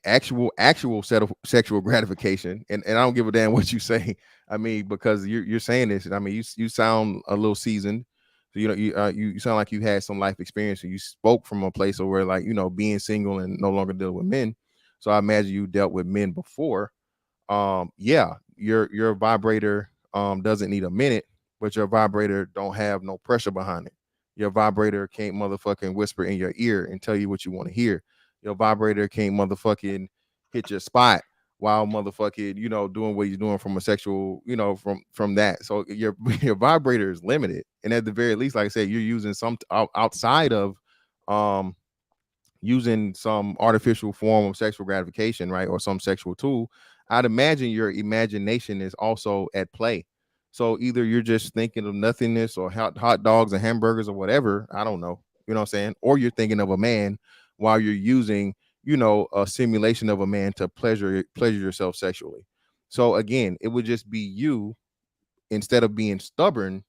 Actual set of sexual gratification, and I don't give a damn what you say. I mean, because you're saying this, and I mean, you sound a little seasoned. So you sound like you had some life experience, and you spoke from a place where like being single and no longer dealing with men. So I imagine you dealt with men before. Yeah, your vibrator doesn't need a minute, but your vibrator don't have no pressure behind it. Your vibrator can't motherfucking whisper in your ear and tell you what you want to hear. Your vibrator can't motherfucking hit your spot while motherfucking, doing what he's doing from a sexual, from that. So your vibrator is limited. And at the very least, like I said, you're using some outside of using some artificial form of sexual gratification, right? Or some sexual tool. I'd imagine your imagination is also at play. So either you're just thinking of nothingness or hot dogs and hamburgers or whatever. I don't know. You know what I'm saying? Or you're thinking of a man while you're using, a simulation of a man to pleasure yourself sexually. So again, it would just be you, instead of being stubborn,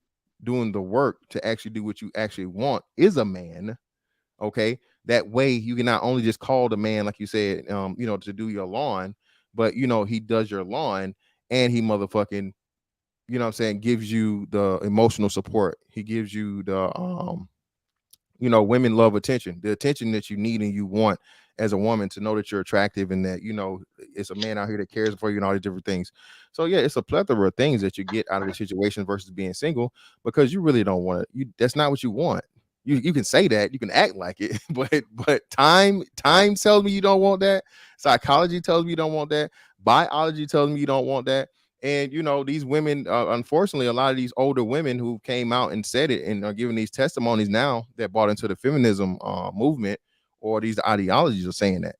doing the work to actually do what you actually want is a man. Okay. That way you can not only just call the man, like you said, to do your lawn, but he does your lawn and he motherfucking, gives you the emotional support. He gives you the, women love attention, the attention that you need and you want as a woman to know that you're attractive and that, it's a man out here that cares for you and all these different things. So yeah, it's a plethora of things that you get out of the situation versus being single, because you really don't want it. That's not what you want. You can say that, you can act like it, but time tells me you don't want that. Psychology tells me you don't want that. Biology tells me you don't want that. And these women, unfortunately, a lot of these older women who came out and said it and are giving these testimonies now that bought into the feminism movement or these ideologies are saying that,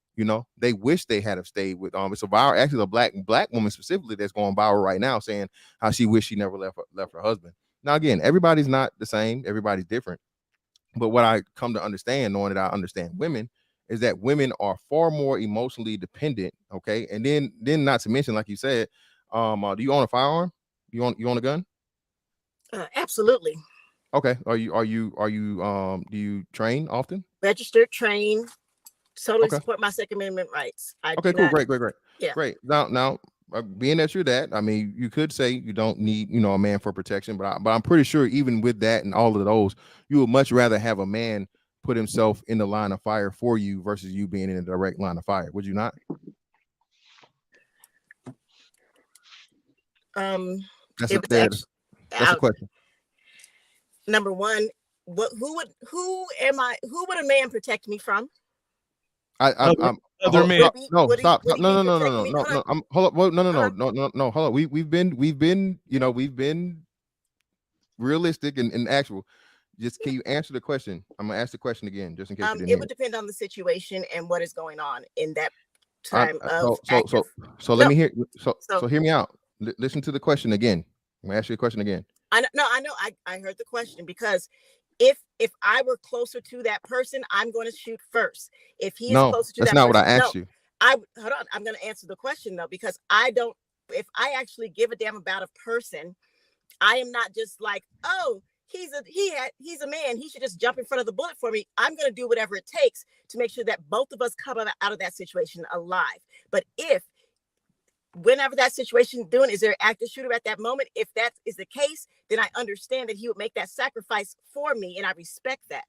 they wish they had have stayed with it's a viral, actually a black woman specifically that's going viral right now, saying how she wished she never left her husband. Now again, everybody's not the same, everybody's different. But what I come to understand, knowing that I understand women, is that women are far more emotionally dependent. Okay, and then not to mention, like you said, do you own a firearm? You own a gun? Absolutely. Okay. Are you do you train often? Registered, trained, totally Okay. support my Second Amendment rights. Okay, cool, great. Yeah. Great. Now, being that you're that, I mean, you could say you don't need, a man for protection, but I'm pretty sure even with that and all of those, you would much rather have a man put himself in the line of fire for you versus you being in a direct line of fire. Would you not? That's a question. Number one, who would a man protect me from? Other men. No, stop. No. Hold up. Well, no. Hold up. We've been realistic and actual. Just can you answer the question? I'm gonna ask the question again, just in case you didn't It hear would it. depend on the situation and what is going on in that time of So let me hear. So hear me out. Listen to the question again. I'm gonna ask you a question again. I know. I heard the question, because if I were closer to that person, I'm going to shoot first. If he's closer to that's that not person, what I asked you. hold on. I'm going to answer the question though, because I don't if I actually give a damn about a person, I am not just like, oh, he's a man, he should just jump in front of the bullet for me. I'm going to do whatever it takes to make sure that both of us come out of that situation alive. But if whenever that situation doing, is there an active shooter at that moment? If that is the case, then I understand that he would make that sacrifice for me, and I respect that.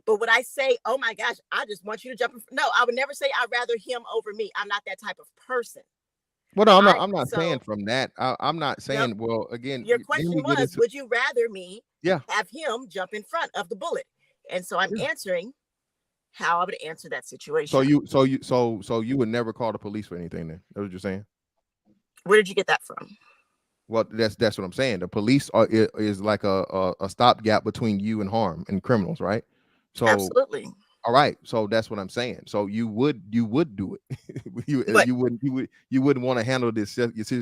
But would I say, oh my gosh, I just want you to jump in? No, I would never say I'd rather him over me. I'm not that type of person. Well, no, I'm not saying from that. I'm not saying. Yep. Well, again, Your then question we get was, into- would you rather me Yeah. have him jump in front of the bullet? And so I'm answering how I would answer that situation. So you would never call the police for anything then? That's what you're saying? Where did you get that from? Well, that's what I'm saying. The police is like a stopgap between you and harm and criminals, right? So Absolutely. All right, so that's what I'm saying. So you would do it. you wouldn't want to handle this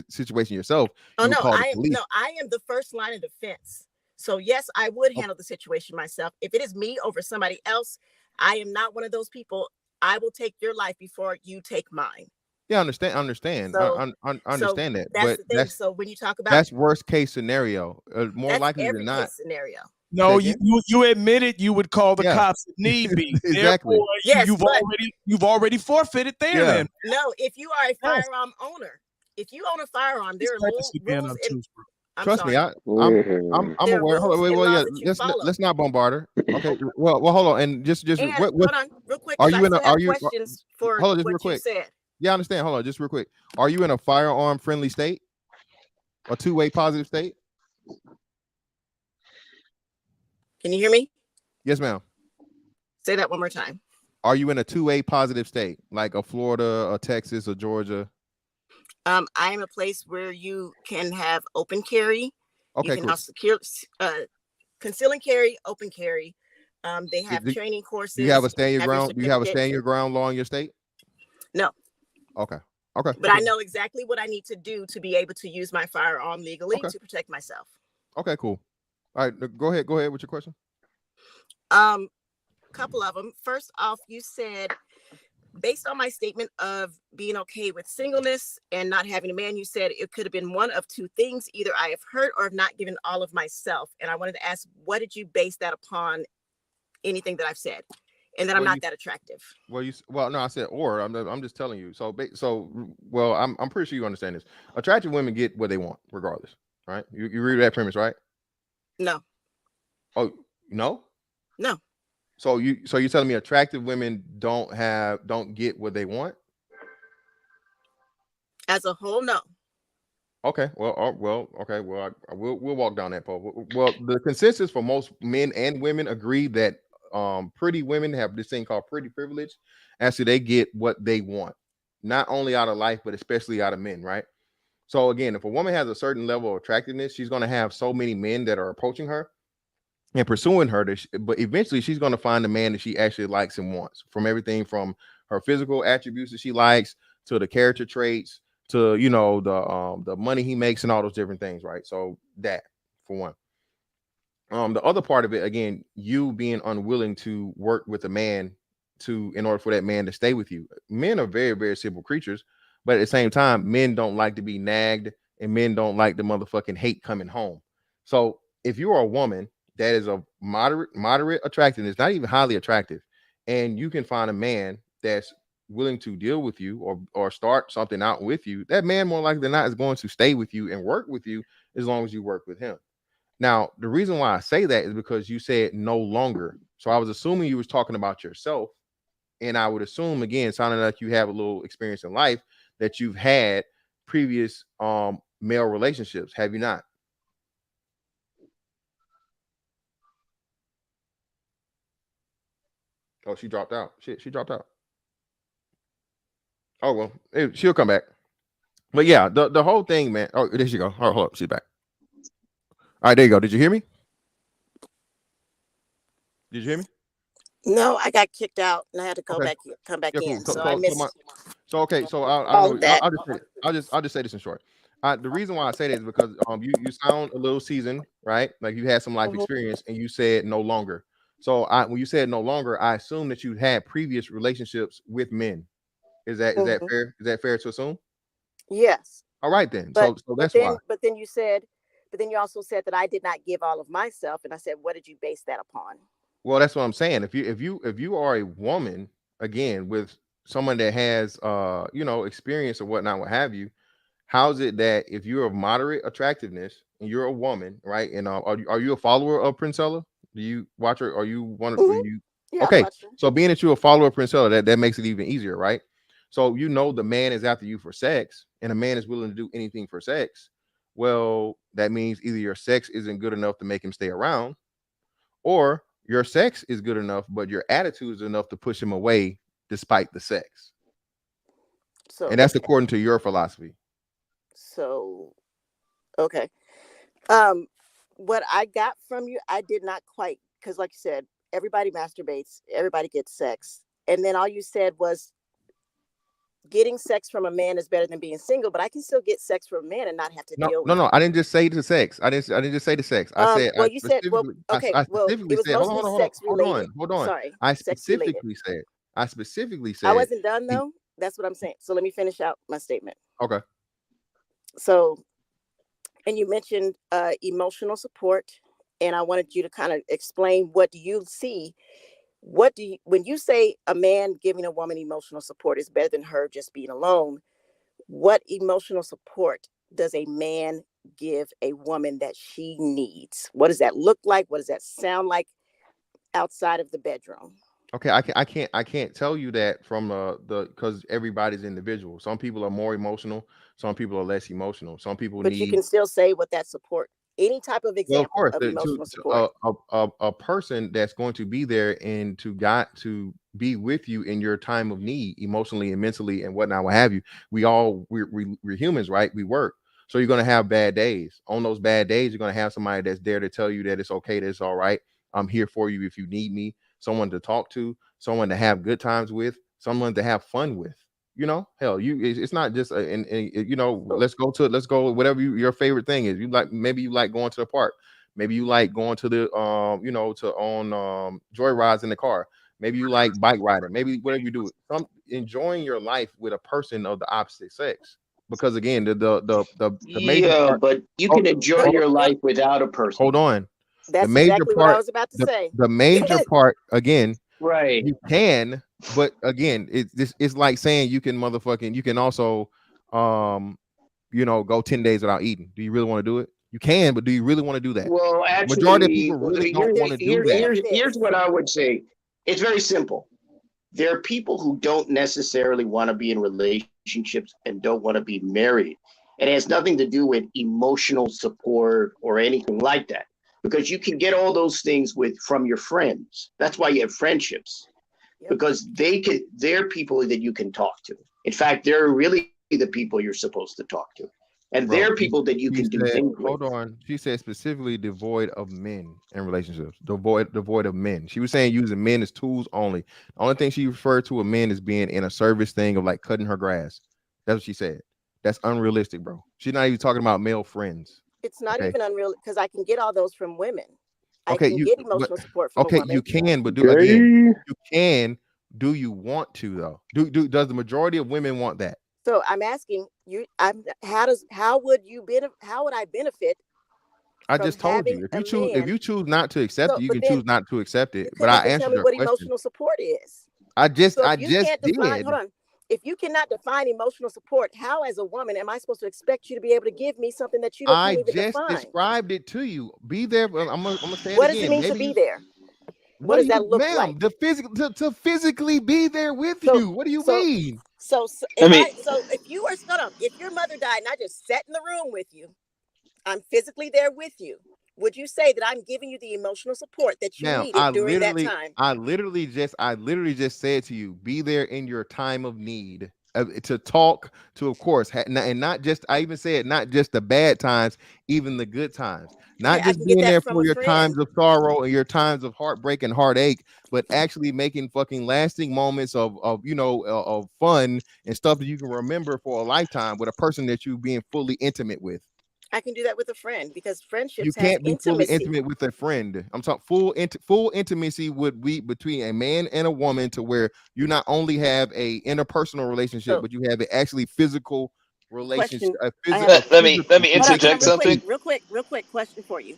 situation yourself. Oh You would no, call the I am police. I am the first line of defense. So yes, I would handle the situation myself. If it is me over somebody else, I am not one of those people. I will take your life before you take mine. Yeah, understand. So- I understand that. That's But the thing. that's So when you talk about that's worst case scenario. More that's likely every than not. case scenario. No, Say you admitted you would call the Yeah. cops if need be. Exactly. Therefore, Yes, you've already forfeited there. Yeah. Then No, if you are a firearm owner, if you own a firearm, there are rules. I'm Trust sorry. me, I'm There are aware. Hold on, rules wait, and well, yeah, laws that you follow. let's not bombard her. Okay, well, hold on, and just And what hold on, real quick. are 'cause you I in a still have are you questions for hold on just what real quick? you said? Yeah, I understand. Hold on, just real quick. Are you in a firearm friendly state? A two-way positive state? Can you hear me? Yes, ma'am. Say that one more time. Are you in a two-way positive state, like a Florida, a Texas, or Georgia? I am a place where you can have open carry. Okay, You can cool. have secure, conceal and carry, open carry. They have Do- training courses. Do you have a stand your have ground? Do you have a certificate. stand your ground law in your state? No, Okay. Okay. but I know exactly what I need to do to be able to use my firearm legally Okay. to protect myself. Okay, cool. All right, go ahead. Go ahead with your question. Couple of them. First off, you said, based on my statement of being okay with singleness and not having a man, you said it could have been one of two things. Either I have hurt or have not given all of myself. And I wanted to ask, what did you base that upon? Anything that I've said, and that I'm Well, not that attractive. Well, no, I said or. I'm just telling you. Well, I'm pretty sure you understand this. Attractive women get what they want, regardless, right? You read that premise, right? No, Oh, no. no. So you're telling me attractive women don't get what they want? As a whole, no. Okay. Well, okay. Well, we'll walk down that pole. Well, the consensus for most men and women agree that pretty women have this thing called pretty privilege, as to they get what they want, not only out of life but especially out of men, right? So again, if a woman has a certain level of attractiveness, she's going to have so many men that are approaching her and pursuing her, but eventually she's going to find a man that she actually likes and wants, from everything from her physical attributes that she likes to the character traits to the money he makes and all those different things, right? So that for one. The other part of it, again, you being unwilling to work with a man in order for that man to stay with you. Men are very, very simple creatures, but at the same time, men don't like to be nagged, and men don't like the motherfucking hate coming home. So if you are a woman that is a moderate attractiveness, not even highly attractive, and you can find a man that's willing to deal with you or start something out with you, that man more likely than not is going to stay with you and work with you as long as you work with him. Now, the reason why I say that is because you said no longer. So I was assuming you was talking about yourself, and I would assume, again, sounding like you have a little experience in life, that you've had previous male relationships. Have you not? Oh, she dropped out. Shit, she dropped out. Oh, well, she'll come back. But yeah, the whole thing, man. Oh, there she go. Oh, hold up. She's back. All right, there you go. Did you hear me? Did you hear me? No, I got kicked out and I had to come Okay. back Yeah, in. cool. So I missed. Okay, so all that. I'll just say this in short. The reason why I say that is because you sound a little seasoned, right? Like you had some life experience, and you said no longer. So when you said no longer, I assume that you had previous relationships with men. Is that fair? Is that fair to assume? Yes. All right then. But So that's why. but then you also said that I did not give all of myself, and I said, what did you base that upon? Well, that's what I'm saying. If you are a woman, again, with someone that has experience or whatnot, what have you, how's it that if you're of moderate attractiveness and you're a woman, right? And are you a follower of Princella? Do you watch her? Are you one of you? Yeah, I Okay, watched her. so being that you're a follower of Princella, that makes it even easier, right? So the man is after you for sex, and a man is willing to do anything for sex. Well, that means either your sex isn't good enough to make him stay around, or your sex is good enough, but your attitude is enough to push him away despite the sex. So And that's according to your philosophy. So, okay. What I got from you, I did not quite, because like you said, everybody masturbates, everybody gets sex. And then all you said was getting sex from a man is better than being single, but I can still get sex from a man and not have to deal with No. I didn't just say the sex. I didn't just say the sex. I said, well, you said, well, okay, I well, it specifically was said, mostly sex related. hold on. Sorry, I sex related. specifically said, I wasn't done though. That's what I'm saying. So let me finish out my statement. Okay. So, and you mentioned emotional support, and I wanted you to kind of explain, what do you see? When you say a man giving a woman emotional support is better than her just being alone, what emotional support does a man give a woman that she needs? What does that look like? What does that sound like outside of the bedroom? Okay, I can't tell you that from because everybody's individual. Some people are more emotional, some people are less emotional. Some people But need. you can still say what that support, any type of example Well, of course, of emotional support. a person that's going to be there and to be with you in your time of need, emotionally and mentally and whatnot, what have you. We're humans, right? We work, so you're going to have bad days. On those bad days, you're going to have somebody that's there to tell you that it's okay, that it's all right. I'm here for you if you need me. Someone to talk to, someone to have good times with, someone to have fun with. Hell, it's not just let's go whatever your favorite thing is. Maybe you like going to the park, maybe you like going to the joy rides in the car, maybe you like bike riding, maybe whatever you do, enjoying your life with a person of the opposite sex. Because again, the major part, but you can enjoy your life without a person. Hold on. That's exactly what I was about to say. The major part, again, right? You can, but again, it's like saying you can also go 10 days without eating. Do you really want to do it? You can, but do you really want to do that? Well, actually, majority of people really don't want to do that. Here's what I would say. It's very simple. There are people who don't necessarily want to be in relationships and don't want to be married. It has nothing to do with emotional support or anything like that, because you can get all those things from your friends. That's why you have friendships, because they're people that you can talk to. In fact, they're really the people you're supposed to talk to. And they're people that you can do things with. Hold on. She said specifically devoid of men in relationships. Devoid of men. She was saying using men as tools only. The only thing she referred to a man as being in a service thing of like cutting her grass. That's what she said. That's unrealistic, bro. She's not even talking about male friends. It's not even unreal, because I can get all those from women. Okay, I can get emotional support from a woman. you can, but you can. Do you want to though? Does the majority of women want that? So I'm asking you, how would I benefit? I just told you. If you choose not to accept it, you can choose not to accept it. But I answered tell me your what question. emotional support is. I just did. Hold on. If you cannot define emotional support, how, as a woman, am I supposed to expect you to be able to give me something that you don't even define? I just described it to you. Be there. I'm gonna say it what again. does it mean to be there? What does that look like? The to physically be there with you. What do you mean? So if your mother died and I just sat in the room with you, I'm physically there with you. Would you say that I'm giving you the emotional support that you needed during that time? I literally just said to you, be there in your time of need, to talk to, of course, and not just, I even said not just the bad times, even the good times. Not just being there for your times of sorrow and your times of heartbreak and heartache, but actually making fucking lasting moments of fun and stuff that you can remember for a lifetime with a person that you being fully intimate with. I can do that with a friend, because friendships you can't be intimacy. fully intimate with a friend. I'm talking full intimacy would be between a man and a woman, to where you not only have a interpersonal relationship, but you have an actually physical relationship. Let me Hold on, interject something. real quick question for you.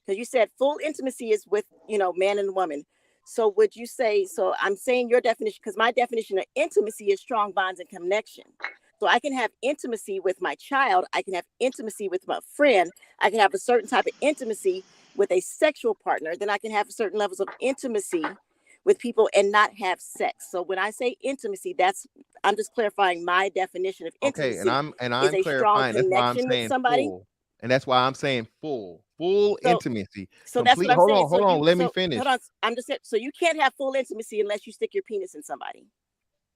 Because you said full intimacy is with, man and woman. So would you say, so I'm saying your definition, because my definition of intimacy is strong bonds and connection. So I can have intimacy with my child. I can have intimacy with my friend. I can have a certain type of intimacy with a sexual partner. Then I can have certain levels of intimacy with people and not have sex. So when I say intimacy, I'm just clarifying my definition of intimacy. Okay, and I'm is a strong clarifying. That's why I'm connection with saying somebody. full, and that's why I'm saying full intimacy. So that's what I'm saying. Hold on, let me finish. Hold on, I'm just saying. So you can't have full intimacy unless you stick your penis in somebody.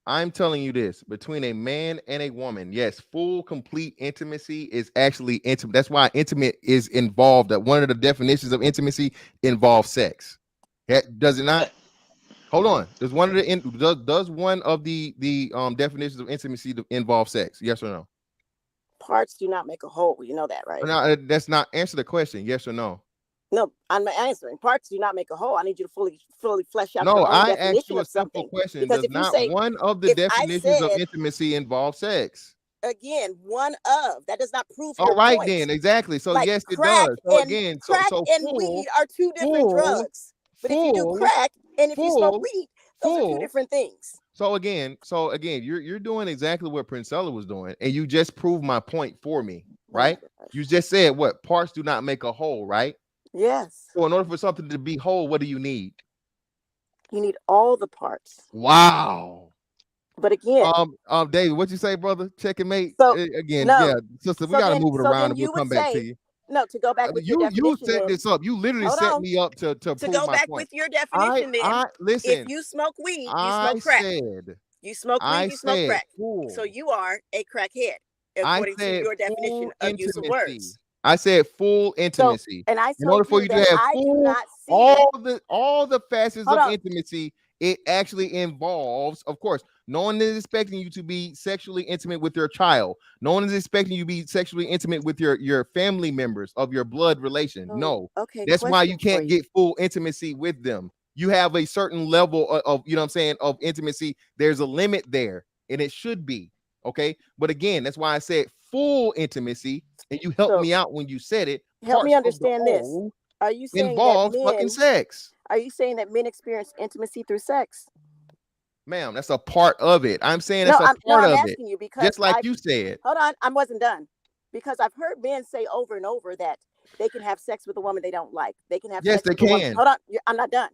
I'm telling you this, between a man and a woman, yes, full, complete intimacy is actually intimate. That's why intimate is involved. That one of the definitions of intimacy involves sex. Does it not? Hold on. Does one of the definitions of intimacy involve sex? Yes or no? Parts do not make a whole. You know that, right? No, that's not answer the question. Yes or no? No, I'm not answering. Parts do not make a whole. I need you to fully flesh out. No, your own I definition asked you a of simple something. question. Because Does if you not say, one of the if I definitions of said- intimacy involve sex? Again, one of that does not prove. All your right, point. then exactly. So Like yes, it crack does. So and- again, crack so and full, weed are two different drugs. But if you do crack and if you smoke weed, those are two different things. So again, you're doing exactly what Princella was doing, and you just proved my point for me, right? You just said what parts do not make a whole, right? Yes. So in order for something to be whole, what do you need? You need all the parts. Wow. But again, David, what you say, brother? Checkmate. So, Again, no. yeah, sister, we So gotta then- move it so around then and you we'll come would back to say- you. No, to go back with your You definition. set then- this up. You literally Hold set on. me up to To prove go my back point. with your definition, then listen. if you smoke weed, you I smoke crack. said. You smoke weed, I you smoke said crack. full. So you are a crackhead, I according to said your definition full of use of intimacy. words. I said full intimacy. and I in order told for you you to that have I do full, not see- all the facets Hold of on. intimacy, it actually involves, of course, no one is expecting you to be sexually intimate with your child. No one is expecting you to be sexually intimate with your family members of your blood relation. No. Okay. That's why you question for can't get full intimacy with them. You have a certain level of you know what I'm saying, of intimacy. There's a limit there, and it should be. Okay. But again, that's why I said full intimacy, and you helped me out when you said it. Help me Parts of the understand this. whole Are you saying involves that fucking men, sex. Are you saying that men experience intimacy through sex? Ma'am, that's a part of it. I'm saying No, it's a I'm part of it. asking you because Just like I've- you said. Hold on, I wasn't done. Because I've heard men say over and over that they can have sex with a woman they don't like. They can have Yes, sex they with a woman. can. Hold on, I'm not done.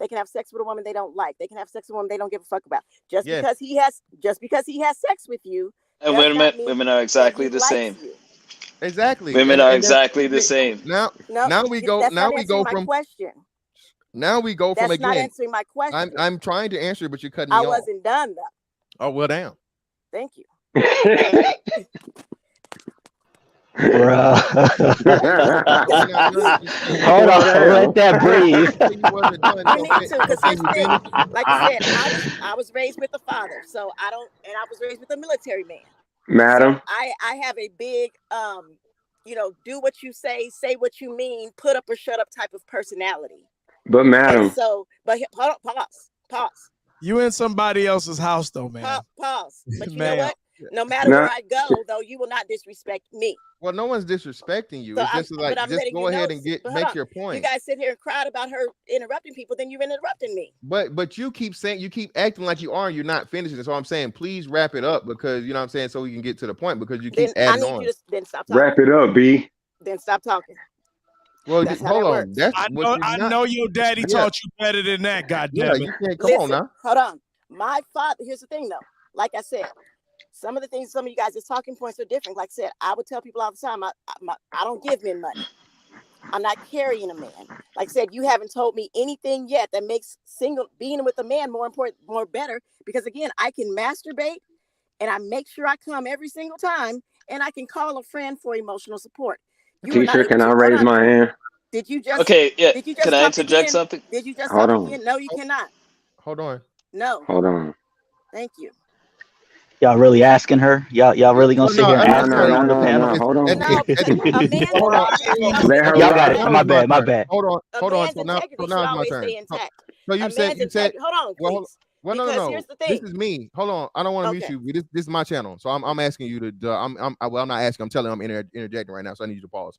They can have sex with a woman they don't like. They can have sex with a woman they don't give a fuck about. Just Yes. because he has sex with you. And does not mean women are exactly that he the same. likes you. Exactly. Women And- are and that's- exactly the same. Now we go. That's Now not we go answering my from. question. Now we go from That's not again. answering my question. I'm trying to answer, but you're cutting me I off. wasn't done though. Oh well, damn. Thank you. Bro. Hold on, let that breathe. You need to, because here's the thing. Like I said, I was raised with a father, so I was raised with a military man. Madam. I have a big do what you say what you mean, put up or shut up type of personality. But madam. And so, but hold on, pause. You in somebody else's house though, man. Pause. But you Ma'am. know what? No matter where I go, though, you will not disrespect me. Well, no one's disrespecting you. So It's just like but I'm just letting go you ahead know, and but hold make on. your point. You guys sit here and cry about her interrupting people, then you're interrupting me. But you keep acting like you are, and you're not finishing it. So I'm saying, please wrap it up, because you know what I'm saying, so we can get to the point, because you keep Then I adding need on. you to then stop talking. Wrap it up, B. Then stop talking. Well, That's how hold that on. works. That's I what know, you're I not- know your daddy Yeah. taught you better than that, Yeah, goddammit. you can't come on now. Hold on. My father, here's the thing though. Like I said, some of the things, some of you guys' talking points are different. Like I said, I would tell people all the time, I don't give men money. I'm not carrying a man. Like I said, you haven't told me anything yet that makes being with a man more important, more better. Because again, I can masturbate and I make sure I come every single time, and I can call a friend for emotional support. You are not Teacher, able can to- I hold raise on. my hand? Did you just? Okay, yeah. Did you just Can I talk interject again? something? Did you just Hold talk on. again? No, you cannot. Hold on. No. Hold on. Thank you. Y'all really asking her? Y'all really gonna sit here and ask her on the panel? Hold on. No, because a man Hold on. Let her Y'all got ride. it. My bad. My bad. Hold on. A Hold on. man's So now integrity it's should my always turn. stay intact. So you A said man's integrity. Hold on, well, please. Well, no. Because here's the This thing. is me. Hold on. I don't want to mute Okay. you. This is my channel. So I'm asking you to. I'm not asking. I'm telling. I'm interjecting right now. So I need you to pause.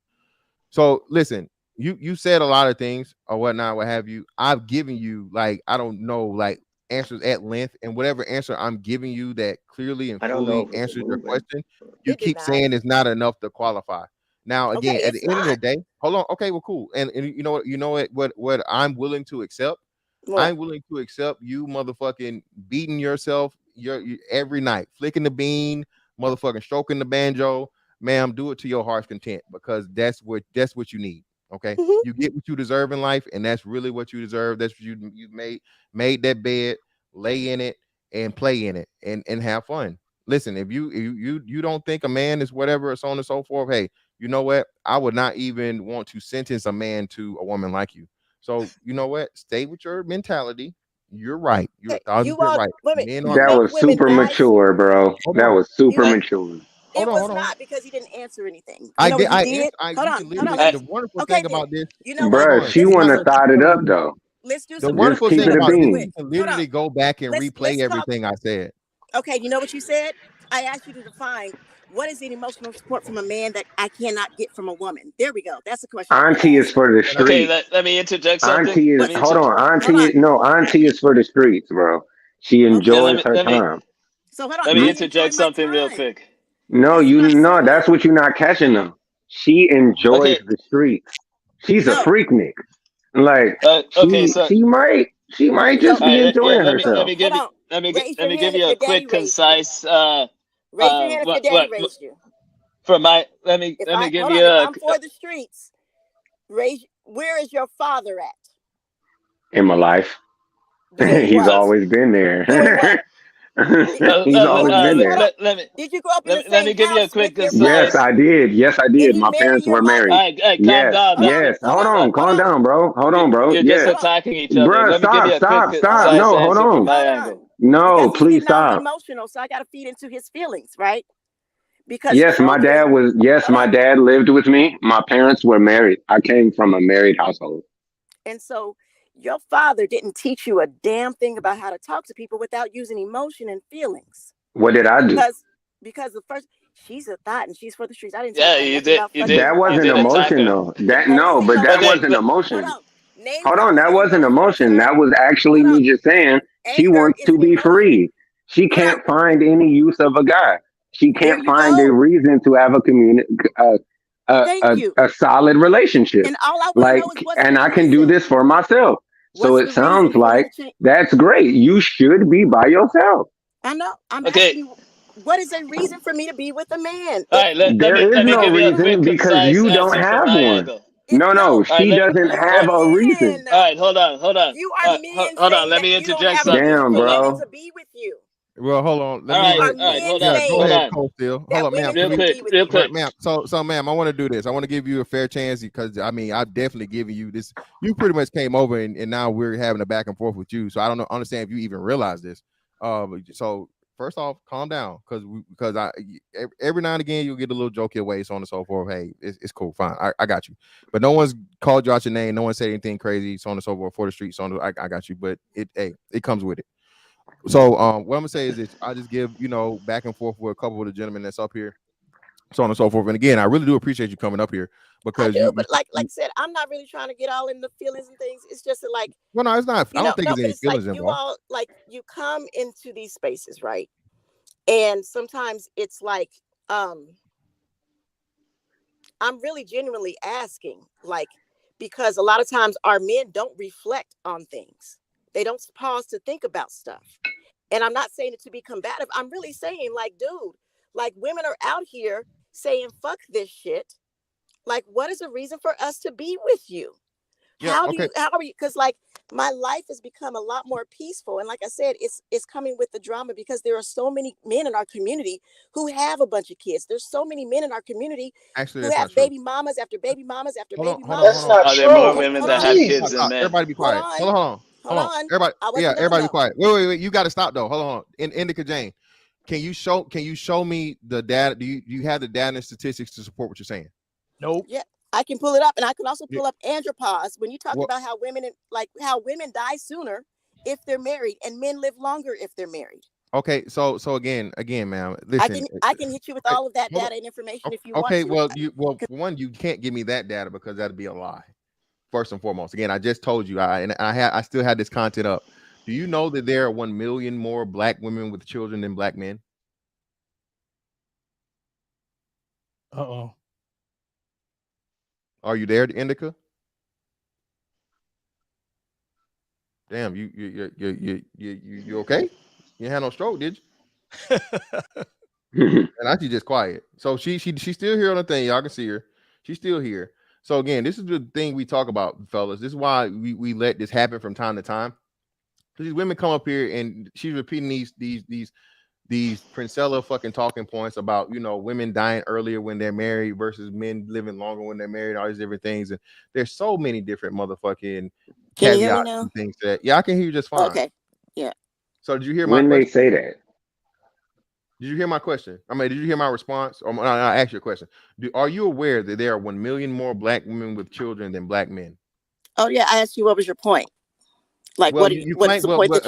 So listen. You said a lot of things or whatnot, what have you. I've given you like I don't know like answers at length, and whatever answer I'm giving you that clearly and I don't know fully if it's a answers your movement. question, you It did keep not. saying it's not enough to qualify. Now again, Okay, at the it's end of the not. day, hold on. Okay, well, cool. And you know what I'm willing to accept. What? I'm willing to accept you motherfucking beating yourself you every night, flicking the bean, motherfucking stroking the banjo. Ma'am, do it to your heart's content because that's what you need. Okay, you get what you deserve in life, and that's really what you deserve. That's what you made that bed, lay in it, and play in it, and have fun. Listen, if you don't think a man is whatever, so on and so forth, hey, you know what? I would not even want to sentence a man to a woman like you. So you know what? Stay with your mentality. You're right. You're 1,000% right. Men are That was super mature, bro. That was super mature. It was hold on. not because he didn't answer anything. You I know did. what he did? Hold on. The wonderful thing about this, You know what? Bruh, she wouldn't have thought it up though. Let's do the some wonderful keep thing it a about this, bean. you can literally go back and replay everything I said. Okay, you know what you said? I asked you to define what is an emotional support from a man that I cannot get from a woman. There we go. That's the question. Auntie is for the streets. Okay, let me interject something. Auntie is Auntie is for the streets, bro. She Okay, enjoys her time. So hold on. Let me interject something real quick. No, that's what you're not catching them. She enjoys the streets. She's a freaknik. Like she might just be enjoying herself. Let me give you a quick, concise. Raise your hand if your daddy raised you. Let me give you if I'm for the streets. Where is your father at? In my life, he's always been there. He's always been there. Did you grow up in the same Let me give you a house quick, with concise. Yes, I did. My parents were married. Yes. Hold on, calm down, bro. Hold on, bro. You're just attacking each other. Bruh, Let me give you a stop. quick, No, hold answer from on. my angle. No, Because please he's getting all stop. emotional, so I got to feed into his feelings, right? Because Yes, my dad lived with me. My parents were married. I came from a married household. And so your father didn't teach you a damn thing about how to talk to people without using emotion and feelings. What did I do? Because the first, she's a thought and she's for the streets. I didn't. Yeah, you did. That wasn't emotion, though. That wasn't emotion. Hold on, that wasn't emotion. That was actually me just saying she wants to be free. She can't find any use of a guy. She can't find a reason to have a solid relationship. And all I like, and I can do this for myself. So it sounds like that's great. You should be by yourself. I know. I'm asking you, what is a reason for me to be with a man? All right, There is no reason because you don't have one. No, she doesn't have a reason. All right, hold on. You are men. Hold on, let me interject something. Damn, bro. To be with you. Well, hold on. All right, hold on. Go ahead, Cole Steele. Hold on, ma'am. Real quick. Ma'am. So, ma'am, I want to do this. I want to give you a fair chance because I've definitely given you this. You pretty much came over and now we're having a back and forth with you. So I don't understand if you even realize this. So first off, calm down because every now and again you'll get a little joke your way, so on and so forth. Hey, it's cool, fine. I got you. But no one's called you out your name. No one said anything crazy, so on and so forth for the street. So I got you. But it comes with it. So what I'm gonna say is this: I just give back and forth with a couple of the gentlemen that's up here, so on and so forth. And again, I really do appreciate you coming up here because but like I said, I'm not really trying to get all in the feelings and things. It's just like, well, no, it's not. I don't think there's any feelings like involved. You come into these spaces, right? And sometimes it's like, I'm really genuinely asking, like, because a lot of times our men don't reflect on things. They don't pause to think about stuff. And I'm not saying it to be combative. I'm really saying, like, dude, like, women are out here saying, fuck this shit. Like, what is the reason for us to be with you? How are you? Because like my life has become a lot more peaceful. And like I said, it's coming with the drama because there are so many men in our community who have a bunch of kids. There's so many men in our community who have baby mamas after baby mamas after baby mamas. That's not true. There are more women that have kids than men. Everybody be quiet. Hold on. Everybody, everybody be quiet. Wait. You got to stop though. Hold on. Indica Jane, can you show me the data? Do you have the data and statistics to support what you're saying? Nope. Yeah, I can pull it up, and I can also pull up andropause when you talk about how women die sooner if they're married, and men live longer if they're married. Okay, so again, ma'am, listen. I can hit you with all of that hold on. data and information if you want Okay, to. well, for one, you can't give me that data because that'd be a lie. First and foremost, again, I just told you, I still had this content up. Do you know that there are 1 million more black women with children than black men? Uh-oh. Are you there, Indica? Damn, you okay? You had no stroke, did you? And actually just quiet. So she's still here on the thing. Y'all can see her. She's still here. So again, this is the thing we talk about, fellas. This is why we let this happen from time to time. Because these women come up here and she's repeating these Princella fucking talking points about, you know, women dying earlier when they're married versus men living longer when they're married, all these different things. And there's so many different motherfucking Can you hear me caveats now? and things that I can hear you just fine. Okay. Yeah. So did you hear my When question? they say that, Did you hear my question? I mean, did you hear my response? Or I asked you a question. Are you aware that there are 1 million more black women with children than black men? Oh yeah, I asked you what was your point. Like, Well, what's the point that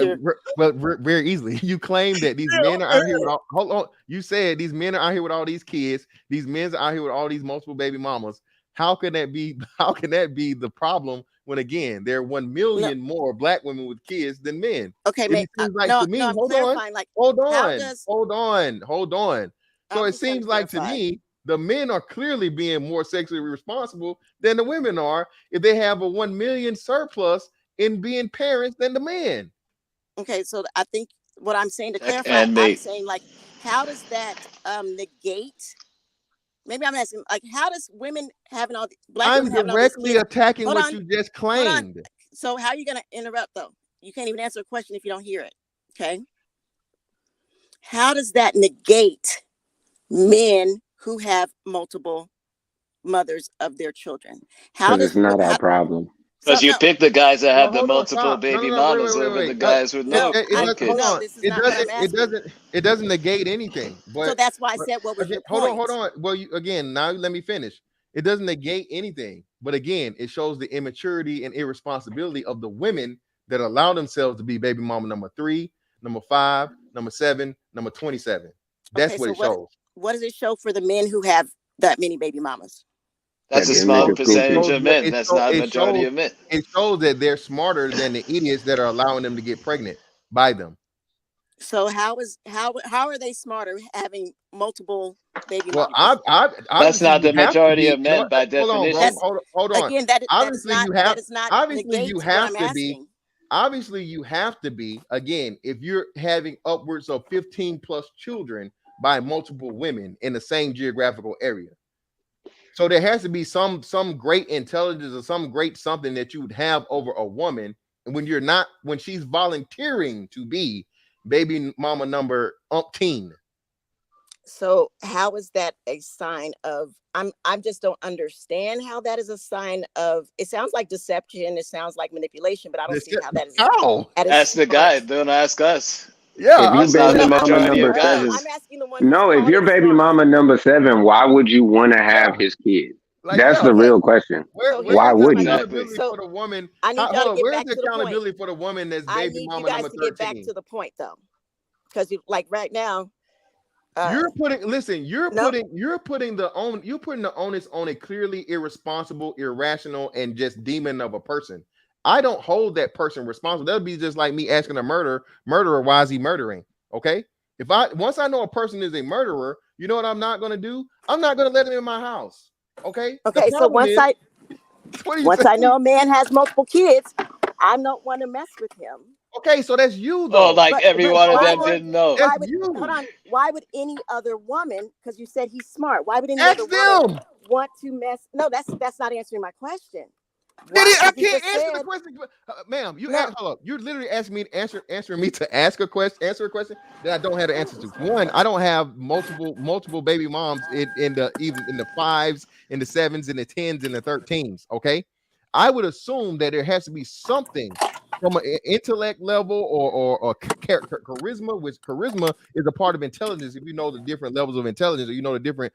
you're? Very easily. You claim that these men are out here with all, hold on. You said these men are out here with all these kids. These men are out here with all these multiple baby mamas. How can that be? How can that be the problem when again there are 1 million more black women with kids than men? Okay, it seems like to me. I'm Hold clarifying. on. Like, hold how on. does- Hold on. So I'm it just trying to seems like to clarify. me the men are clearly being more sexually responsible than the women are if they have a 1 million surplus in being parents than the men. Okay, so I think what I'm saying to clarify, And I'm me. saying like, how does that negate? Maybe I'm asking, like, how does women having all black I'm women having all these directly kids- attacking Hold what on, you just hold on. claimed. So how are you going to interrupt though? You can't even answer a question if you don't hear it. Okay. How does that negate men who have multiple mothers of their children? How because does it's not our problem. Because you pick the guys that have the hold on, multiple stop. baby Wait, mamas wait, over wait. the guys with no It does- kids. hold on. this is not what I'm It doesn't negate anything. But So that's why I said, what was your hold point? on. Well, now let me finish. It doesn't negate anything, but again, it shows the immaturity and irresponsibility of the women that allow themselves to be baby mama number 3, number 5, number 7, number 27. That's Okay, what so it shows. What does it show for the men who have that many baby mamas? That's a That small nigga percentage goofy. of men. That's not a majority of men. It shows that they're smarter than the idiots that are allowing them to get pregnant by them. So how are they smarter having multiple baby Well, mamas? That's not the you have to majority be- of men by hold on, bro. definition. Hold on. Again, that Obviously, is not, you have. that is not Obviously, you negates have what I'm to be. asking. Obviously, you have to be. Again, if you're having upwards of 15 plus children by multiple women in the same geographical area, so there has to be some great intelligence or some great something that you would have over a woman, and when she's volunteering to be baby mama number umpteen. So how is that a sign of? I just don't understand how that is a sign of. It sounds like deception. It sounds like manipulation, but I don't see how that is. How? Ask the guy. Don't ask us. Yeah, If you not baby the mama majority number of guys. 7, I'm asking the one. no, if you're baby mama number 7, why would you want to have his kid? Like, That's yeah, the okay. real question. Why wouldn't you? Accountability for the woman? I need y'all to get where's back the to the point. accountability for the woman that's I baby need mama you guys number to get back 13? to the point though, because like right now, You're putting no. putting the onus on a clearly irresponsible, irrational, and just demon of a person. I don't hold that person responsible. That'd be just like me asking a murderer, why is he murdering? Okay. Once I know a person is a murderer, you know what I'm not gonna do? I'm not gonna let him in my house. Okay. Okay, so once I know a man has multiple kids, I'm not one to mess with him. Okay, so that's you though. Oh, like every one of them didn't know. Why would, hold on. Why would any other woman? Because you said he's smart. Why would any other woman want to mess? No, that's not answering my question. I can't answer the question, ma'am. Hold up. You're literally asking me to answering me to answer a question that I don't have the answer to. One, I don't have multiple baby moms in the 5s, in the 7s, in the 10s, and the 13s. Okay, I would assume that there has to be something from an intellect level or charisma, which charisma is a part of intelligence. If you know the different levels of intelligence, or you know the different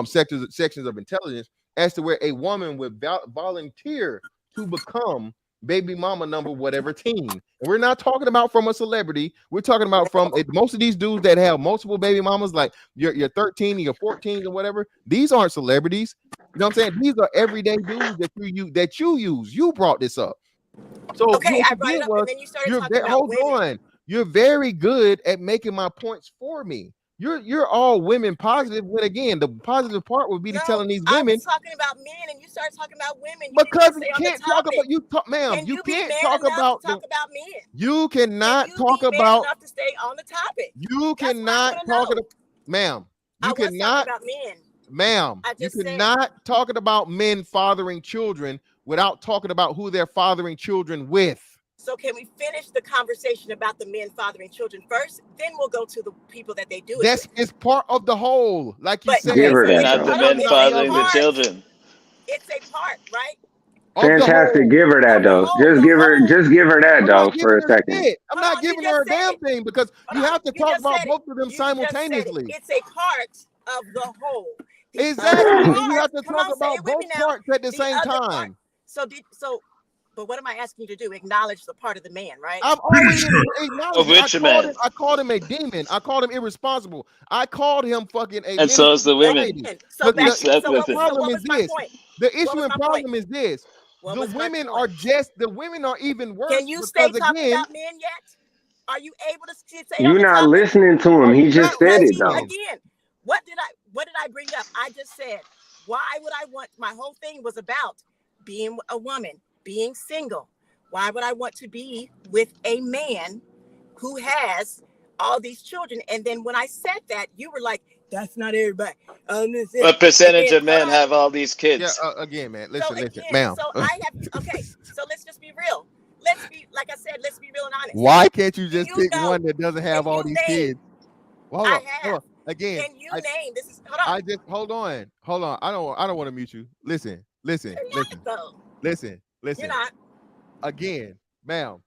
sections of intelligence, as to where a woman would volunteer to become baby mama number whatever teen. And we're not talking about from a celebrity. We're talking about from most of these dudes that have multiple baby mamas, like your 13 and your 14 or whatever. These aren't celebrities. You know what I'm saying? These are everyday dudes that you use. You brought this up. So okay, I brought it up, and then you started talking about hold women. on. You're very good at making my points for me. You're all women positive. When again, the positive part would be to telling these women. I was talking about men, and you started talking about women. Because you can't talk about ma'am. You can't talk about men. You cannot talk about enough to stay on the topic. You cannot talk about, ma'am. You cannot about men. Ma'am, you cannot talking about men fathering children without talking about who they're fathering children with. So can we finish the conversation about the men fathering children first? Then we'll go to the people that they do it That's with. It's part of the whole, like you said. Not the men fathering the children. It's a part, right? Fantastic. Give her that though. Just give her that though for a second. I'm not giving her a damn thing because you have to talk about both of them simultaneously. It's a part of the whole. Exactly. You have to talk about both parts at the same time. But what am I asking you to do? Acknowledge the part of the man, right? I've always acknowledged. I called him a demon. I called him irresponsible. I called him fucking a. And so is the women. The problem is this. The issue and problem is this. The women are even worse. Can you stay talking about men yet? Are you able to say? You're not listening to him. He just said it though. Again, what did I bring up? I just said, why would I want? My whole thing was about being a woman, being single. Why would I want to be with a man who has all these children? And then when I said that, you were like, that's not everybody. What percentage of men have all these kids? Yeah, again, man. Listen, ma'am. So I have, okay, so let's just be real. Let's be real and honest. Why can't you just pick one that doesn't have all these kids? Well, hold on. Again, can you name this? Is hold on. Hold on. I don't want to mute you. Listen. You're not. Again, ma'am.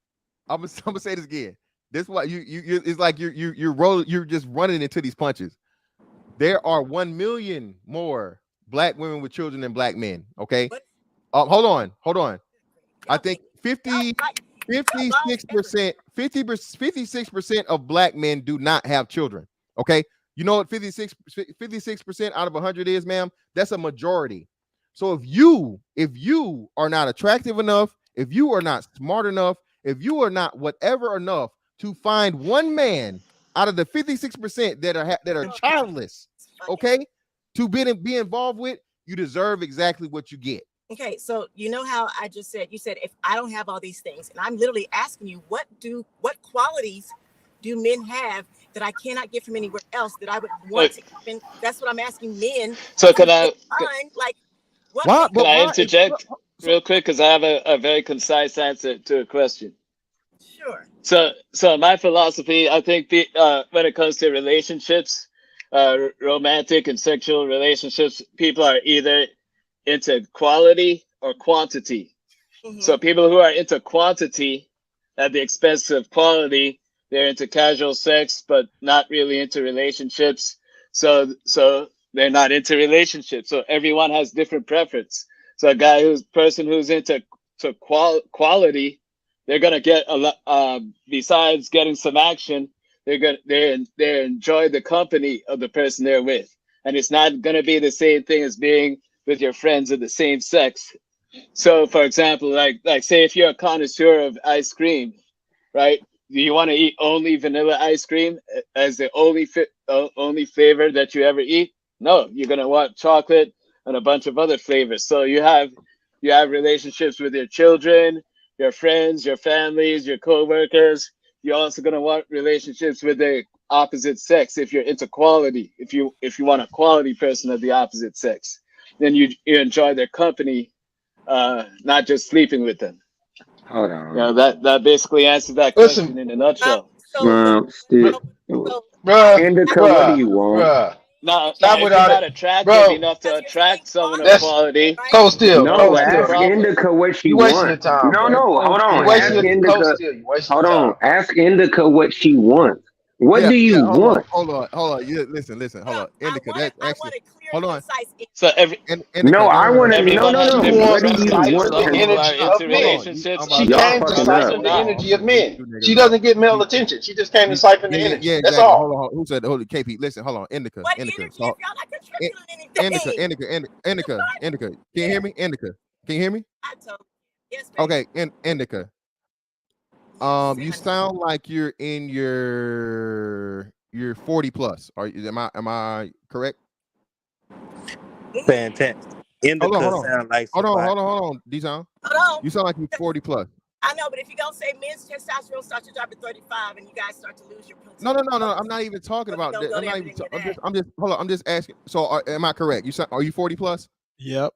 I'm gonna say this again. This is why you it's like you're just running into these punches. There are 1 million more black women with children than black men. Okay. Hold on. I think 56% of black men do not have children. Okay. You know what 56% out of 100 is, ma'am? That's a majority. So if you are not attractive enough, if you are not smart enough, if you are not whatever enough to find one man out of the 56% that are childless, okay, to be involved with, you deserve exactly what you get. Okay, so you know how I just said, you said if I don't have all these things, and I'm literally asking you, what qualities do men have that I cannot get from anywhere else that I would want to even? That's what I'm asking men. So can I interject real quick, because I have a very concise answer to a question. Sure. So my philosophy, I think when it comes to relationships, romantic and sexual relationships, people are either into quality or quantity. Mm-hmm. So people who are into quantity at the expense of quality, they're into casual sex, but not really into relationships. So they're not into relationships. So everyone has different preference. So a person who's into quality, they're gonna get a lot. Besides getting some action, they enjoy the company of the person they're with, and it's not gonna be the same thing as being with your friends of the same sex. So, for example, like say if you're a connoisseur of ice cream, right? Do you want to eat only vanilla ice cream as the only flavor that you ever eat? No, you're gonna want chocolate and a bunch of other flavors. So you have relationships with your children, your friends, your families, your co-workers. You're also gonna want relationships with the opposite sex if you're into quality. If you want a quality person of the opposite sex, then you enjoy their company, not just sleeping with them. Hold on. You know, that basically answers that question in a nutshell. Indica, what do you want? No, if you're not attractive enough to attract someone of quality. Ask Indica what she wants. No, hold on. Ask Indica what she wants. What Yeah, do you want? hold on. You listen, hold on. Indica, that's actually hold on. So every No, I want to. everyone No. has What different do you preferences want? on who are energy of into men. relationships She and Y'all came to fucking siphon up. the not. energy of men. She doesn't get male attention. She just came to siphon the energy. Yeah, That's exactly. all. Hold on. Who said? Hold on, KP. Listen, hold on. Indica. What Indica. energy if So, y'all not contributing anything? Indica. Can you hear me? Indica. Can you hear me? I told you. Yes, baby. Okay, Indica. You sound like you're in your 40 plus. Am I correct? Fantastic. Indica Hold on. sound like Hold somebody. on, D-Town. Hold on. You sound like you're 40 plus. I know, but if you don't say men's testosterone starts to drop at 35 and you guys start to lose your No. I'm not even talking about that. I'm not even. I'm just. Hold on. I'm just asking. So, am I correct? Are you 40 plus? Yep.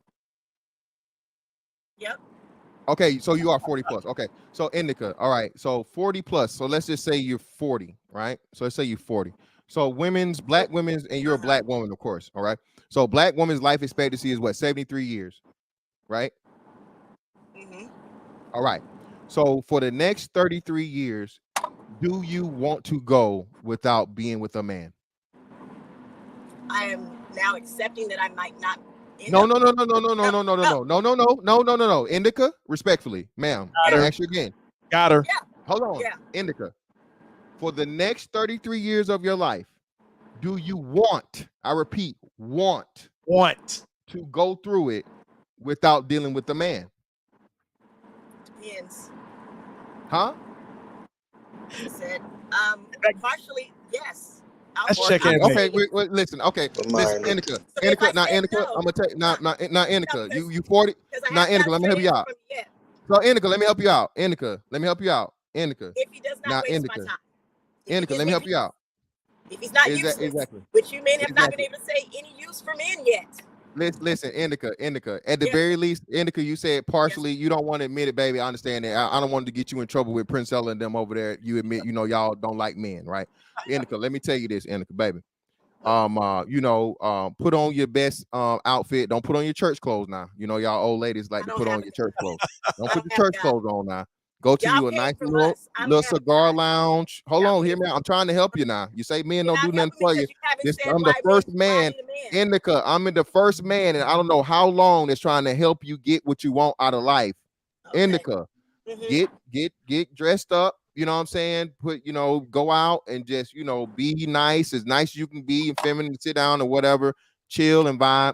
Okay, so you are 40 plus. Okay, so Indica. All right, so 40 plus. So let's just say you're 40, right? So let's say you're 40. So black women's, and you're a black woman, of course. All right. So black woman's life expectancy is what, 73 years, right? Mm-hmm. All right. So for the next 33 years, do you want to go without being with a man? I am now accepting that I might not. No. Indica, respectfully, ma'am. Got her. Ask you again. Got her. Yeah. Hold on. Yeah. Indica. For the next 33 years of your life, do you want, I repeat, want to go through it without dealing with the man? Depends. Huh? He said, partially, yes. Let's check in. Okay, wait, listen. Okay, listen, Indica. Now, Indica, I'm gonna tell you. Now, Indica, you 40. Now, Indica, let me help you out. So, Indica, let me help you out. Indica, let me help you out. Indica. If he does not waste my time. Indica, let me help you out. If he's not useless, exactly. which you men have not been able to say any use for men yet. Listen, Indica. At the very least, Indica, you said partially. You don't want to admit it, baby. I understand that. I don't want to get you in trouble with Prince Ella and them over there. You admit, y'all don't like men, right? Indica, let me tell you this, Indica, baby. Put on your best outfit. Don't put on your church clothes now. Y'all old ladies like to put on your church clothes. Don't put your church clothes on now. Go to you a nice little cigar lounge. Hold on, hear me out. I'm trying to help you now. You say men don't do nothing for you. I'm the first man, Indica. I'm the first man, and I don't know how long that's trying to help you get what you want out of life. Indica, get dressed up. You know what I'm saying? Go out and just, be nice as you can be, and feminine, sit down or whatever, chill and vibe.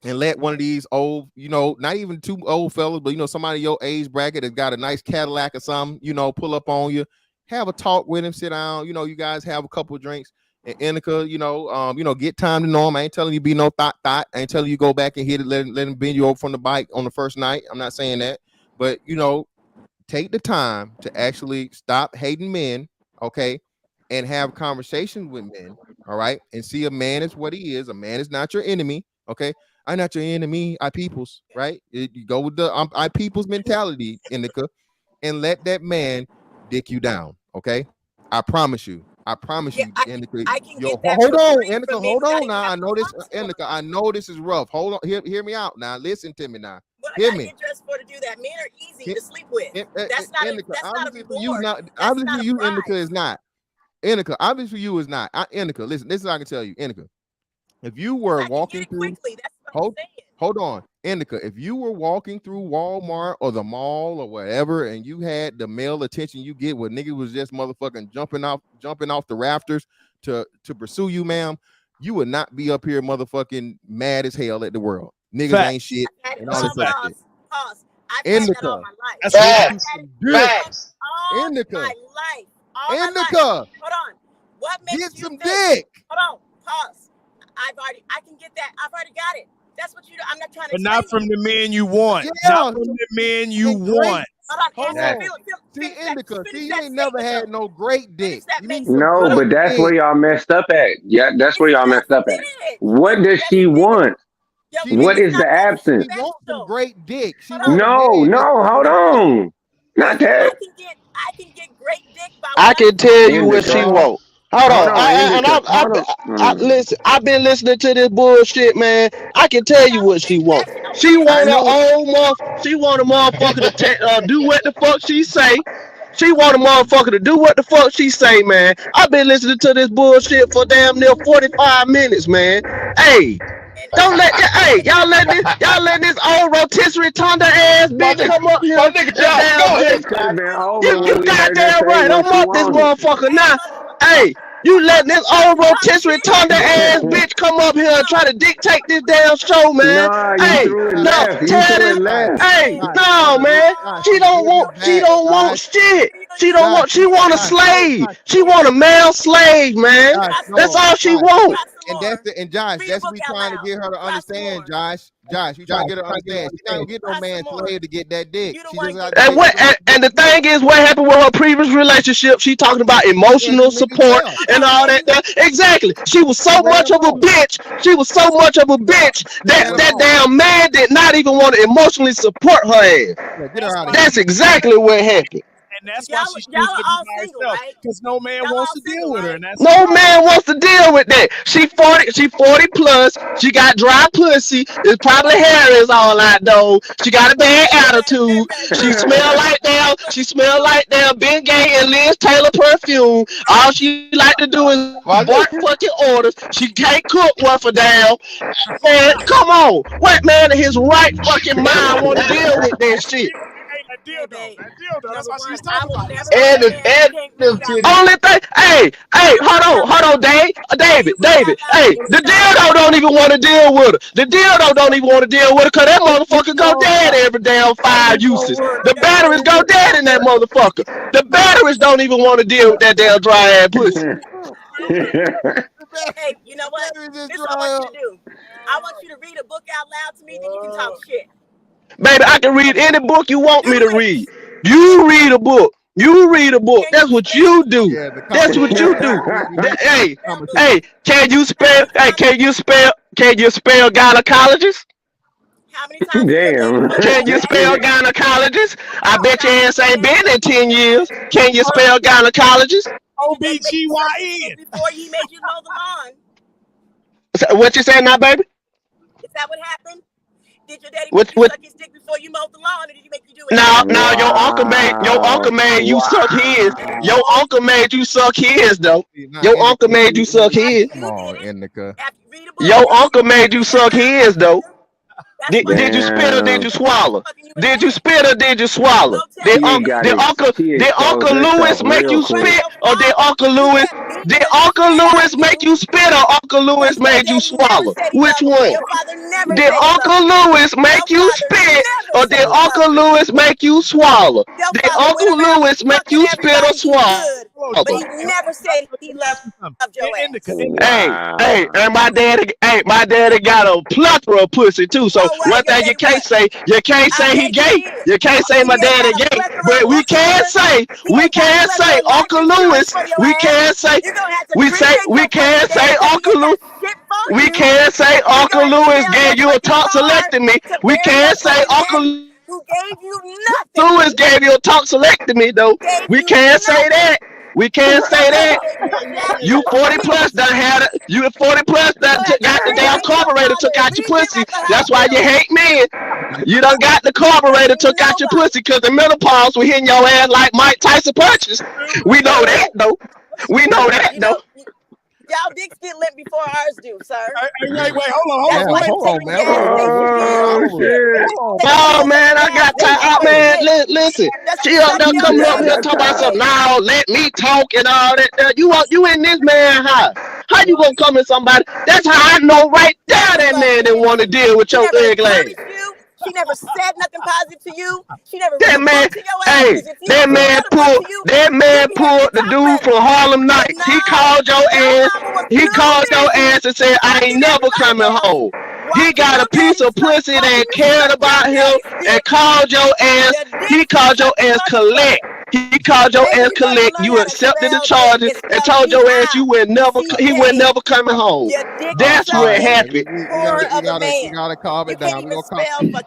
And let one of these old, not even too old fellas, but somebody your age bracket that's got a nice Cadillac or something, pull up on you, have a talk with him, sit down, you guys have a couple of drinks. And Indica, get time to know him. I ain't telling you be no thought. I ain't telling you go back and hit it, let him bend you over from the bike on the first night. I'm not saying that, but take the time to actually stop hating men, okay, and have conversations with men, all right, and see a man is what he is. A man is not your enemy, okay. I'm not your enemy, I peoples, right? You go with the I peoples mentality, Indica, and let that man dick you down, okay? I promise you, Indica. Hold on, Indica, hold on now. I know this, Indica. I know this is rough. Hold on, hear me out now. Listen to me now. Hear me. Interest for to do that. Men are easy to sleep with. That's not Indica. Obviously, you Indica is not. Indica, obviously you is not. Indica, listen. This is what I can tell you, Indica. If you were walking through, hold on, Indica. If you were walking through Walmart or the mall or whatever, and you had the male attention you get, where nigga was just motherfucking jumping off the rafters to pursue you, ma'am, you would not be up here motherfucking mad as hell at the world. Niggas ain't shit and all this other shit. Indica, Facts. Indica, Indica. Hold on. What makes get you some think? dick? Hold on. Pause. I can get that. I've already got it. That's what you do. I'm not trying to. But not from the men you want. Yeah, not from the men you want. Hold on. See, Indica. See, you ain't never had no great dick. No, but that's where y'all messed up at. Yeah, that's where y'all messed up at. What does she want? What is the absence? She wants some great dick. No, hold on. Not that. I can get great dick by. I can tell you what she want. Hold on. Listen, I've been listening to this bullshit, man. I can tell you what she want. She want a motherfucker to do what the fuck she say. She want a motherfucker to do what the fuck she say, man. I've been listening to this bullshit for damn near 45 minutes, man. Hey, don't let y'all let this old rotisserie tonda ass bitch come up here. You goddamn right. I'm up this motherfucker now. Hey, you letting this old rotisserie tonda ass bitch come up here and try to dictate this damn show, man. Hey, no, tell this. Hey, no, man. She don't want shit. She want a slave. She want a male slave, man. That's all she wants. And Josh, that's me trying to get her to understand, Josh, you trying to get her to understand. She not gonna get no man slave to get that dick. She just and the thing is, what happened with her previous relationship? She talking about emotional support and all that. Exactly. She was so much of a bitch. That damn man did not even want to emotionally support her ass. That's exactly what happened. And that's why she's by herself, because no man wants to deal with her. And that's no man wants to deal with that. She 40 plus. She got dry pussy. It's probably hair is all out though. She got a bad attitude. She smell like damn Ben Gay and Liz Taylor perfume. All she like to do is bark fucking orders. She can't cook worth a damn. Man, come on. What man in his right fucking mind want to deal with that shit? That's what she's talking about. Only thing, hey, hold on, David. Hey, the dildo don't even want to deal with her. Cause that motherfucker go dead every damn 5 uses. The batteries go dead in that motherfucker. The batteries don't even want to deal with that damn dry ass pussy. Hey, you know what? This is what I want you to do. I want you to read a book out loud to me, then you can talk shit. Baby, I can read any book you want me to read. You read a book. That's what you do. Hey, can you spell gynecologist? How many times? Damn. Can you spell gynecologist? I bet your ass ain't been in 10 years. Can you spell gynecologist? OBGYN. Before he made you mow the lawn. So, what you saying now, baby? Is that what happened? Did your daddy make you suck his dick before you mowed the lawn, or did he make you do it? No, your uncle made you suck his. Your uncle made you suck his, though. Your uncle made you suck his. Come on, Indica. Your uncle made you suck his, though. Did you spit or did you swallow? Did you spit or did you swallow? Did Uncle Lewis make you spit, or did Uncle Lewis make you spit, or Uncle Lewis made you swallow? Which one? Did Uncle Lewis make you spit, or did Uncle Lewis make you swallow? Did Uncle Lewis make you spit or swallow? But he never said he loved your ass. Hey, and my daddy got a plethora of pussy too. So one thing you can't say he gay. You can't say my daddy gay. But we can say Uncle Lewis. We can say Uncle Lewis. We can say Uncle Lewis gave you a tonsillectomy. We can say Uncle Lewis gave you a tonsillectomy though. We can't say that. We can't say that. You 40 plus done had it. You 40 plus done got the damn carburetor took out your pussy. That's why you hate men. You done got the carburetor took out your pussy because the menopause was hitting your ass like Mike Tyson punches. We know that though. Y'all dicks get limp before ours do, sir. Wait, hold on, man. Oh man, I got time. Man, listen. She up there coming up here talking about something. Now let me talk and all that. You in this man house? How you gonna come in somebody? That's how I know right there that man didn't want to deal with your ugly ass. She never said nothing positive to you. She never that man, to your ass. That man pulled the dude from Harlem Nights. He called your ass. He called your ass and said, I ain't never coming home. He got a piece of pussy that cared about him and called your ass. He called your ass collect. He called your ass collect. You accepted the charges and told your ass he would never coming home. That's what happened. You gotta calm it down.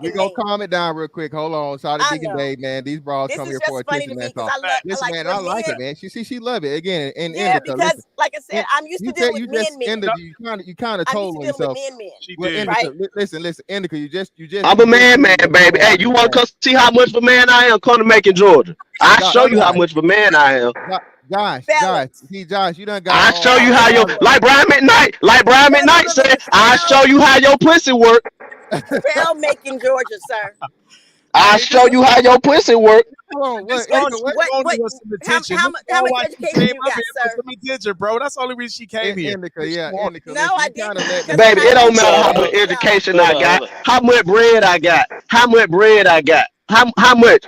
We're gonna calm it down real quick. Hold on. Sorry to dig Dave, man. These bras come here for attention. That's all. Listen, man, I like it, man. She love it. Again, and yeah, because like I said, I'm used to dealing with men. You kind of told on yourself. Listen, Indica, you just I'm a man, baby. Hey, you want to come see how much of a man I am? Come to Macon, Georgia. I show you how much of a man I am. Josh, see, Josh, you done got. I show you how your like Brian McKnight said. I show you how your pussy work. Spell making Georgia, sir. I show you how your pussy work. How much education you got, sir? Some attention, bro. That's the only reason she came here. Indica. No, I didn't. Baby, it don't matter how much education I got, how much bread I got, how much bread I got. How much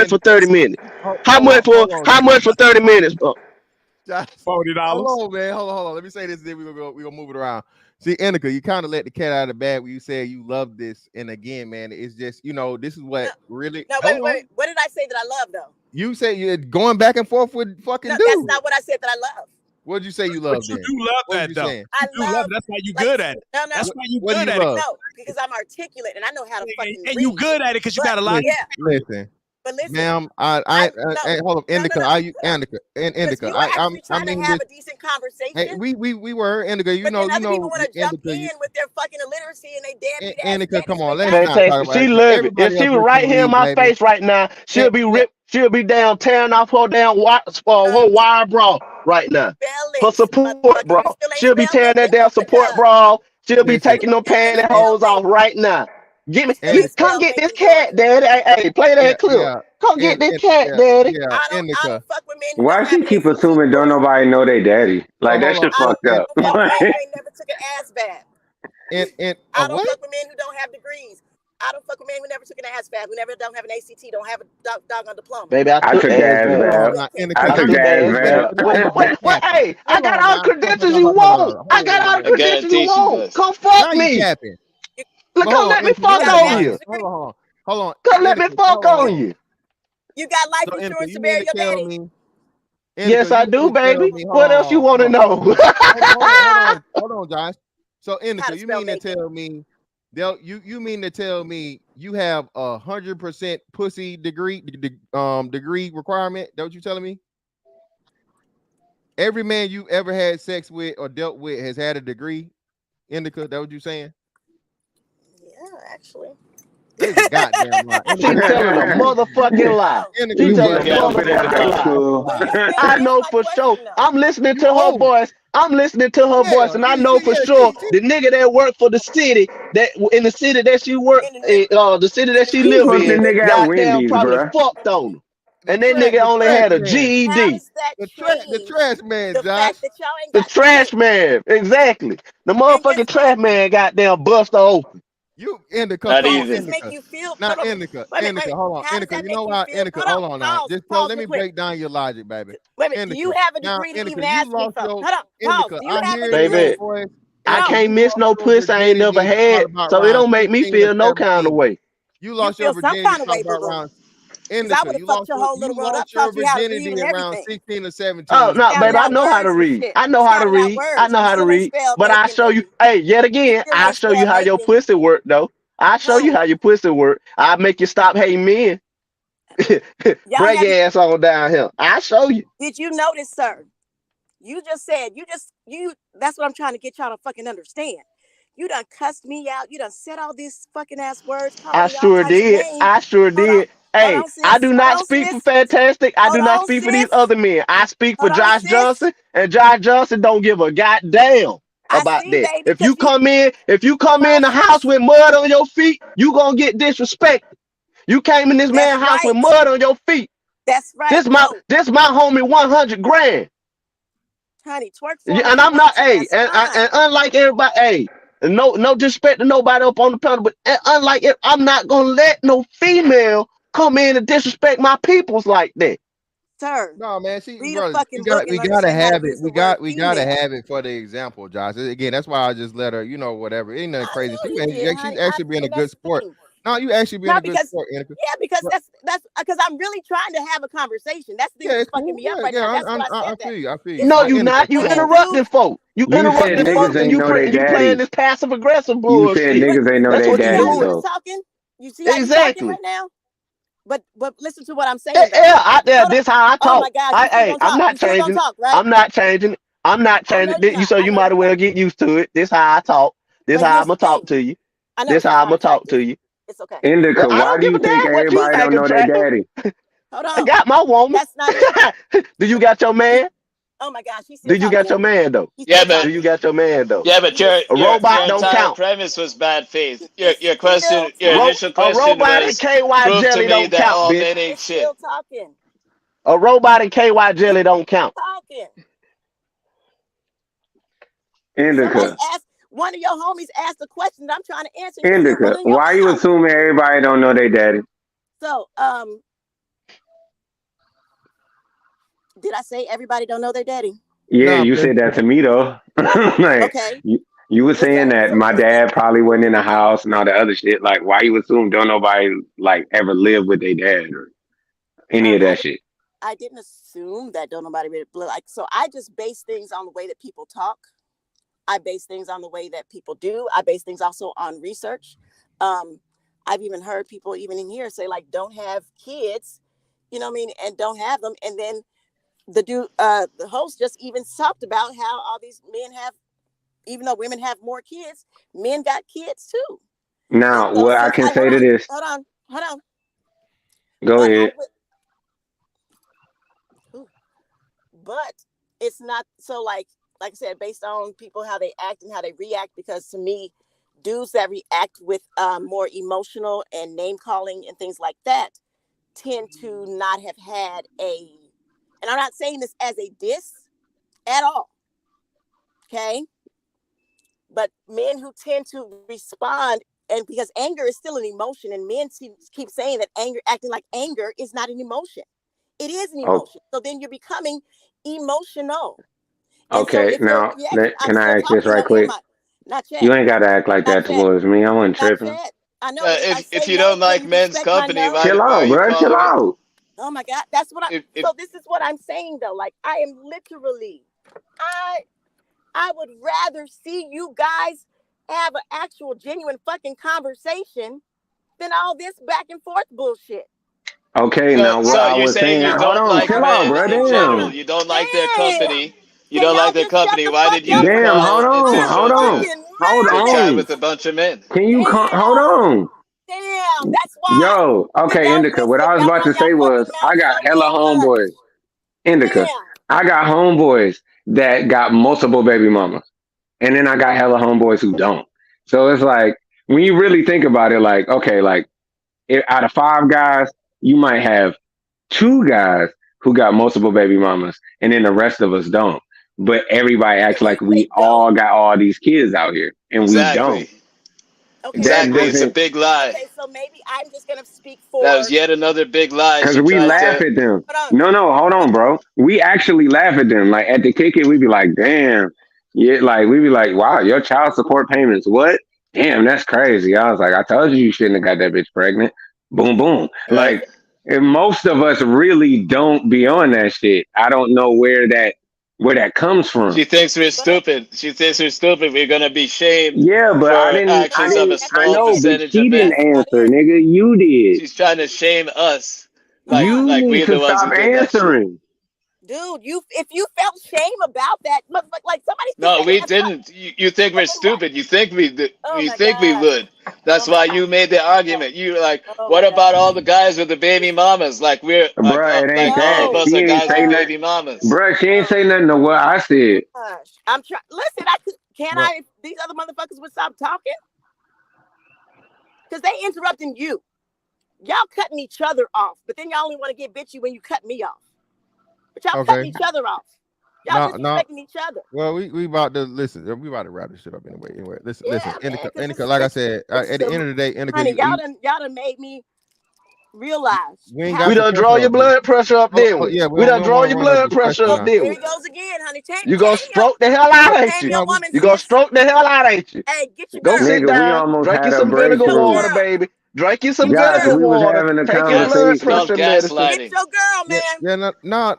for 30 minutes? How much for 30 minutes, bro? $40. Hold on, man. Hold on. Let me say this, then we're gonna move it around. See, Indica, you kind of let the cat out of the bag when you said you love this. And again, man, it's just, this is what really. No, wait. What did I say that I love, though? You say you're going back and forth with fucking dudes. That's not what I said that I love. What did you say you love? You do love that, though. I love. That's why you good at it. No. That's why you What do good you at it. love? No, because I'm articulate and I know how to fucking And read. you good at it because you got a lot. Yeah. Listen. But listen, ma'am, hold up, Indica. Indica. You were actually trying to have a decent conversation. Hey, we were Indica. But then other people want to jump in with their fucking illiteracy and they deadbeat ass. Indica, come on, She love it. If she was right here in my face right now, she'll be ripped. She'll be down tearing off her down her wire bra right now for support, bro. She'll be tearing that down support bra. She'll be taking them pantyhose off right now. Come get this cat, daddy. Hey, play that clip. Come get this cat, daddy. Why she keep assuming don't nobody know they daddy? Like that shit fucked up. I never took an ass bath. I don't fuck with men who don't have degrees. I don't fuck with men who never took an ass bath, who never don't have an ACT, don't have a doggone diploma. Baby, I took ass bath. I took ass bath. Wait, hey, I got all the credentials you want. I got all the credentials you want. Come fuck me. Look, come let me fuck on you. Hold on. Come let me fuck on you. You got life insurance to bury your daddy. Yes, I do, baby. What else you want to know? Hold on, Josh. So, Indica, you mean to tell me? You mean to tell me you have 100% pussy degree requirement? That what you telling me? Every man you ever had sex with or dealt with has had a degree. Indica, that what you saying? Yeah, actually. Goddamn lie. She's telling a motherfucking lie. She's telling a motherfucking lie. I know for sure. I'm listening to her voice. voice, and I know for sure the nigga that worked for the city that in the city that she worked, the city that she lived in, goddamn probably fucked on her. And that nigga only had a GED. The trash man, Josh. The trash man, exactly. The motherfucking trash man goddamn bust her open. You Indica, not easy. Make you feel not Indica. Hold on, Indica. You know why, Indica? Hold on now. Just let me break down your logic, baby. Wait a minute. Do you have a degree to even ask me for? Hold on, Indica. Do you have a degree? Baby, I can't miss no pussy I ain't never had, so it don't make me feel no kind of way. You lost your virginity around. Indica, you lost your virginity around 16 or 17. Oh no, baby, I know how to read. I know how to read. But I show you. Hey, yet again, I show you how your pussy work, though. I show you how your pussy work. I make you stop hating men. Bring your ass on down here. I show you. Did you notice, sir? You just said that's what I'm trying to get y'all to fucking understand. You done cussed me out. You done said all these fucking ass words. I sure did. Hey, I do not speak for Fantastic. I do not speak for these other men. I speak for Josh Johnson, and Josh Johnson don't give a goddamn about that. If you come in the house with mud on your feet, you gonna get disrespected. You came in this man's house with mud on your feet. That's right. This my homie 100 grand. Honey, twerk for and I'm not, and unlike everybody, no disrespect to nobody up on the panel, but unlike it, I'm not gonna let no female come in and disrespect my peoples like that. Sir. No, man. We gotta have it. We gotta have it for the example, Josh. Again, that's why I just let her, whatever. Ain't nothing crazy. She's actually being a good sport. No, you actually being a good sport, Indica. Yeah, because that's because I'm really trying to have a conversation. That's the thing that's fucking me up right now. I feel you. No, you not. You interrupting folk. You interrupting folk and you playing this passive aggressive bullshit. You said niggas ain't know they daddy though. You see how you're talking right now? But listen to what I'm saying. This how I talk. Oh my God, I'm not changing. Right? I'm not changing. So you might as well get used to it. This how I talk. This how I'm gonna talk to you. This how I'm gonna talk to you. It's okay. Indica, why do you think everybody don't know their daddy? Hold on. I got my woman. That's not it. Do you got your man? Oh my gosh, he's Do you got your man though? Yeah, but Do you got your man though? yeah, but A robot don't entire count. premise was bad faith. Your question, your initial A question robot and was KY prove to jelly me don't that count, all bitch. men ain't shit. Still talking. A robot and KY jelly don't count. Talking. Indica. One of your homies asked a question that I'm trying to answer. Indica. Why you assuming everybody don't know they daddy? So, did I say everybody don't know their daddy? Yeah, you said that to me though. Like, Okay. you were saying that my dad probably wasn't in the house and all the other shit. Like, why you assume don't nobody like ever live with their dad or any of that shit? I didn't assume that don't nobody really like. So I just base things on the way that people talk. I base things on the way that people do. I base things also on research. I've even heard people even in here say like, don't have kids, you know what I mean? And don't have them. And then the host just even talked about how all these men have, even though women have more kids, men got kids too. Now, what I can say to this. Hold on. Go ahead. But it's not so like I said, based on people, how they act and how they react, because to me, dudes that react with more emotional and name calling and things like that tend to not have had and I'm not saying this as a diss at all, okay? But men who tend to respond, and because anger is still an emotion, and men keep saying that acting like anger is not an emotion. It is an emotion. So then you're becoming emotional. Okay, now can I ask this right quick? Not yet. You ain't gotta act like that towards me. I wasn't tripping. I know. If you don't like men's company, why Chill out, bro. Chill out. Oh my God, that's what so this is what I'm saying though. Like I am literally, I would rather see you guys have an actual genuine fucking conversation than all this back and forth bullshit. Okay, now what I was saying. Hold on, chill out, bro. Damn. You don't like their company. You don't like their company. Why did you? Damn, hold on. With a bunch of men. Can you hold on? Damn, that's why. Yo, okay, Indica. What I was about to say was I got hella homeboys. Indica. I got homeboys that got multiple baby mamas. And then I got hella homeboys who don't. So it's like, when you really think about it, like, okay, like out of 5 guys, you might have 2 guys who got multiple baby mamas, and then the rest of us don't. But everybody acts like we all got all these kids out here, and we don't. Okay. Exactly, it's a big lie. Okay, so maybe I'm just gonna speak for. That was yet another big lie. Because we laugh at them. No, hold on, bro. We actually laugh at them. Like at the kick it, we be like, damn. Yeah, like we be like, wow, your child support payments. What? Damn, that's crazy. I was like, I told you shouldn't have got that bitch pregnant. Boom, boom. Like, and most of us really don't be on that shit. I don't know where that comes from. She thinks we're stupid. She thinks we're stupid. We're gonna be shamed. Yeah, but for I didn't. I know, but she didn't answer, nigga. You did. She's trying to shame us. Like you we're need the to ones stop who did that shit. answering. Dude, if you felt shame about that, like somebody. No, we didn't. You think we're stupid. You think we did. You think we would. That's why you made the argument. You were like, what about all the guys with the baby mamas? Like we're Bruh, it ain't that. all of us She are ain't guys say with nothing. baby mamas. Bruh, she ain't say nothing to what I said. I'm trying. Listen, if these other motherfuckers would stop talking? Because they interrupting you. Y'all cutting each other off, but then y'all only want to get bitchy when you cut me off. But y'all cutting each other off. Y'all disrespecting each other. Well, we about to listen. We about to wrap this shit up anyway. Listen, Indica, like I said, at the end of the day, Indica, honey, y'all done made me realize. We done draw your blood pressure up, didn't we? Yeah, we done draw your blood pressure up, didn't we? Here he goes again, honey. You gonna stroke the hell out, ain't you? You gonna stroke the hell out, ain't you? Hey, get your Go sit down, drink you some vinegar water, baby. Drink you some vinegar water. Take your blood pressure medicine. Get your girl, man. Yeah, no.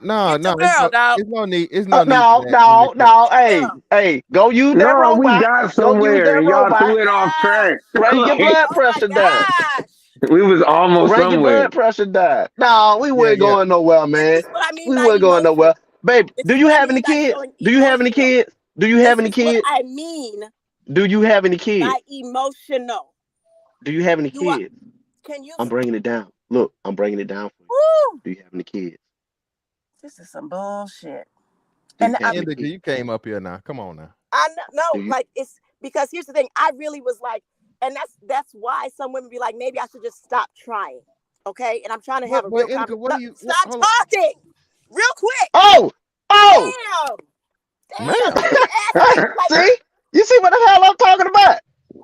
Girl, dog. It's no need. It's no need. No. Hey, go use that robot. We got somewhere. Y'all threw it off track. Bring your blood pressure down. We was almost Bring somewhere. your blood pressure down. No, we weren't going nowhere, man. We weren't going nowhere. Babe, do you have any kids? Do you have any kids? Do you have any kids? I mean. Do you have any kids? By emotional. Do you have any kids? Can you? I'm bringing it down. Look, I'm bringing it down for you. Woo! Do you have any kids? This is some bullshit. Do you And have any Indica, kids? you came up here now. Come on now. I know, Do no, you? like it's because here's the thing. I really was like, and that's why some women be like, maybe I should just stop trying. Okay, and I'm trying to have a real Indica, what do you? Stop Hold on. talking, real quick. Oh! Damn, Man. See? You see what the hell I'm talking about?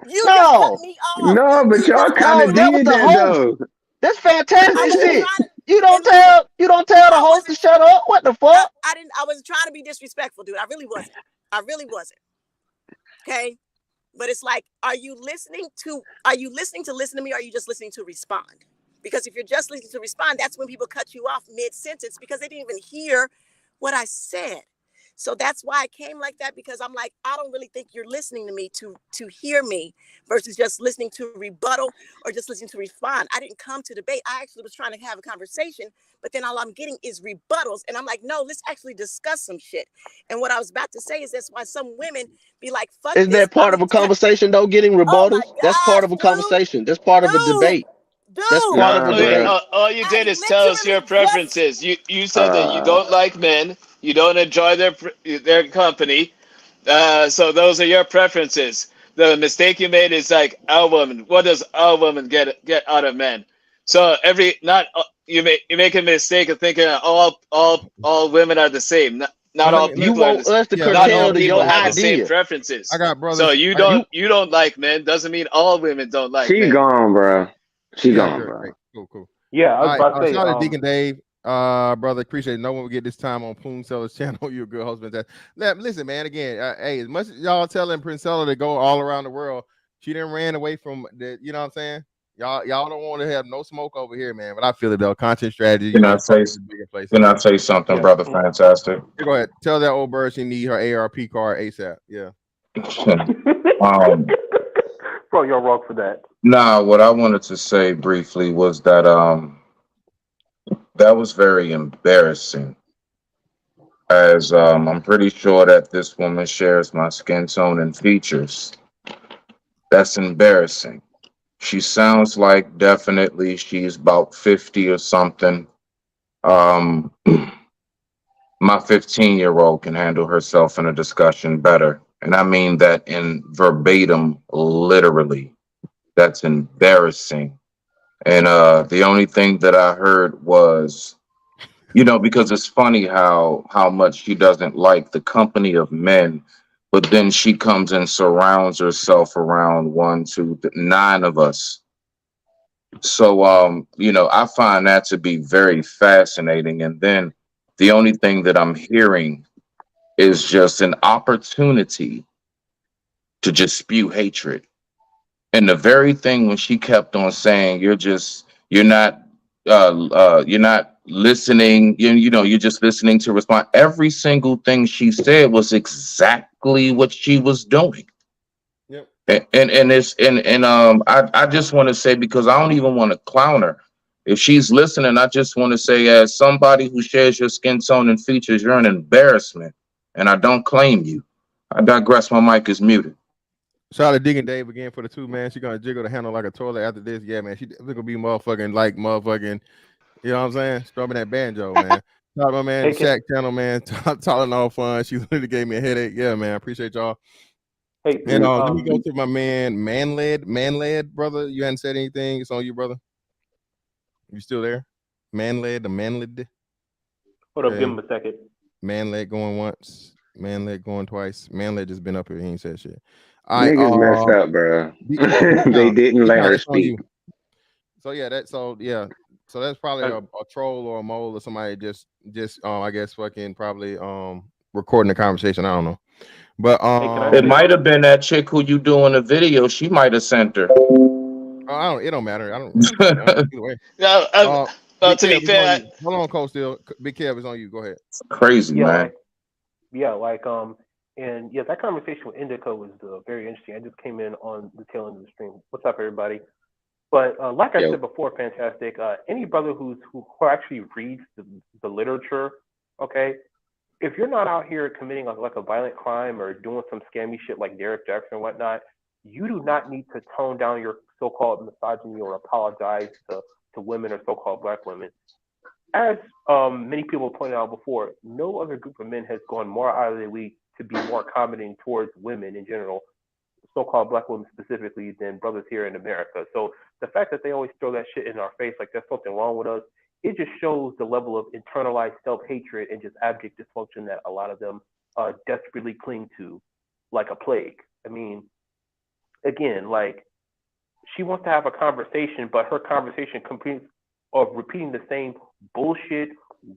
you No. just cut me off. No, but y'all kind No, of that was did the that host. though. That's fantastic I wasn't shit. trying to. You don't and tell the host to shut up. What the fuck? I didn't. I was trying to be disrespectful, dude. I really wasn't. Okay, but it's like, are you listening to listen to me, or are you just listening to respond? Because if you're just listening to respond, that's when people cut you off mid-sentence because they didn't even hear what I said. So that's why I came like that, because I'm like, I don't really think you're listening to me to hear me versus just listening to rebuttal or just listening to respond. I didn't come to debate. I actually was trying to have a conversation, but then all I'm getting is rebuttals. And I'm like, no, let's actually discuss some shit. And what I was about to say is that's why some women be like, fuck Isn't this. that part of a conversation though, getting rebuttals? That's part of a conversation. That's part of a debate. That's part of a debate. All you did is tell us your preferences. You said that you don't like men, you don't enjoy their company, so those are your preferences. The mistake you made is like our woman. What does our woman get out of men? So you make a mistake of thinking all women are the same. Not all people are the same. Not all people have the same preferences. I got brothers. So you don't like men doesn't mean all women don't like She men. gone, bro. She Yeah, gone, great, bro. great. Cool. Yeah, I was about to say. Shout out to Deacon Dave, brother. Appreciate it. No one will get this time on Poon Seller's channel. You're a good husband. Listen, man. Again, hey, as much as y'all telling Princella to go all around the world, she didn't ran away from the. You know what I'm saying? Y'all don't want to have no smoke over here, man. But I feel it though. Content strategy. Can I say something, brother? Fantastic. Go ahead. Tell that old bird she need her ARP card ASAP. Yeah. Bro, you're wrong for that. Nah, what I wanted to say briefly was that that was very embarrassing. As I'm pretty sure that this woman shares my skin tone and features. That's embarrassing. She sounds like definitely she's about 50 or something. My 15-year-old can handle herself in a discussion better. And I mean that in verbatim, literally. That's embarrassing. And the only thing that I heard was, because it's funny how much she doesn't like the company of men, but then she comes and surrounds herself around 9 of us. So, I find that to be very fascinating. And then the only thing that I'm hearing is just an opportunity to just spew hatred. And the very thing when she kept on saying, you're not listening, you're just listening to respond. Every single thing she said was exactly what she was doing. Yep. I just want to say, because I don't even want to clown her. If she's listening, I just want to say, as somebody who shares your skin tone and features, you're an embarrassment, and I don't claim you. I digress. My mic is muted. Shout out to Deacon Dave again for the 2, man. She's gonna jiggle the handle like a toilet after this. Yeah, man. She's gonna be motherfucking, you know what I'm saying? Strumming that banjo, man. Shout out my man, Shaq channel, man. Tylenol fun. She literally gave me a headache. Yeah, man. I appreciate y'all. Hey, and let me go to my man, Manled, brother. You hadn't said anything. It's on you, brother. You still there? Manled. Hold up, give him a second. Manled going once. Manled going twice. Manled just been up here. He ain't said shit. Niggas messed up, bro. They didn't let her speak. So that's probably a troll or a mole or somebody just I guess fucking probably recording the conversation. I don't know. But it might have been that chick who you doing a video. She might have sent her. It don't matter. I don't either way. No, to be fair, hold on, Cole. Still, Big Kev is on you. Go ahead. Crazy, man. And yeah, that conversation with Indica was very interesting. I just came in on the tail end of the stream. What's up, everybody? But like I said before, fantastic. Any brother who actually reads the literature, okay, if you're not out here committing like a violent crime or doing some scammy shit like Derek Jackson and whatnot, you do not need to tone down your so-called misogyny or apologize to women or so-called black women. as many people pointed out before, no other group of men has gone more out of their way to be more accommodating towards women in general, so-called black women specifically, than brothers here in America. So the fact that they always throw that shit in our face like there's something wrong with us, it just shows the level of internalized self-hatred and just abject dysfunction that a lot of them desperately cling to like a plague. I mean, again, like, she wants to have a conversation, but her conversation competes of repeating the same bullshit,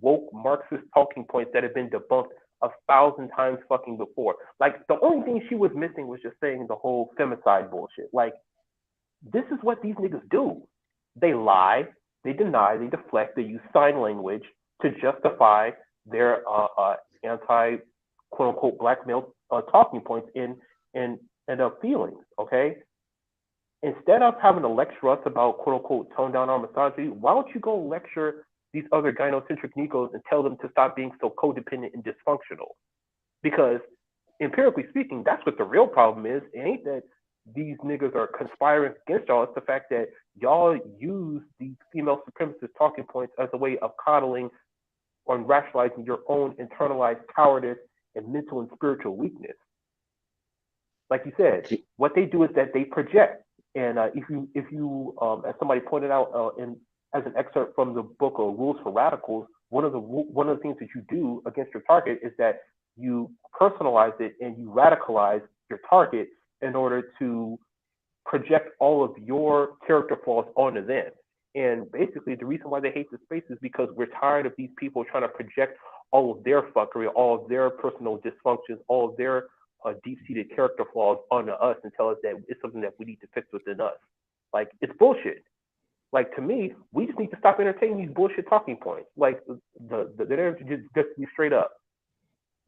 woke Marxist talking points that have been debunked 1,000 times fucking before. Like, the only thing she was missing was just saying the whole femicide bullshit. Like, this is what these niggas do. They lie, they deny, they deflect, they use sign language to justify their anti, quote unquote, black male talking points and feelings, okay? Instead of having to lecture us about, quote unquote, tone down our misogyny, why don't you go lecture these other gynocentric Negros and tell them to stop being so codependent and dysfunctional? Because empirically speaking, that's what the real problem is. It ain't that these niggas are conspiring against y'all. It's the fact that y'all use these female supremacist talking points as a way of coddling or rationalizing your own internalized cowardice and mental and spiritual weakness. Like you said, what they do is that they project. And if you, as somebody pointed out as an excerpt from the book Rules for Radicals, one of the things that you do against your target is that you personalize it and you radicalize your target in order to project all of your character flaws onto them. And basically, the reason why they hate the space is because we're tired of these people trying to project all of their fuckery, all of their personal dysfunctions, all of their deep-seated character flaws onto us and tell us that it's something that we need to fix within us. Like, it's bullshit. Like, to me, we just need to stop entertaining these bullshit talking points. Like, the just be straight up.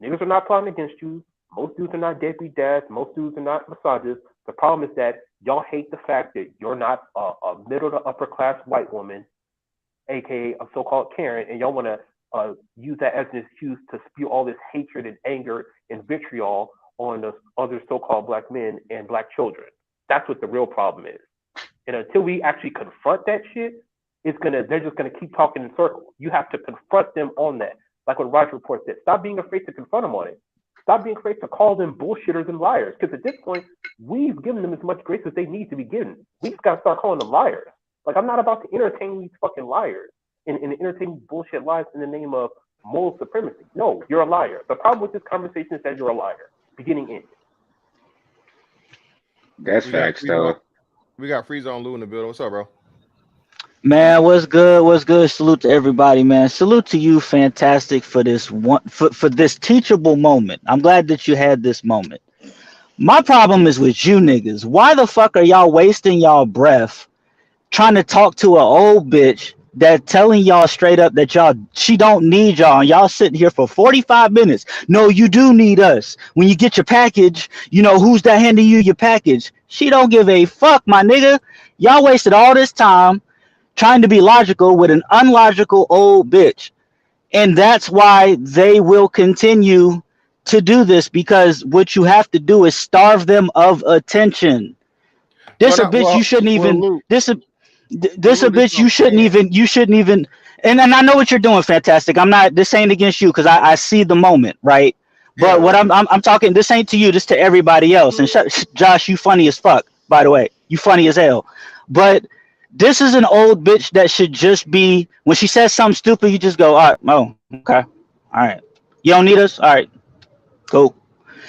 Niggas are not plotting against you. Most dudes are not deadbeat dads. Most dudes are not misogynists. The problem is that y'all hate the fact that you're not a middle to upper class white woman, aka a so-called Karen, and y'all want to use that as an excuse to spew all this hatred and anger and vitriol on the other so-called black men and black children. That's what the real problem is. And until we actually confront that shit, they're just gonna keep talking in circles. You have to confront them on that. Like what Roger Report said, stop being afraid to confront them on it. Stop being afraid to call them bullshitters and liars. Because at this point, we've given them as much grace as they need to be given. We just gotta start calling them liars. Like, I'm not about to entertain these fucking liars and entertain bullshit lies in the name of moral supremacy. No, you're a liar. The problem with this conversation is that you're a liar. Beginning end. That's facts, though. We got Free Zone Lou in the building. What's up, bro? Man, what's good? What's good? Salute to everybody, man. Salute to you, Fantastic, for this for this teachable moment. I'm glad that you had this moment. My problem is with you niggas. Why the fuck are y'all wasting y'all breath trying to talk to an old bitch that telling y'all straight up that she don't need y'all, and y'all sitting here for 45 minutes. No, you do need us. When you get your package, you know who's that handing you your package? She don't give a fuck, my nigga. Y'all wasted all this time trying to be logical with an unlogical old bitch. And that's why they will continue to do this, because what you have to do is starve them of attention. This a bitch you shouldn't even this a bitch you shouldn't even and I know what you're doing, Fantastic. This ain't against you because I see the moment, right? But what I'm talking, this ain't to you, this to everybody else. And Josh, you funny as fuck, by the way. You funny as hell. But this is an old bitch that should just be, when she says something stupid, you just go, all right, oh, okay. All right. You don't need us? All right. Cool.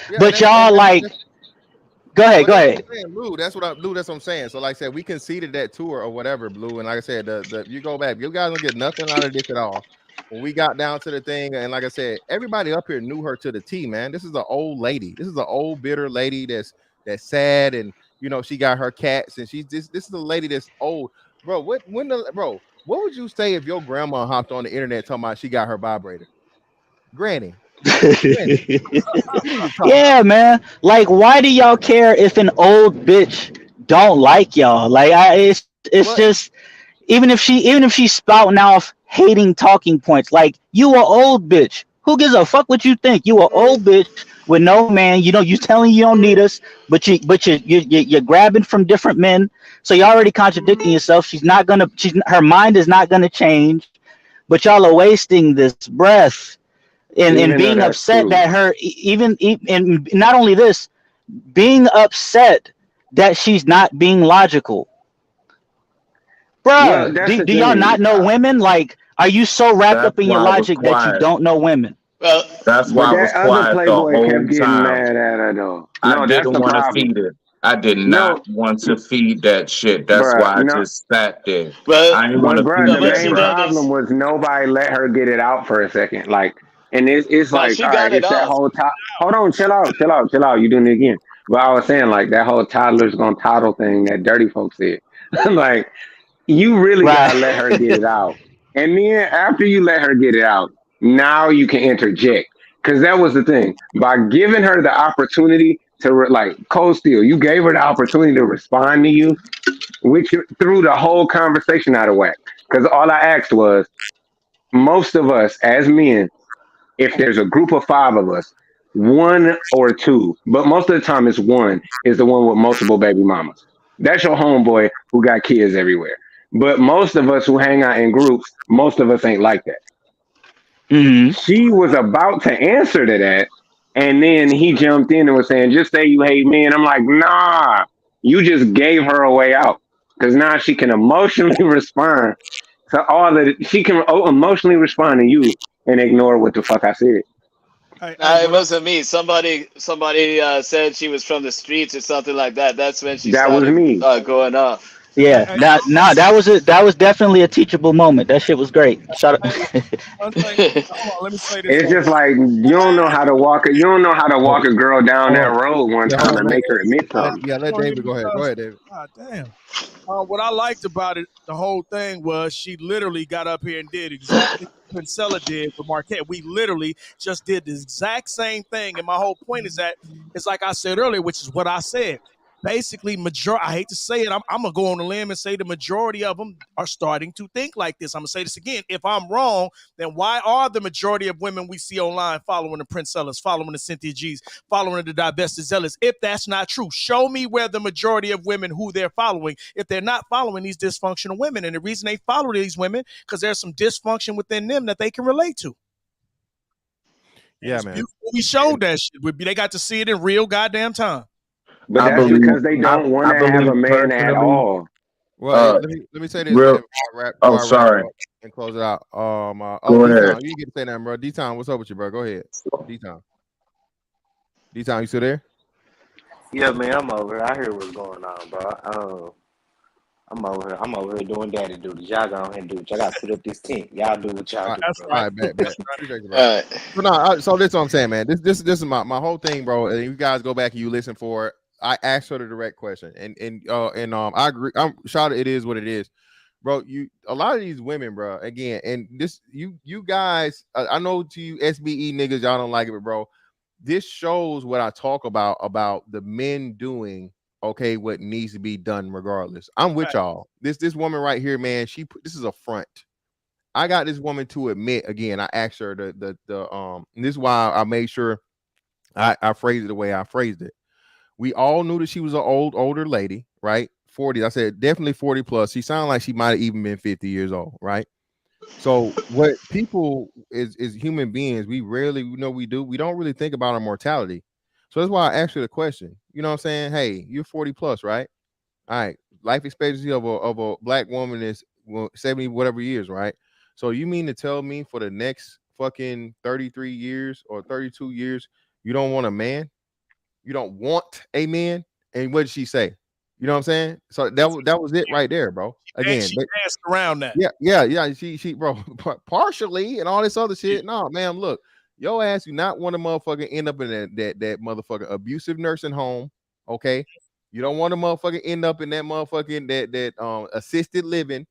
Yeah, but y'all like, go ahead. Lou, that's what I'm saying. So like I said, we conceded that tour or whatever, Blue. And like I said, you go back, you guys don't get nothing out of this at all. When we got down to the thing, and like I said, everybody up here knew her to the T, man. This is an old lady. This is an old bitter lady that's sad, and you know she got her cats, and she's this is a lady that's old, bro. What would you say if your grandma hopped on the internet talking about she got her vibrator? Granny. Yeah, man. Like, why do y'all care if an old bitch don't like y'all? Like, it's just, even if she's spouting off hating talking points, like, you a old bitch. Who gives a fuck what you think? You a old bitch with no man. You know, you telling you don't need us, but you're grabbing from different men. So you're already contradicting yourself. Her mind is not gonna change. but y'all are wasting this breath and Even though being that's upset true. that her and not only this, being upset that she's not being logical. Well, Bruh, that's the do y'all thing. not know women? Like, are you so wrapped That's up in your why I was logic that you quiet. don't know women? Well, That's why But I was that other quiet the playboy whole kept getting time. mad at her though. I No, that's didn't the want to problem. feed it. I did No, not want to feed that shit. That's bruh, why I no. just sat there. well, I didn't want But to bruh, feed the but that, she main bro. did problem this. was nobody let her get it out for a second. Like, and it's Well, like, she all got right, it it's that off. whole hold on, chill out. You doing it again. But I was saying like that whole toddler's gonna toddle thing that dirty folks said. Like, you really Right. gotta let her get it out. And then after you let her get it out, now you can interject. Cause that was the thing. By giving her the opportunity to like Cold Steel, you gave her the opportunity to respond to you, which threw the whole conversation out of whack. Because all I asked was, most of us as men, if there's a group of 5 of us, 1 or 2, but most of the time it's 1, is the one with multiple baby mamas. That's your homeboy who got kids everywhere. But most of us who hang out in groups, most of us ain't like that. Mm-hmm. She was about to answer to that, and then he jumped in and was saying, just say you hate me. And I'm like, nah, you just gave her a way out. Because now she can emotionally respond to all that. She can emotionally respond to you and ignore what the fuck I said. It wasn't me. Somebody said she was from the streets or something like that. That's when she That was started me. going off. Yeah, that was definitely a teachable moment. That shit was great. Shout out. Hold on, let me say this. It's just like you don't know how to walk a girl down that Oh, road one yeah, time hold on. and make her admit something. Yeah, let David go ahead. Go ahead, David. God damn. What I liked about it, the whole thing was she literally got up here and did exactly what Pincella did with Marquette. We literally just did the exact same thing. And my whole point is that it's like I said earlier, which is what I said. Basically, I hate to say it, I'm going to go on a limb and say the majority of them are starting to think like this. I'm going to say this again. If I'm wrong, then why are the majority of women we see online following the Princellas, following the Cynthia G's, following the Divested Zealots? If that's not true, show me where the majority of women who they're following, if they're not following these dysfunctional women. And the reason they follow these women, because there's some dysfunction within them that they can relate to. Yeah, man. We showed that shit. They got to see it in real goddamn time. But that's because they don't want to have a man at all. Well, let me say this. Sorry. And close it out. Go D-Town, ahead. you get to say that, bro. D-Town, what's up with you, bro? Go ahead. D-Town. D-Town, you still there? Yeah, man, I'm over here. I hear what's going on, bro. I'm over here doing daddy duties. Y'all go ahead and do what y'all got to put up this tent. Y'all do what y'all do. All right, bet. So this is what I'm saying, man. This is my whole thing, bro. And you guys go back and you listen for it. I asked her the direct question, and I agree. I'm shout it is what it is, bro. A lot of these women, bro. Again, and this you guys. I know to you SBE niggas, y'all don't like it, but bro, this shows what I talk about the men doing. Okay, what needs to be done regardless. I'm with y'all. This woman right here, man. This is a front. I got this woman to admit again. I asked her and this is why I made sure I phrased it the way I phrased it. We all knew that she was an older lady, right? 40. I said definitely 40 plus. She sounded like she might have even been 50 years old, right? So what people is human beings, we rarely we don't really think about our mortality. So that's why I asked you the question. You know what I'm saying? Hey, you're 40 plus, right? All right. Life expectancy of a black woman is 70 whatever years, right? So you mean to tell me for the next fucking 33 years or 32 years, you don't want a man? You don't want a man? And what did she say? You know what I'm saying? So that was it right there, bro. Again, she danced around that. Yeah. She bro, partially and all this other shit. No, man, look. Your ass do not want to motherfucker end up in that motherfucking abusive nursing home, okay? You don't want to motherfucker end up in that motherfucking that assisted living,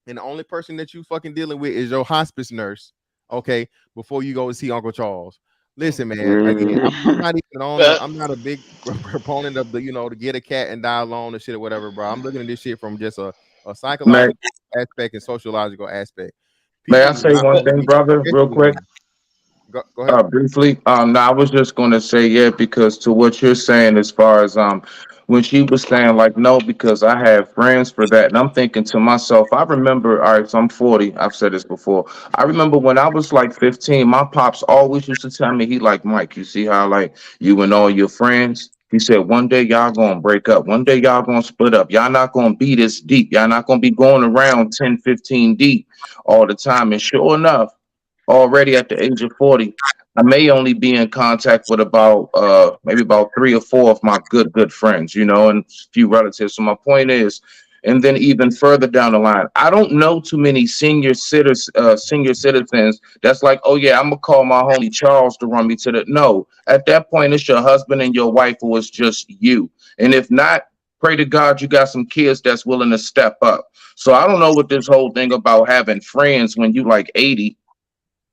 and the only person that you fucking dealing with is your hospice nurse, okay? Before you go and see Uncle Charles. Listen, man. Again, I'm not even on. I'm not a big proponent of the to get a cat and die alone and shit or whatever, bro. I'm looking at this shit from just a psychological aspect and sociological aspect. May I say one thing, brother, real quick? Go ahead. Briefly, no, I was just going to say, yeah, because to what you're saying, as far as when she was saying like no, because I have friends for that, and I'm thinking to myself, I remember, all right, so I'm 40. I've said this before. I remember when I was like 15, my pops always used to tell me, he like, Mike, you see how like you and all your friends. He said, one day y'all gonna break up. One day y'all gonna split up. Y'all not gonna be this deep. Y'all not gonna be going around 10, 15 deep all the time. And sure enough, already at the age of 40, I may only be in contact with about maybe about 3 or 4 of my good friends, you know, and a few relatives. So my point is, and then even further down the line, I don't know too many senior citizens that's like, oh yeah, I'm gonna call my homie Charles to run me to the. No, at that point, it's your husband and your wife who is just you. And if not, pray to God you got some kids that's willing to step up. So I don't know what this whole thing about having friends when you like 80.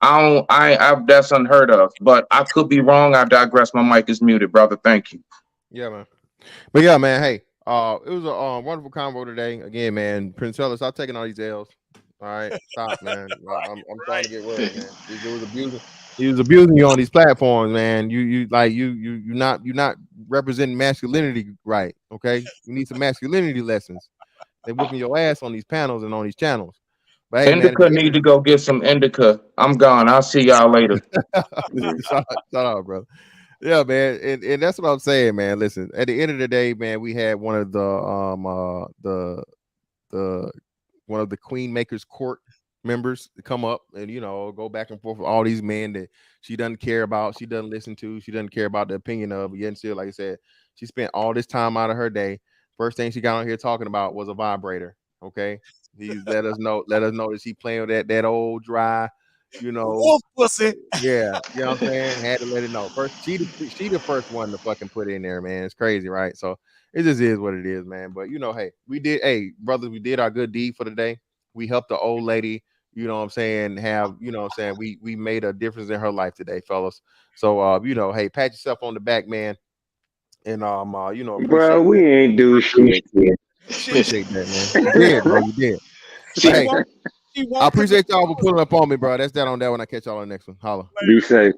I that's unheard of, but I could be wrong. I digress. My mic is muted, brother. Thank you. Yeah, man. But yeah, man. Hey, it was a wonderful convo today. Again, man. Prince Ella, stop taking all these L's. All right, stop, man. I'm trying to get worried, man. He was abusing you on these platforms, man. You're not representing masculinity right. Okay, you need some masculinity lessons. They're whooping your ass on these panels and on these channels. But hey, Indica man, need to go get some indica. I'm gone. I'll see y'all later. Shut up, bro. Yeah, man, and that's what I'm saying, man. Listen, at the end of the day, man, we had one of the Queen Maker's Court members to come up and go back and forth with all these men that she doesn't care about, she doesn't listen to, she doesn't care about the opinion of. Yet still, like I said, she spent all this time out of her day. First thing she got on here talking about was a vibrator. Okay. He let us know that she playing with that old dry, wolf pussy. Yeah, you know what I'm saying? Had to let it know. First, she the first one to fucking put it in there, man. It's crazy, right? So it just is what it is, man. But hey, we did our good deed for the day. We helped the old lady, you know what I'm saying, we made a difference in her life today, fellas. So hey, pat yourself on the back, man. And bro, we ain't do shit. Appreciate that, man. You did, bro. You did. Hey, I appreciate y'all for pulling up on me, bro. That's that on that one. I catch y'all on the next one. Holla. Be safe.